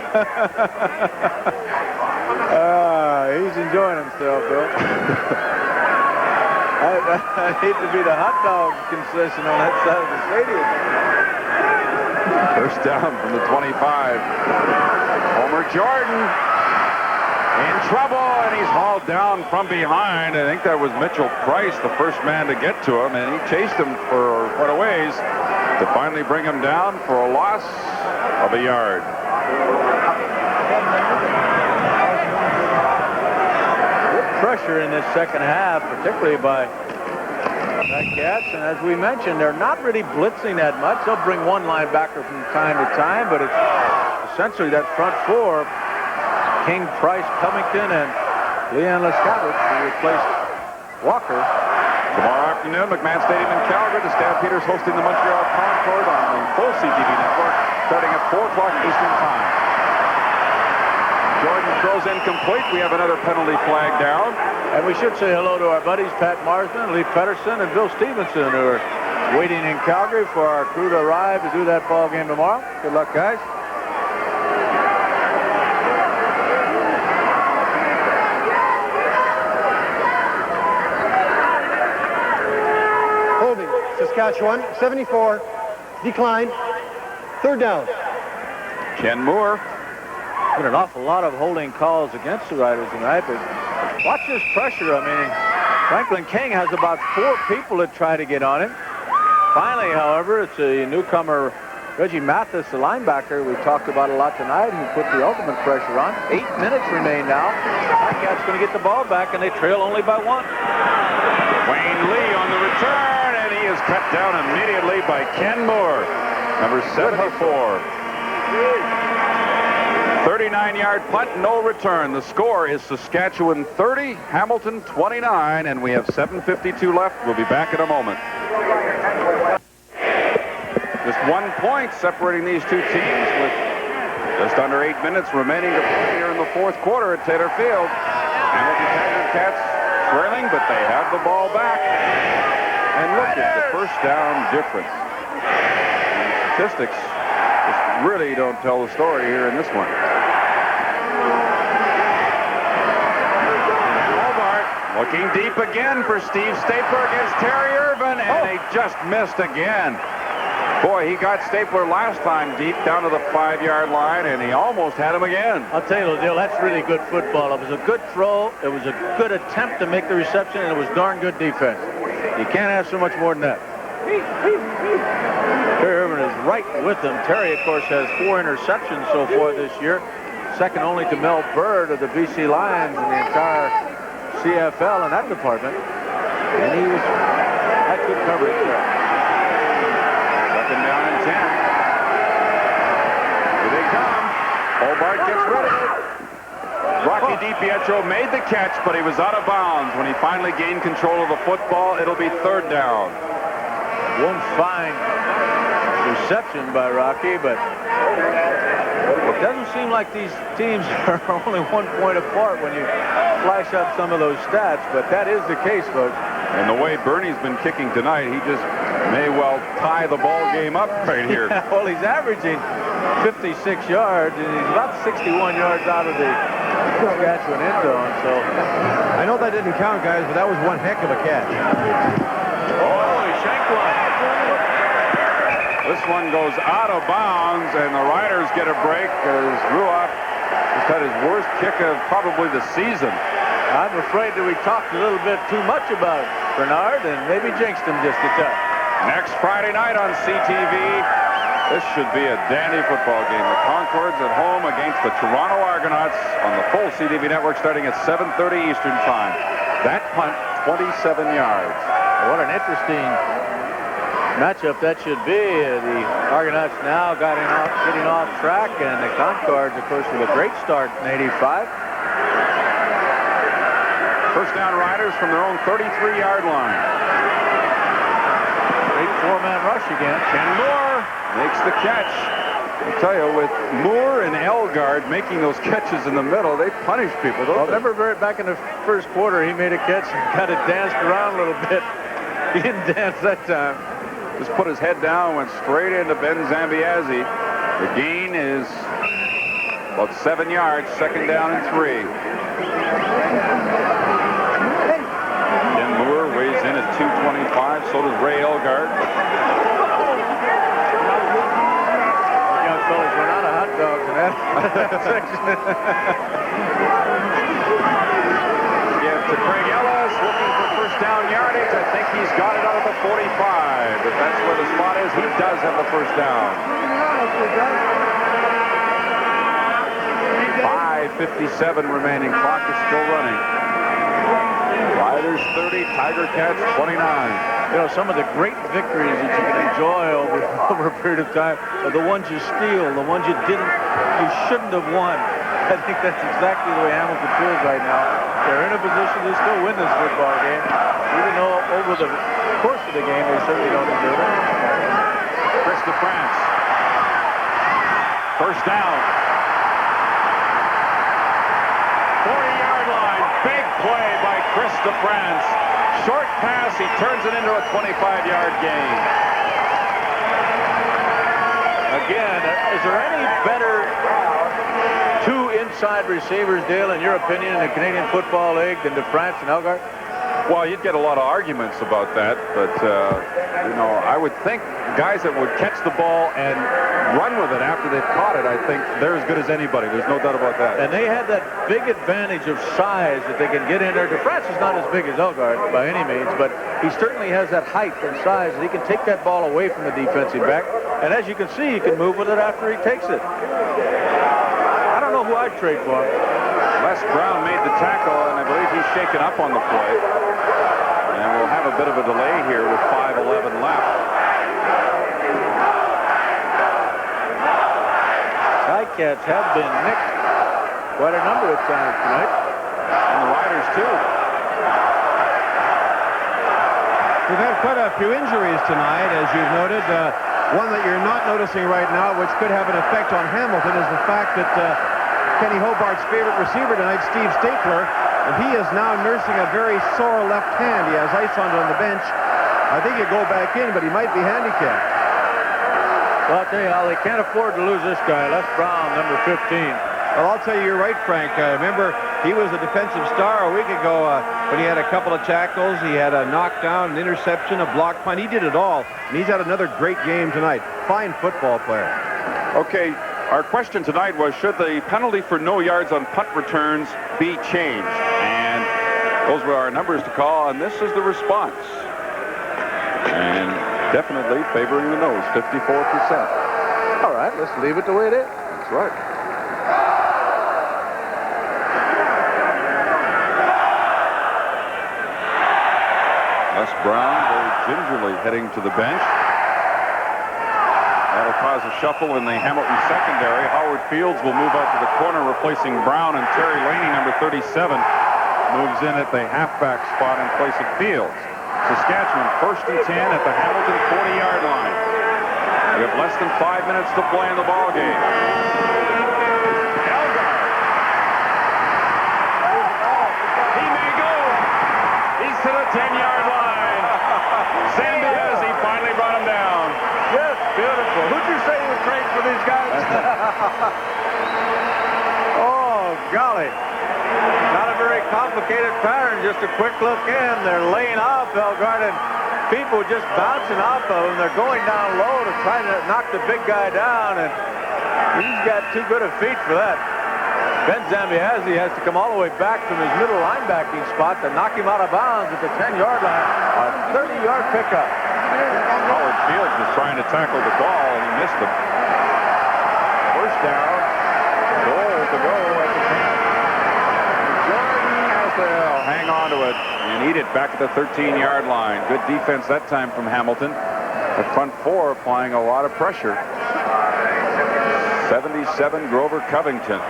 He's enjoying himself, Bill. I hate to be the hot dog concession on that side of the stadium. First down from the 25. Homer Jordan in trouble, and he's hauled down from behind. I think that was Mitchell Price, the first man to get to him, and he chased him for quite a ways to finally bring him down for a loss of a yard. Pressure in this second half, particularly by Ticats, and as we mentioned, they're not really blitzing that much. They'll bring one linebacker from time to time, but it's essentially that front four: King, Price, Covington, and Leon Lescavich, who replaced Walker. Tomorrow afternoon, McMahon Stadium in Calgary, the Stampeders hosting the Montreal Concord on the full CTV network, starting at 4 o'clock Eastern Time. Jordan throws incomplete. We have another penalty flag down. And we should say hello to our buddies Pat Marsden, Lee Pedersen, and Bill Stevenson, who are waiting in Calgary for our crew to arrive to do that ball game tomorrow. Good luck, guys. Holding, Saskatchewan, 74. Decline. Third down. Ken Moore. Been an awful lot of holding calls against the Riders tonight, but watch this pressure. I mean, Franklin King has about 4 people that try to get on him. Finally, however, it's a newcomer, Reggie Mathis, the linebacker we talked about a lot tonight, who put the ultimate pressure on. 8 minutes remain now. Ticats going to get the ball back, and they trail only by 1. Wayne Lee on the return, and he is cut down immediately by Ken Moore, number 74. 39-yard punt, no return. The score is Saskatchewan 30, Hamilton 29, and we have 7:52 left. We'll be back in a moment. Just 1 point separating these two teams with just under 8 minutes remaining to play here in the fourth quarter at Taylor Field. Hamilton Tiger-Cats trailing, but they have the ball back. And look at the first down difference. Statistics just really don't tell the story here in this one. Looking deep again for Steve Stapler against Terry Irvin, and he just missed again. Boy, he got Stapler last time deep down to the 5-yard line, and he almost had him again. I'll tell you, Dale, that's really good football. It was a good throw. It was a good attempt to make the reception, and it was darn good defense. You can't have so much more than that. Terry Irvin is right with him. Terry, of course, has 4 interceptions so far this year, second only to Mel Bird of the BC Lions in the entire CFL in that department. And he was had good coverage there. Second down and 10. Here they come. Hobart gets ready. Rocky DiPietro made the catch, but he was out of bounds. When he finally gained control of the football, it'll be third down. One fine reception by Rocky, but it doesn't seem like these teams are only 1 point apart when you flash up some of those stats, but that is the case, folks. And the way Bernie's been kicking tonight, he just may well tie the ball game up right here. Yeah, well, he's averaging 56 yards, and he's about 61 yards out of the Saskatchewan end zone, so. I know that didn't count, guys, but that was one heck of a catch. Oh, he shanked one. This one goes out of bounds, and the Riders get a break as Ruoff just had his worst kick of probably the season. I'm afraid that we talked a little bit too much about Bernard and maybe jinxed him just a touch. Next Friday night on CTV, This should be a dandy football game. The Concords at home against the Toronto Argonauts on the full CTV network starting at 7:30 Eastern Time. That punt, 27 yards. What an interesting matchup that should be. The Argonauts now getting off track, and the Concords, of course, with a great start in '85. First down Riders from their own 33-yard line. Great four-man rush again. Ken Moore makes the catch. I tell you, with Moore and Elgard making those catches in the middle, they punish people, don't they? Remember back in the first quarter, he made a catch and kind of danced around a little bit. He didn't dance that time. Just put his head down, went straight into Ben Zambiazzi. The gain is about 7 yards, second down and 3. Ken Moore weighs in at 225, so does Ray Elgard. Young fellas were not a hot dogs in that section. Give to Craig Ellis, looking for first down yardage. I think he's got it out of the 45. If that's where the spot is, he does have the first down. 5:57 remaining. Clock is still running. Riders 30, Tiger Cats 29. You know, some of the great victories that you can enjoy over a period of time are the ones you steal, the ones you shouldn't have won. I think that's exactly the way Hamilton feels right now. They're in a position to still win this football game, even though over the course of the game they certainly don't deserve it. Chris DeFrance. First down. 40-yard line. Big play by Chris DeFrance. Short pass. He turns it into a 25-yard gain. Again, is there any better two inside receivers, Dale, in your opinion, in the Canadian Football League than DeFrance and Elgard? Well, you'd get a lot of arguments about that, but, you know, I would think guys that would catch the ball and run with it after they've caught it, I think they're as good as anybody. There's no doubt about that. And they have that big advantage of size that they can get in there. DeFrance is not as big as Elgard by any means, but he certainly has that height and size that he can take that ball away from the defensive back. And as you can see, he can move with it after he takes it. I don't know who I'd trade for. Les Brown made the tackle, and I believe he's shaken up on the play. And we'll have a bit of a delay here with 5:11 left. Ticats have been nicked quite a number of times tonight. And the Riders, too. We've had quite a few injuries tonight, as you've noted. One that you're not noticing right now, which could have an effect on Hamilton, is the fact that Kenny Hobart's favorite receiver tonight, Steve Stapler, and he is now nursing a very sore left hand. He has ice on it on the bench. I think he'll go back in, but he might be handicapped. Well, I'll tell you how they can't afford to lose this guy, Les Brown, number 15. Well, I'll tell you, you're right, Frank. Remember, he was a defensive star a week ago when he had a couple of tackles. He had a knockdown, an interception, a block punt. He did it all, and he's had another great game tonight. Fine football player. Okay, our question tonight was, should the penalty for no yards on punt returns be changed? And those were our numbers to call, and this is the response. And definitely favoring the nose, 54%. All right, let's leave it the way it is. That's right. Les Brown very gingerly heading to the bench. That'll cause a shuffle in the Hamilton secondary. Howard Fields will move out to the corner, replacing Brown, and Terry Laney, number 37, moves in at the halfback spot in place of Fields. Saskatchewan, 1st and 10 at the Hamilton 40-yard line. We have less than 5 minutes to play in the ball game. He may go. He's to the 10-yard line. Zambiazzi finally brought him down. Yes, beautiful. Who'd you say you would trade for these guys? Oh, golly. Not a very complicated pattern, just a quick look in. They're laying off Elgard, and people just bouncing off of him. They're going down low to try to knock the big guy down, and he's got too good of feet for that. Ben Zambiazzi has to come all the way back from his middle linebacking spot to knock him out of bounds at the 10-yard line. A 30-yard pickup. Howard Fields was trying to tackle the ball, and he missed him. First down. Goal to go at the 10. Jordan has to hang on to it and eat it back at the 13-yard line. Good defense that time from Hamilton. The front four applying a lot of pressure. 77 Grover Covington.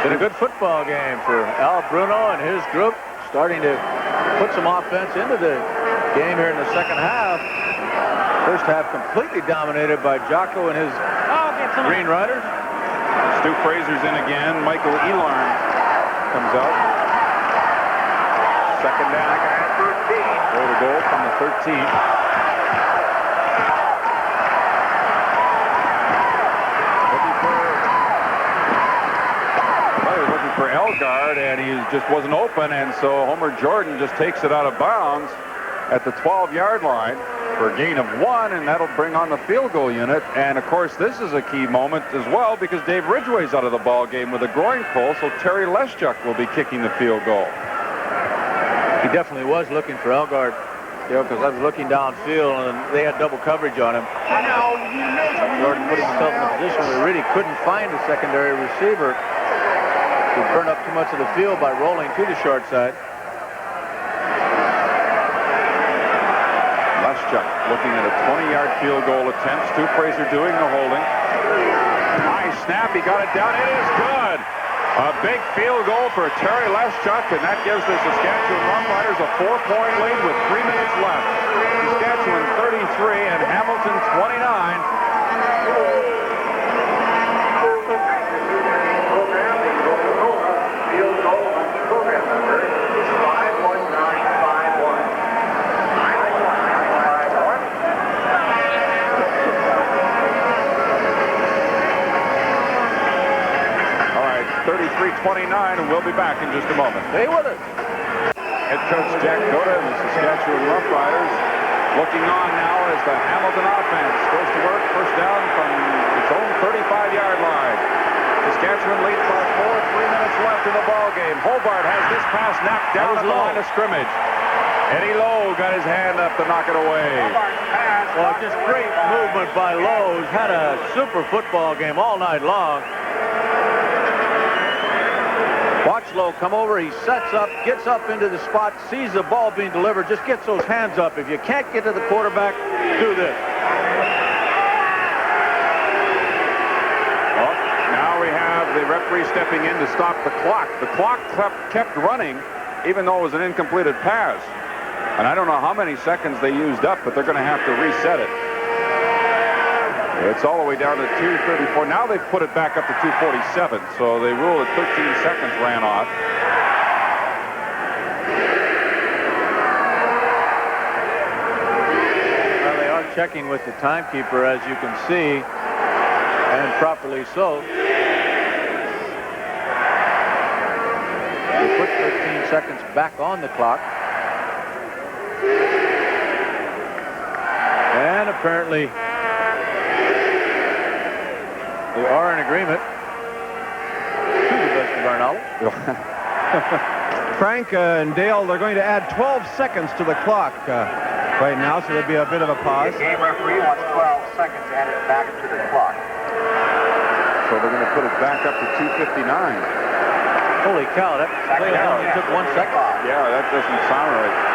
Been a good football game for Al Bruno and his group, starting to put some offense into the game here in the second half. First half completely dominated by Jocko and his Green Riders. Stu Fraser's in again. Michael Elarn comes out. Second down. Throw the goal from the 13. For Elgard, and he just wasn't open, and so Homer Jordan just takes it out of bounds at the 12-yard line for a gain of 1, and that'll bring on the field goal unit. And of course, this is a key moment as well because Dave Ridgway's out of the ball game with a groin pull, so Terry Leschuk will be kicking the field goal. He definitely was looking for Elgard, because I was looking downfield and they had double coverage on him. Jordan putting himself in a position where he really couldn't find a secondary receiver. He burned up too much of the field by rolling to the short side. Leschuk looking at a 20-yard field goal attempt. Stu Fraser doing the holding. High snap, he got it down. It is good. A big field goal for Terry Leschuk, and that gives the Saskatchewan Roughriders a 4-point lead with 3 minutes left. Saskatchewan 33 and Hamilton 29. All right, 33-29, and we'll be back in just a moment. Stay with us. Head coach Jack Goda and the Saskatchewan Roughriders looking on now as the Hamilton offense goes to work. First down from its own 35-yard line. Saskatchewan leads by 4, 3 minutes left in the ball game. Hobart has this pass knocked down at the line of scrimmage. Eddie Lowe got his hand up to knock it away. Well, just great movement by Lowe. He's had a super football game all night long. Watch Lowe come over. He sets up, gets up into the spot, sees the ball being delivered, just gets those hands up. If you can't get to the quarterback, do this. Well, now we have the referee stepping in to stop the clock. The clock kept running, even though it was an incompleted pass. And I don't know how many seconds they used up, but they're going to have to reset it. It's all the way down to 2:34. Now they've put it back up to 2:47, so they rule that 13 seconds ran off. Well, they are checking with the timekeeper, as you can see, and properly so. They put 13 seconds back on the clock. And apparently they are in agreement, to the best of our knowledge. Frank and Dale, they're going to add 12 seconds to the clock right now, so there'll be a bit of a pause. The game referee wants 12 seconds added back to the clock. So they're going to put it back up to 2:59. Holy cow, that play only took 1 second. Yeah, that doesn't sound right.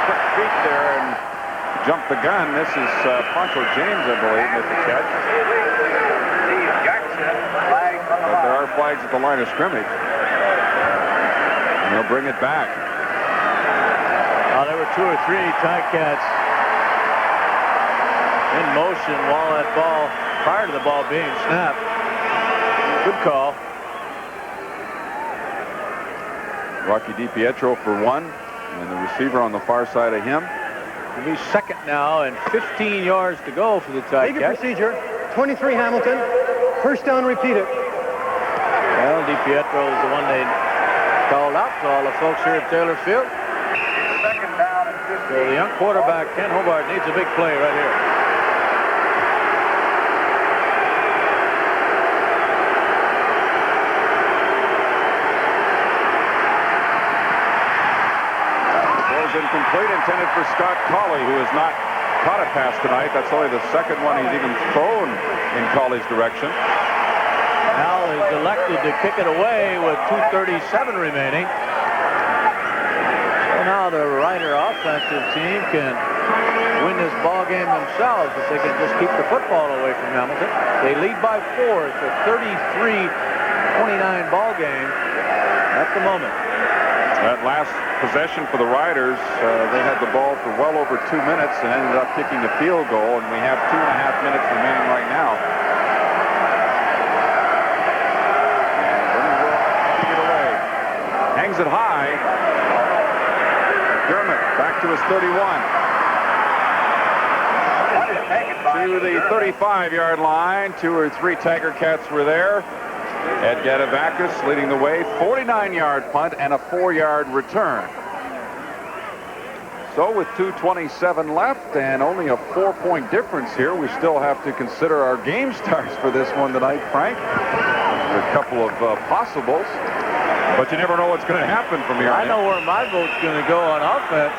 Quick feet there and jumped the gun. This is Poncho James, I believe, with the catch. But there are flags at the line of scrimmage. And they'll bring it back. There were 2 or 3 Ticats in motion while that ball, prior to the ball being snapped. Good call. Rocky DiPietro for 1. And the receiver on the far side of him. It'll be second now and 15 yards to go for the Ticats. Legal procedure, 23 Hamilton. First down, repeat it. Well, DiPietro is the one they called out to all the folks here at Taylor Field. Second down and 15. So the young quarterback, Ken Hobart, needs a big play right here. is incomplete, intended for Scott Colley, who has not caught a pass tonight. That's only the second one he's even thrown in Colley's direction. Al is elected to kick it away with 2:37 remaining. So now the Rider offensive team can win this ball game themselves if they can just keep the football away from Hamilton. They lead by 4. It's a 33-29 ball game at the moment. That last possession for the Riders, they had the ball for well over 2 minutes and ended up kicking a field goal, and we have 2.5 minutes remaining right now. And Bernie will kick it away. Hangs it high. McDermott back to his 31. To the 35-yard line. 2 or 3 Tiger Cats were there. Ed Gadavakis leading the way. 49-yard punt and a 4-yard return. So with 2:27 left and only a 4-point difference here, we still have to consider our game starts for this one tonight, Frank. A couple of possibles, but you never know what's going to happen from here. I know where my vote's going to go on offense.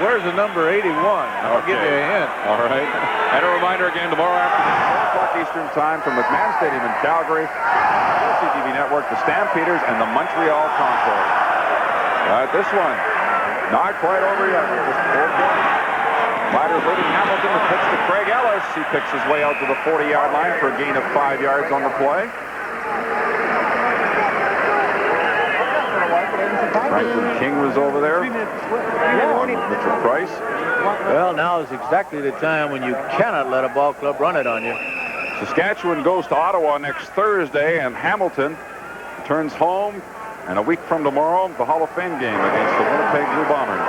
Where's the number 81? I'll give you a hint. All right. And a reminder again, tomorrow afternoon, 4 o'clock Eastern Time from McMahon Stadium in Calgary, CTV Network, the Stampeders and the Montreal Concord. This one, not quite over yet. Just 4 points. Riders leading Hamilton. The pitch to Craig Ellis. He picks his way out to the 40-yard line for a gain of 5 yards on the play. Franklin King was over there. Mitchell Price. Well, now is exactly the time when you cannot let a ball club run it on you. Saskatchewan goes to Ottawa next Thursday, and Hamilton turns home. And a week from tomorrow, the Hall of Fame game against the Winnipeg Blue Bombers.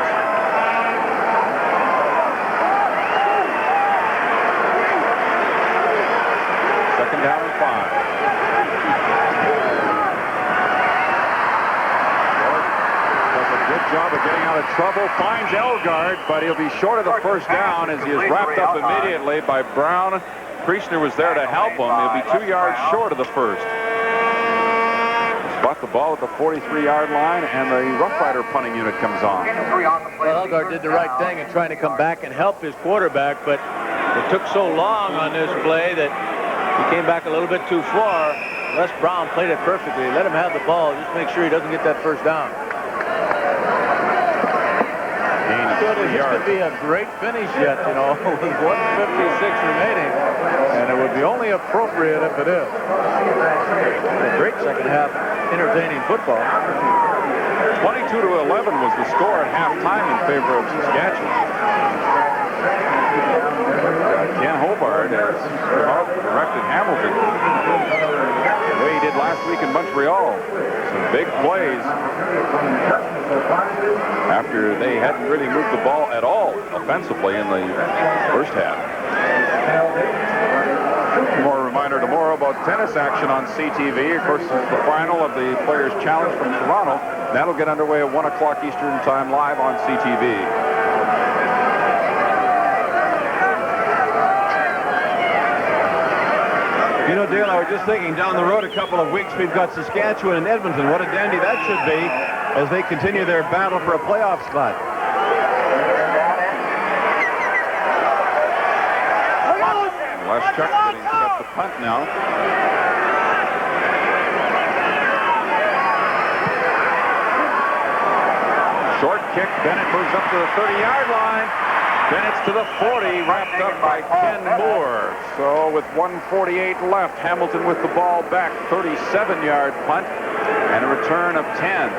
Second down and 5. Good job of getting out of trouble. Finds Elgard, but he'll be short of the first down as he is wrapped up immediately by Brown. Priestner was there to help him. He'll be 2 yards short of the first. Spot the ball at the 43-yard line, and the Rough Rider punting unit comes on. Well, Elgard did the right thing in trying to come back and help his quarterback, but it took so long on this play that he came back a little bit too far. Les Brown played it perfectly. Let him have the ball. Just make sure he doesn't get that first down. This could be a great finish yet, you know, with 1:56 remaining, and it would be only appropriate if it is. A great second half, entertaining football. 22-11 was the score at halftime in favor of Saskatchewan. Ken Hobart has directed Hamilton the way he did last week in Montreal. Some big plays after they hadn't really moved the ball at all offensively in the first half. More reminder tomorrow about tennis action on CTV. Of course, it's the final of the Players' Challenge from Toronto. That'll get underway at 1 o'clock Eastern Time live on CTV. You know, Dale, I was just thinking down the road a couple of weeks, we've got Saskatchewan and Edmonton. What a dandy that should be as they continue their battle for a playoff spot. Leszczuk getting set the punt now. Short kick. Bennett moves up to the 30-yard line. Bennett's to the 40, wrapped up by Ken Moore. So with 1:48 left, Hamilton with the ball back, 37-yard punt, and a return of 10.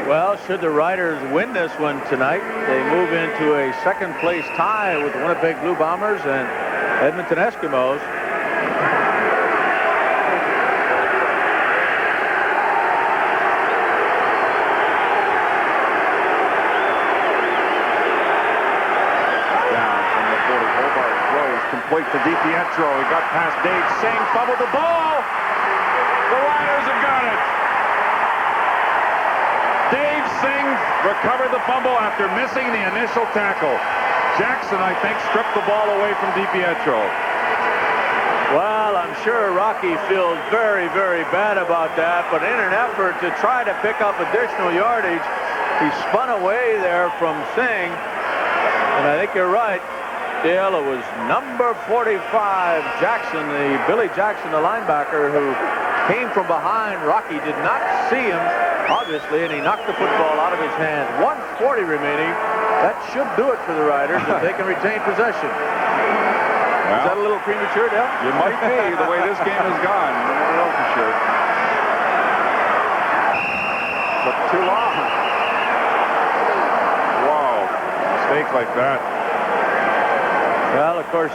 Well, should the Riders win this one tonight, they move into a second-place tie with the Winnipeg Blue Bombers and Edmonton Eskimos. Complete to DiPietro. He got past Dave Singh, fumbled the ball. The Riders have got it. Dave Singh recovered the fumble after missing the initial tackle. Jackson, I think, stripped the ball away from DiPietro. Well, I'm I'm sure Rocky feels very, very bad about that, but in an effort to try to pick up additional yardage, he spun away there from Singh, and I think you're right, Dale. It was number 45, Jackson, Billy Jackson, the linebacker, who came from behind. Rocky did not see him, obviously, and he knocked the football out of his hand. 1:40 remaining. That should do it for the Riders if they can retain possession. Is that a little premature, Dale? You might be, the way this game has gone. You never know for sure. But too long. Wow. Mistake like that. Well, of course,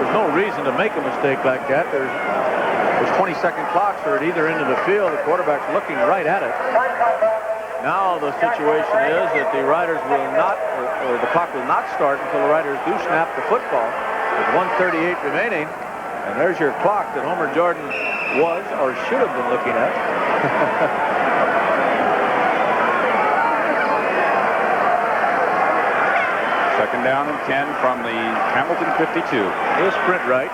there's no reason to make a mistake like that. There's 20-second clocks are at either end of the field. The quarterback's looking right at it. Now the situation is that the Riders will not, or the clock will not start until the Riders do snap the football. With 1:38 remaining, and there's your clock that Homer Jordan was or should have been looking at. Second down and 10 from the Hamilton 52. He'll sprint right.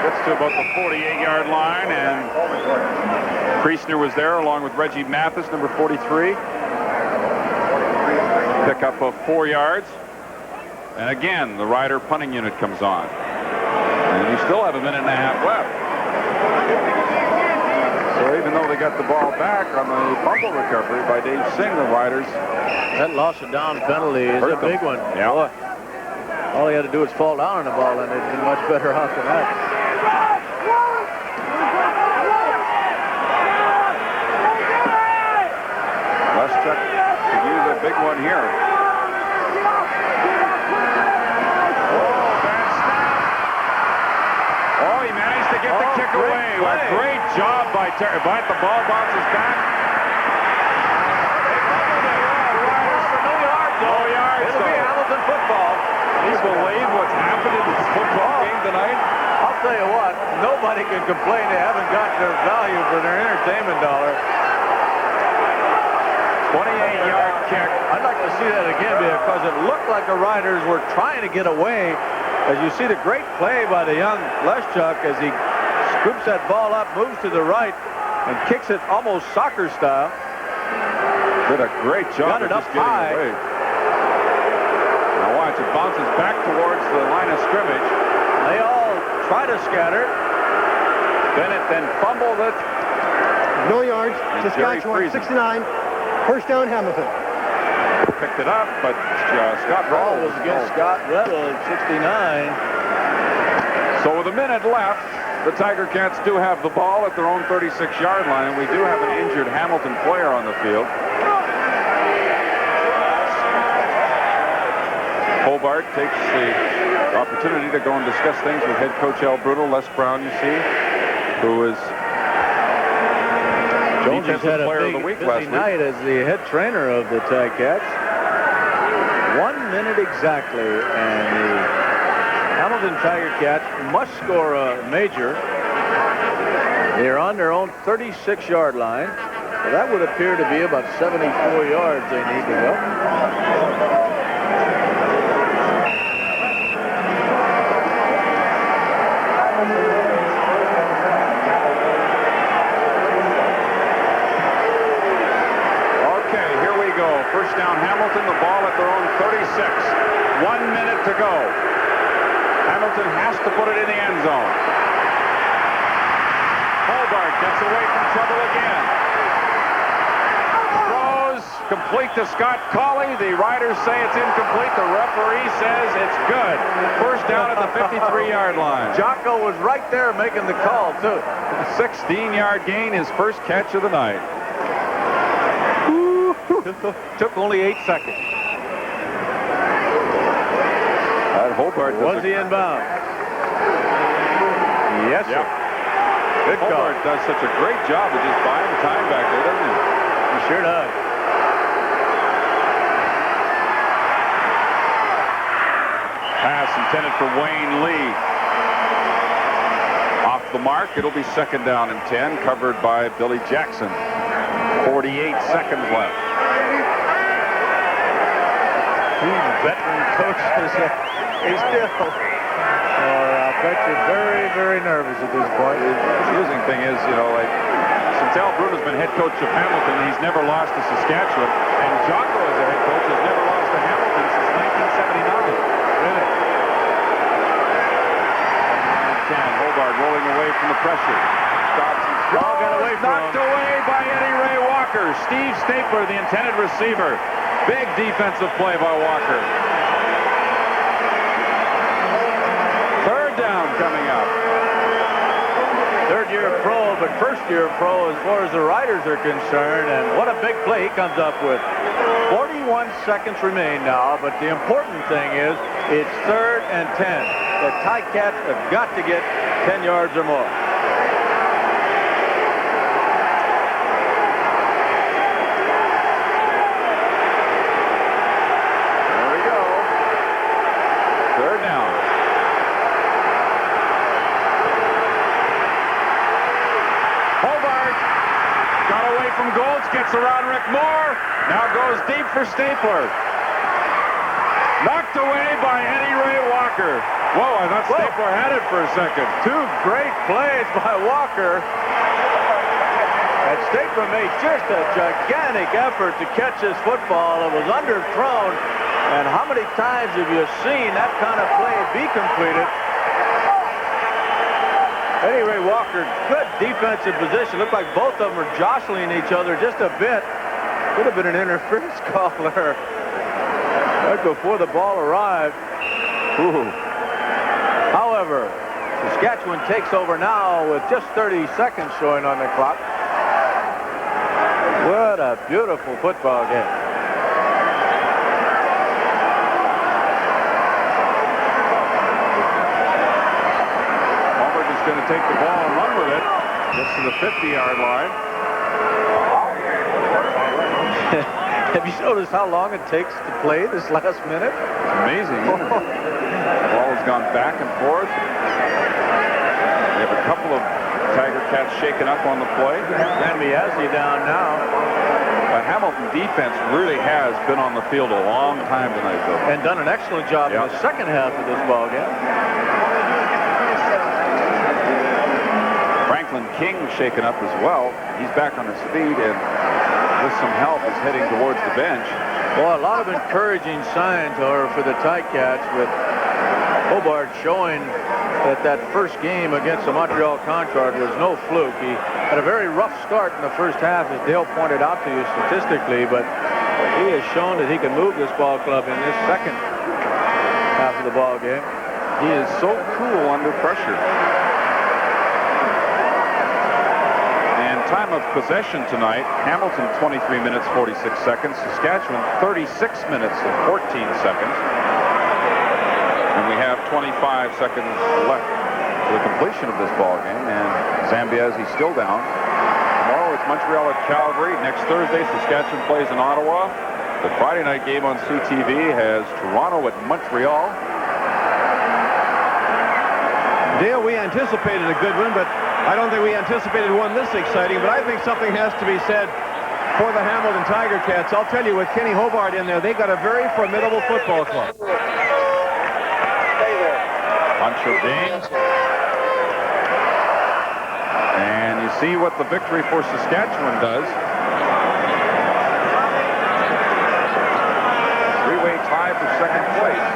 Gets to about the 48-yard line, and Priestner was there along with Reggie Mathis, number 43. Pick up of 4 yards. And again, the Rider punting unit comes on. And we still have a minute and a half left. So even though they got the ball back on the fumble recovery by Dave Singh, the Riders... That loss of down penalty is a big one. Yeah. Boy, all he had to do was fall down on the ball, and they'd be much better off than that. Leschuk could use a big one here. Oh, he managed to get the kick away. A great job by Terry. But the ball bounces back. No yards. It'll be Hamilton football. Can you believe what's happened in this football game tonight? I'll tell you what, nobody can complain they haven't got their value for their entertainment dollar. 28-yard kick. I'd like to see that again because it looked like the Riders were trying to get away. As you see the great play by the young Leschuk as he scoops that ball up, moves to the right, and kicks it almost soccer style. Did a great job Got it of up just getting high. away. Now watch, it bounces back towards the line of scrimmage. They all try to scatter. Bennett then fumbled it. No yards. And Saskatchewan, Jerry 69. First down, Hamilton. Picked it up, but Scott Ball Reynolds was against Scott Reynolds, 69. So with a minute left, the Tiger Cats do have the ball at their own 36-yard line. We do have an injured Hamilton player on the field. Hobart takes the opportunity to go and discuss things with head coach Al Brutal. Les Brown, you see, who is Jones has had a player big, of the week busy last night as the head trainer of the Ticats. 1 minute exactly, and the Hamilton Tiger Cats must score a major. They're on their own 36-yard line. So that would appear to be about 74 yards they need to go. First down, Hamilton, the ball at their own 36. 1 minute to go. Hamilton has to put it in the end zone. Hobart gets away from trouble again. Throws complete to Scott Cawley. The Riders say it's incomplete. The referee says it's good. First down at the 53-yard line. Jocko was right there making the call, too. 16-yard gain, his first catch of the night. Took only 8 seconds. Hobart was he inbound? Yes, sir. Good call. Hobart does such a great job of just buying time back there, doesn't he? He sure does. Pass intended for Wayne Lee. Off the mark. It'll be second down and 10, covered by Billy Jackson. 48 seconds left. Two veteran coaches. He's still, I bet you're very, very nervous at this point. The confusing thing is, you know, like, since Al Bruno's been head coach of Hamilton, he's never lost to Saskatchewan, and Jocko as a head coach has never lost to Hamilton since 1979. Really? Hobart rolling away from the pressure. Stops and ball got away from knocked away by Eddie Ray Walker. Steve Stapler, the intended receiver. Big defensive play by Walker. Third down coming up. Third year pro, but first year pro as far as the Riders are concerned. And what a big play he comes up with. 41 seconds remain now, but the important thing is it's 3rd and 10. The Ticats have got to get 10 yards or more. There we go. 3rd down. Hobart got away from Goltz, gets around Rick Moore, now goes deep for Stapler. Knocked away by Eddie Ray Walker. Whoa, I thought Stapler had it for a second. Two great plays by Walker. And Stapler made just a gigantic effort to catch this football. It was underthrown. And how many times have you seen that kind of play be completed? Eddie Ray Walker, good defensive position. Looked like both of them were jostling each other just a bit. Could have been an interference call there right before the ball arrived. Ooh. However, Saskatchewan takes over now with just 30 seconds showing on the clock. What a beautiful football game. Going to take the ball and run with it. Gets to the 50-yard line. Have you noticed how long it takes to play this last minute? It's amazing. The ball has gone back and forth. We have a couple of Tiger Cats shaken up on the play. Zambiazzi down now. The Hamilton defense really has been on the field a long time tonight, though. And done an excellent job in the second half of this ball game. Franklin King shaken up as well. He's back on his feet and with some help is heading towards the bench. Well, a lot of encouraging signs are for the Ticats with Hobart showing that first game against the Montreal Concord was no fluke. He had a very rough start in the first half, as Dale pointed out to you statistically, but he has shown that he can move this ball club in this second half of the ball game. He is so cool under pressure. Time of possession tonight, Hamilton 23 minutes 46 seconds, Saskatchewan 36 minutes and 14 seconds, and we have 25 seconds left for the completion of this ball game, and Zambiazzi still down. Tomorrow it's Montreal at Calgary. Next Thursday Saskatchewan plays in Ottawa. The Friday night game on CTV has Toronto at Montreal. Dale, we anticipated a good one, but I don't think we anticipated one this exciting, but I think something has to be said for the Hamilton Tiger Cats. I'll tell you, with Kenny Hobart in there, they got a very formidable football club. Pancho James. And you see what the victory for Saskatchewan does. Three-way tie for second place.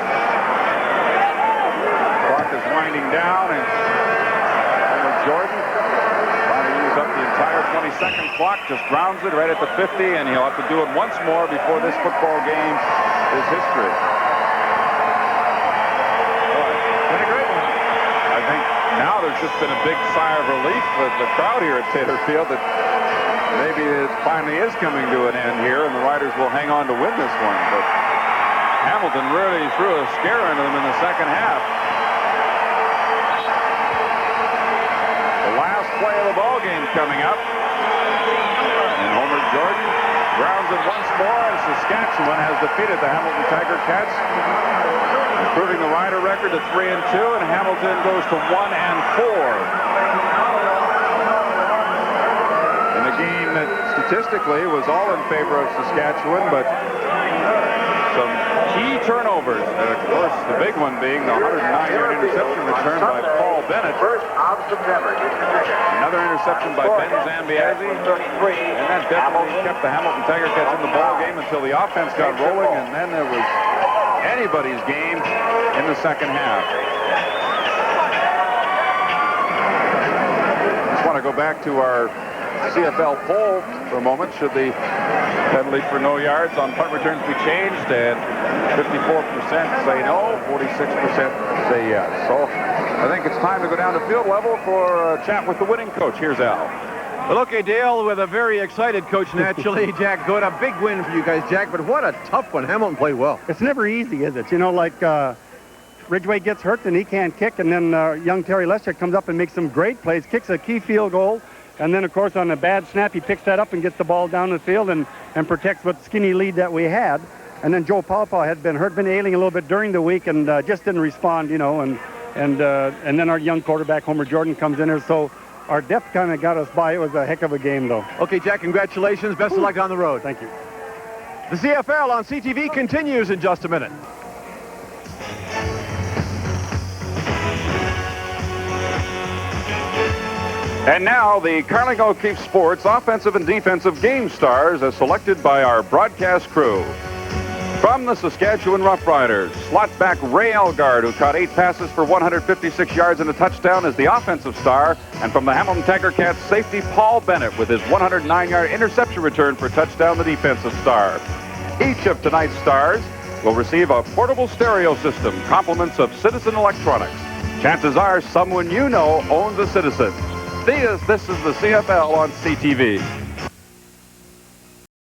Clock is winding down, and Jordan trying to use up the entire 20-second clock, just rounds it right at the 50, and he'll have to do it once more before this football game is history. Boy, been a great one. I think now there's just been a big sigh of relief with the crowd here at Taylor Field that maybe it finally is coming to an end here, and the Riders will hang on to win this one. But Hamilton really threw a scare into them in the second half. Play of the ball game coming up, and Homer Jordan grounds it once more, and Saskatchewan has defeated the Hamilton Tiger Cats, improving the Rider record to 3-2, and Hamilton goes to 1-4 in a game that statistically was all in favor of Saskatchewan, but some key turnovers. And of course, the big one being the 109-yard interception return by Paul Bennett. Another interception by Ben Zambiazzi. And that definitely kept the Hamilton Tiger Cats in the ball game until the offense got rolling, and then there was anybody's game in the second half. Just want to go back to our CFL poll for a moment. Should the penalty for no yards on punt returns be changed? And 54% say no, 46% say yes. So I think it's time to go down to field level for a chat with the winning coach. Here's Al. Well, okay, Dale, with a very excited coach naturally. Jack Good, a big win for you guys, Jack, but what a tough one. Hamilton played well. It's never easy, is it? You know, like Ridgway gets hurt and he can't kick, and then young Terry Lester comes up and makes some great plays, kicks a key field goal, and then, of course, on a bad snap, he picks that up and gets the ball down the field and protects what skinny lead that we had. And then Joe Pawpaw had been hurt, been ailing a little bit during the week, and just didn't respond, you know, and then our young quarterback, Homer Jordan, comes in there, so our depth kind of got us by. It was a heck of a game, though. Okay, Jack, congratulations. Best of luck on the road. Thank you. The CFL on CTV continues in just a minute. And now the Carling O'Keefe Sports offensive and defensive game stars as selected by our broadcast crew. From the Saskatchewan Roughriders, slot back Ray Elgard, who caught 8 passes for 156 yards and a touchdown, is the offensive star. And from the Hamilton Tiger Cats, safety Paul Bennett with his 109-yard interception return for touchdown, the defensive star. Each of tonight's stars will receive a portable stereo system, compliments of Citizen Electronics. Chances are someone you know owns a Citizen. This is the CFL on CTV.